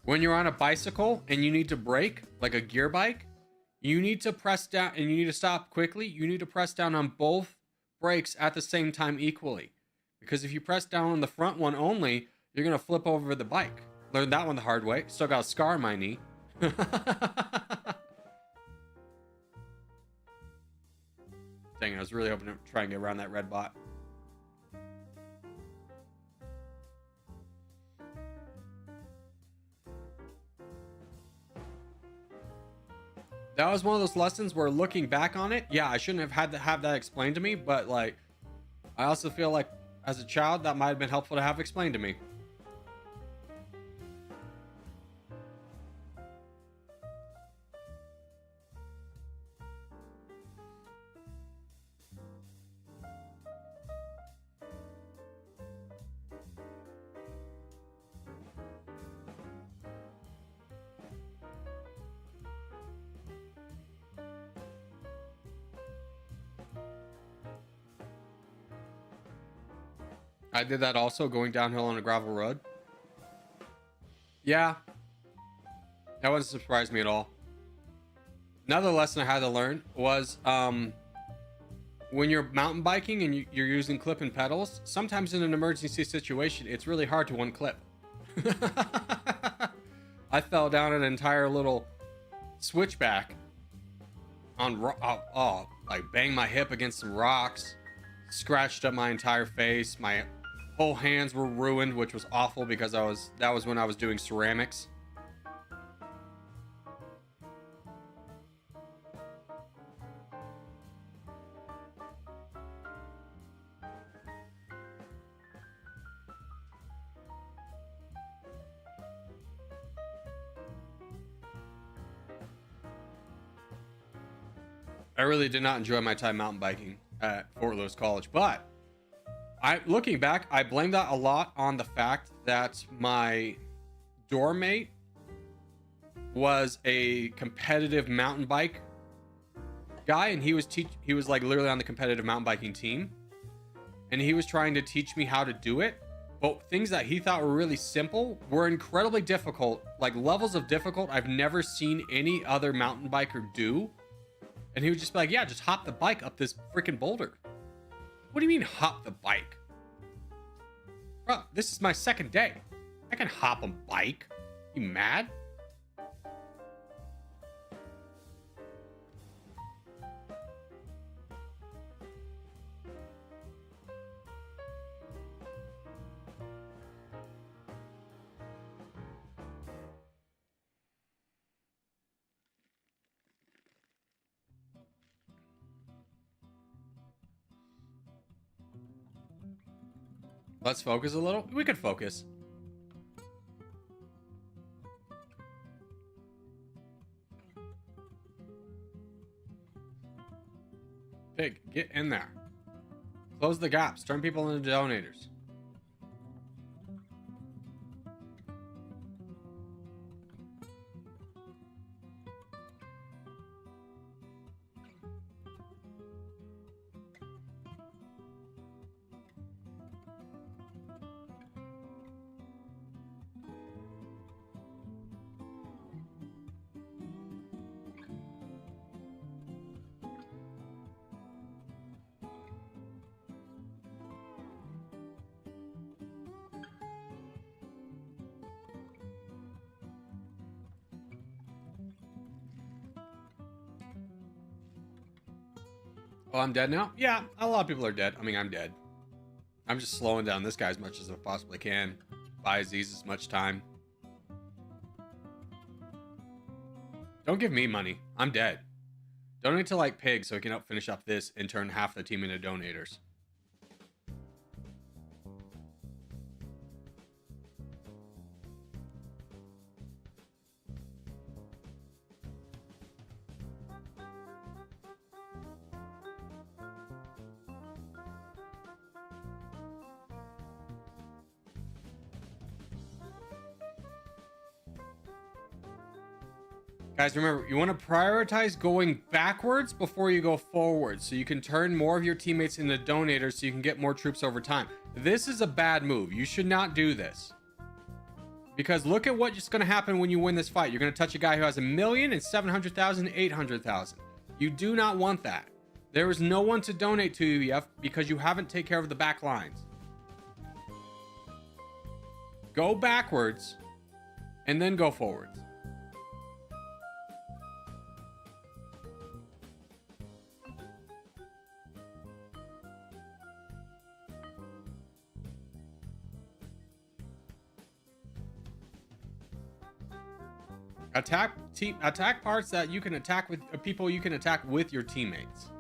When you're on a bicycle and you need to brake, like a gear bike, you need to press down and you need to stop quickly. You need to press down on both brakes at the same time equally. Because if you press down on the front one only, you're going to flip over the bike. Learned that one the hard way. Still got a scar on my knee. Dang, I was really hoping to try and get around that red bot. That was one of those lessons where, looking back on it, yeah, I shouldn't have had to have that explained to me, but like, I also feel like as a child that might have been helpful to have explained to me. I did that also, going downhill on a gravel road. Yeah. That wouldn't surprise me at all. Another lesson I had to learn was when you're mountain biking and you're using clip and pedals, sometimes in an emergency situation, it's really hard to unclip. I fell down an entire little switchback on like banged my hip against some rocks, scratched up my entire face. My whole hands were ruined, which was awful because that was when I was doing ceramics. I really did not enjoy my time mountain biking at Fort Lewis College, but looking back, I blame that a lot on the fact that my dorm mate was a competitive mountain bike guy, and he was like literally on the competitive mountain biking team, and he was trying to teach me how to do it. But things that he thought were really simple were incredibly difficult, like levels of difficult I've never seen any other mountain biker do. And he would just be like, yeah, just hop the bike up this freaking boulder. What do you mean hop the bike? Bro, this is my second day. I can hop a bike. You mad? Let's focus a little. We could focus. Pig, get in there. Close the gaps. Turn people into donators. Oh, I'm dead now? Yeah, a lot of people are dead. I mean, I'm dead. I'm just slowing down this guy as much as I possibly can. Buy Aziz as much time. Don't give me money. I'm dead. Donate to like Pig so he can finish up this and turn half the team into donators. Guys, remember, you want to prioritize going backwards before you go forward so you can turn more of your teammates into donators so you can get more troops over time. This is a bad move. You should not do this. Because look at what's going to happen when you win this fight. You're going to touch a guy who has 1,000,000 and 700,000, 800,000. You do not want that. There is no one to donate to you yet because you haven't taken care of the back lines. Go backwards and then go forwards. Attack parts that you can attack with people you can attack with your teammates.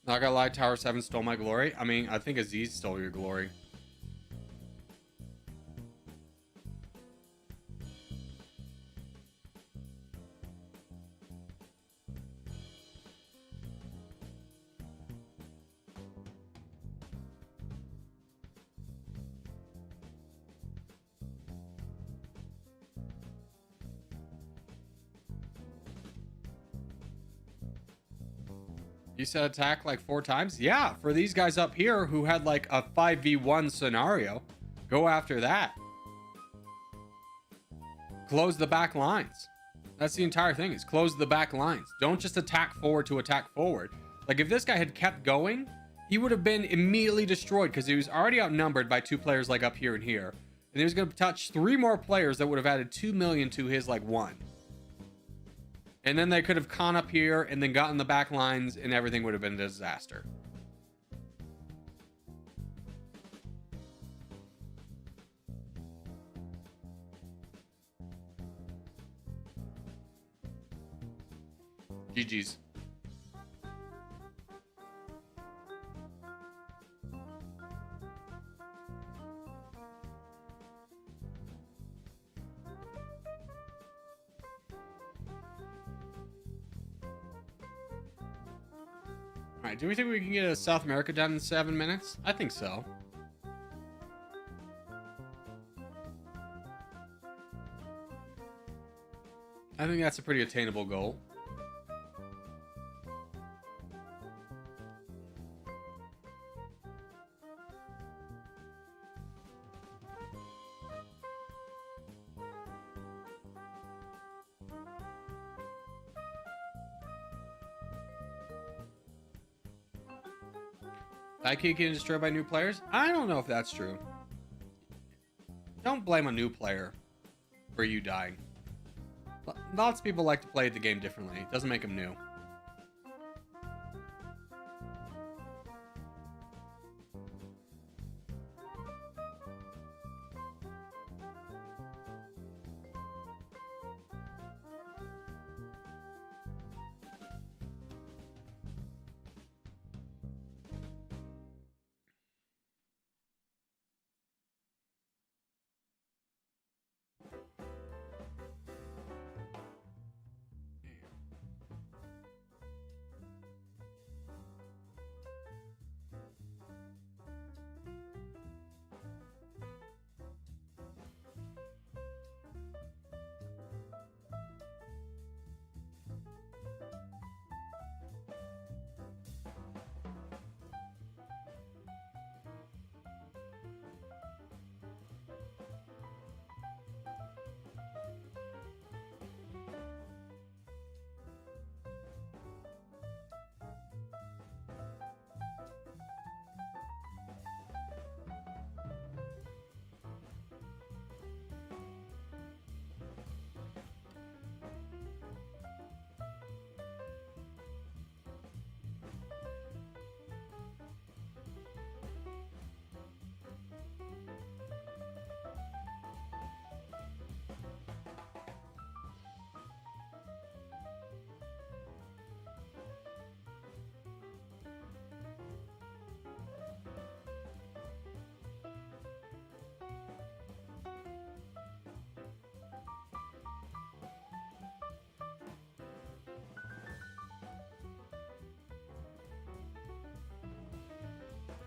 Not gonna lie, Tower 7 stole my glory. I mean, I think Aziz stole your glory. You said attack like 4 times? Yeah, for these guys up here who had like a 5v1 scenario, go after that. Close the back lines. That's the entire thing, is close the back lines. Don't just attack forward to attack forward. Like if this guy had kept going, he would have been immediately destroyed because he was already outnumbered by 2 players like up here and here. And he was going to touch 3 more players that would have added 2 million to his like 1. And then they could have gone up here and then gotten the back lines and everything would have been a disaster. GG's. All right, do we think we can get a South America done in 7 minutes? I think so. I think that's a pretty attainable goal. I keep getting destroyed by new players? I don't know if that's true. Don't blame a new player for you dying. Lots of people like to play the game differently. It doesn't make them new.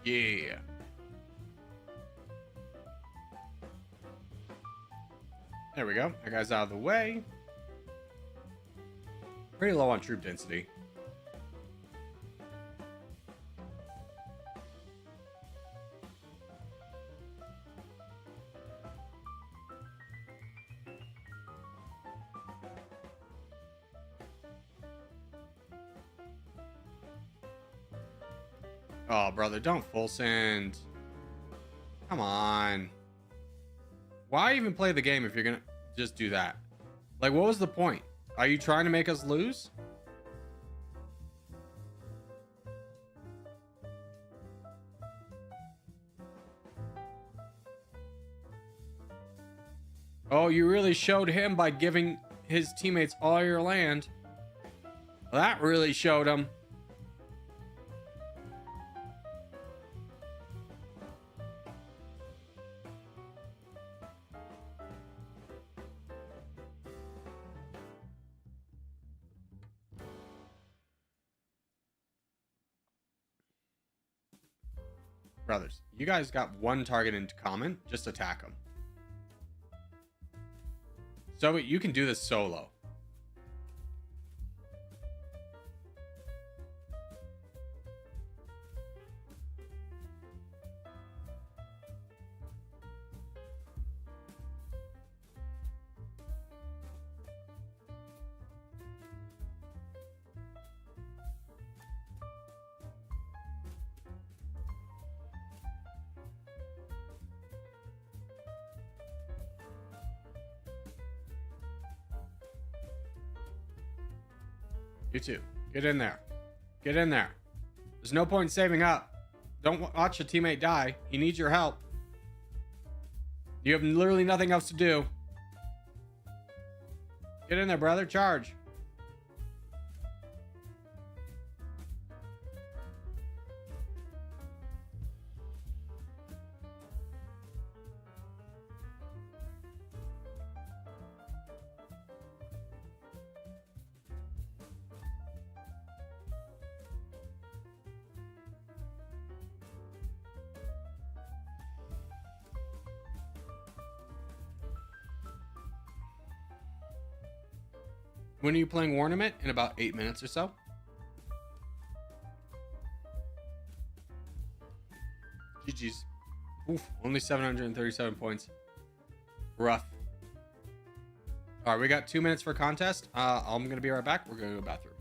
Yeah. There we go. That guy's out of the way. Pretty low on troop density. Oh, brother, don't full send. Come on. Why even play the game if you're gonna just do that? Like, what was the point? Are you trying to make us lose? Oh, you really showed him by giving his teammates all your land. Well, that really showed him. Brothers, you guys got one target in common. Just attack them. So you can do this solo. You too. Get in there. Get in there. There's no point in saving up. Don't watch a teammate die. He needs your help. You have literally nothing else to do. Get in there, brother. Charge. When are you playing Warnament? In about 8 minutes or so. GG's. Oof, only 737 points. Rough. All right, we got 2 minutes for contest. I'm going to be right back. We're going to go to the bathroom.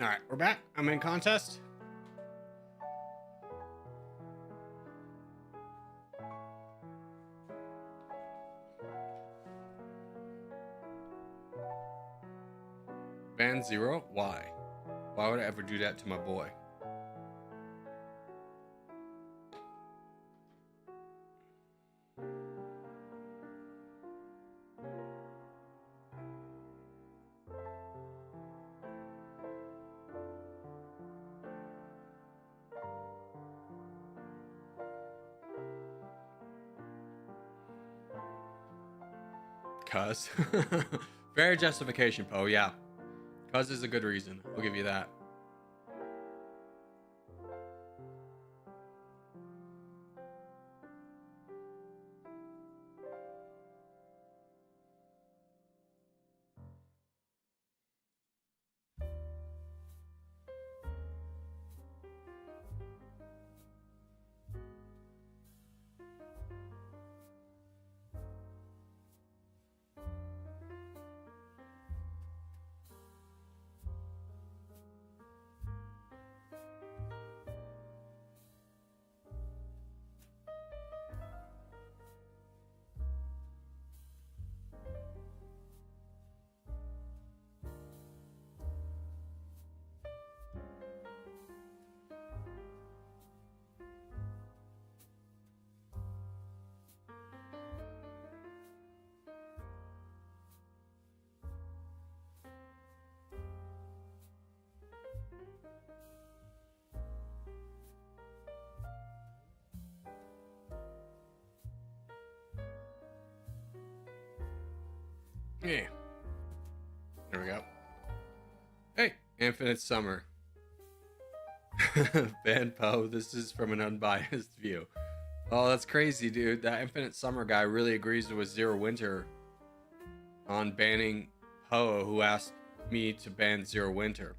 All right, we're back. I'm in contest. Ban 0? Why? Why would I ever do that to my boy? Cuz. Fair justification, Poe, yeah. Cuz is a good reason. I'll give you that. Yeah. There we go. Hey, Infinite Summer. Ban Poe, this is from an unbiased view. Oh, that's crazy, dude. That Infinite Summer guy really agrees with Zero Winter on banning Poe, who asked me to ban Zero Winter.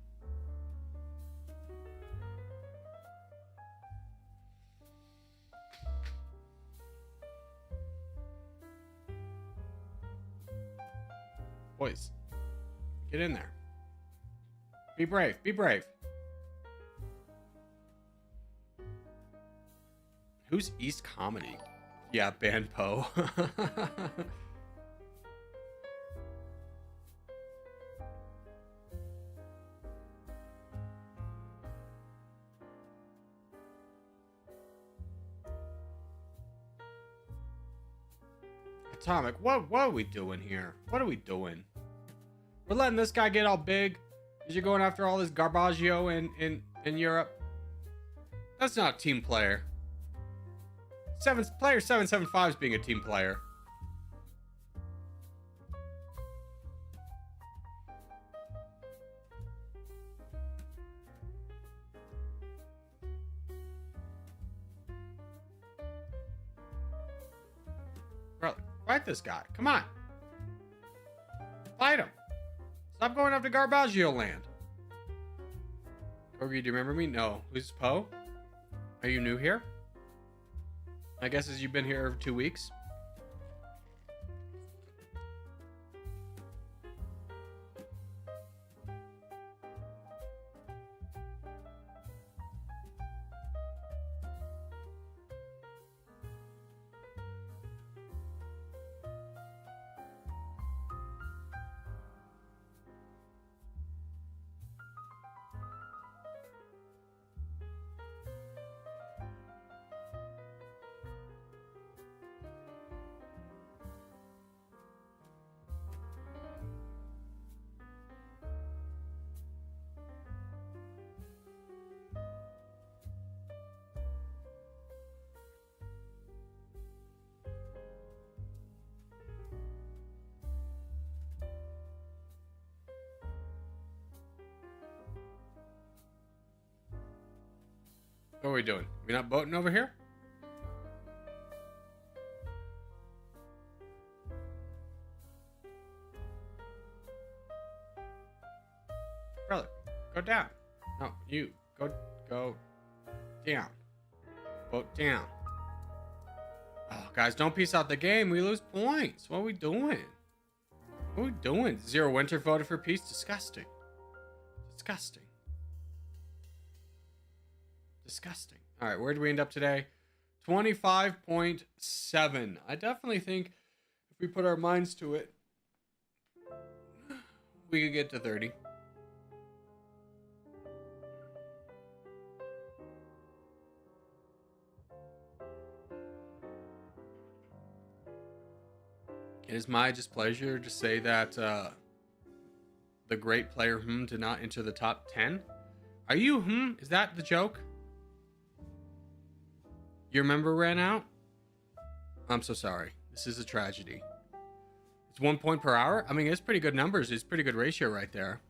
Boys, get in there. Be brave. Be brave. Who's East Comedy? Yeah, ban Poe. Atomic, what are we doing here? What are we doing? We're letting this guy get all big because you're going after all this Garbaggio in Europe. That's not a team player. Player 775 is being a team player. Bro, fight this guy. Come on. Fight him. Stop going up to Garbaggio land. Corgi, do you remember me? No. Who's Poe? Are you new here? I guess as you've been here 2 weeks. What are we doing? We not boating over here? Brother, go down. No, you go down. Boat down. Oh, guys, don't piece out the game. We lose points. What are we doing? What are we doing? Zero Winter voted for peace. Disgusting. Disgusting. Disgusting. All right, where did we end up today? 25.7. I definitely think if we put our minds to it, we could get to 30. It is my displeasure to say that the great player did not enter the top 10. Are you Is that the joke? Your member ran out? I'm so sorry. This is a tragedy. It's 1 point per hour. I mean, it's pretty good numbers. It's pretty good ratio right there.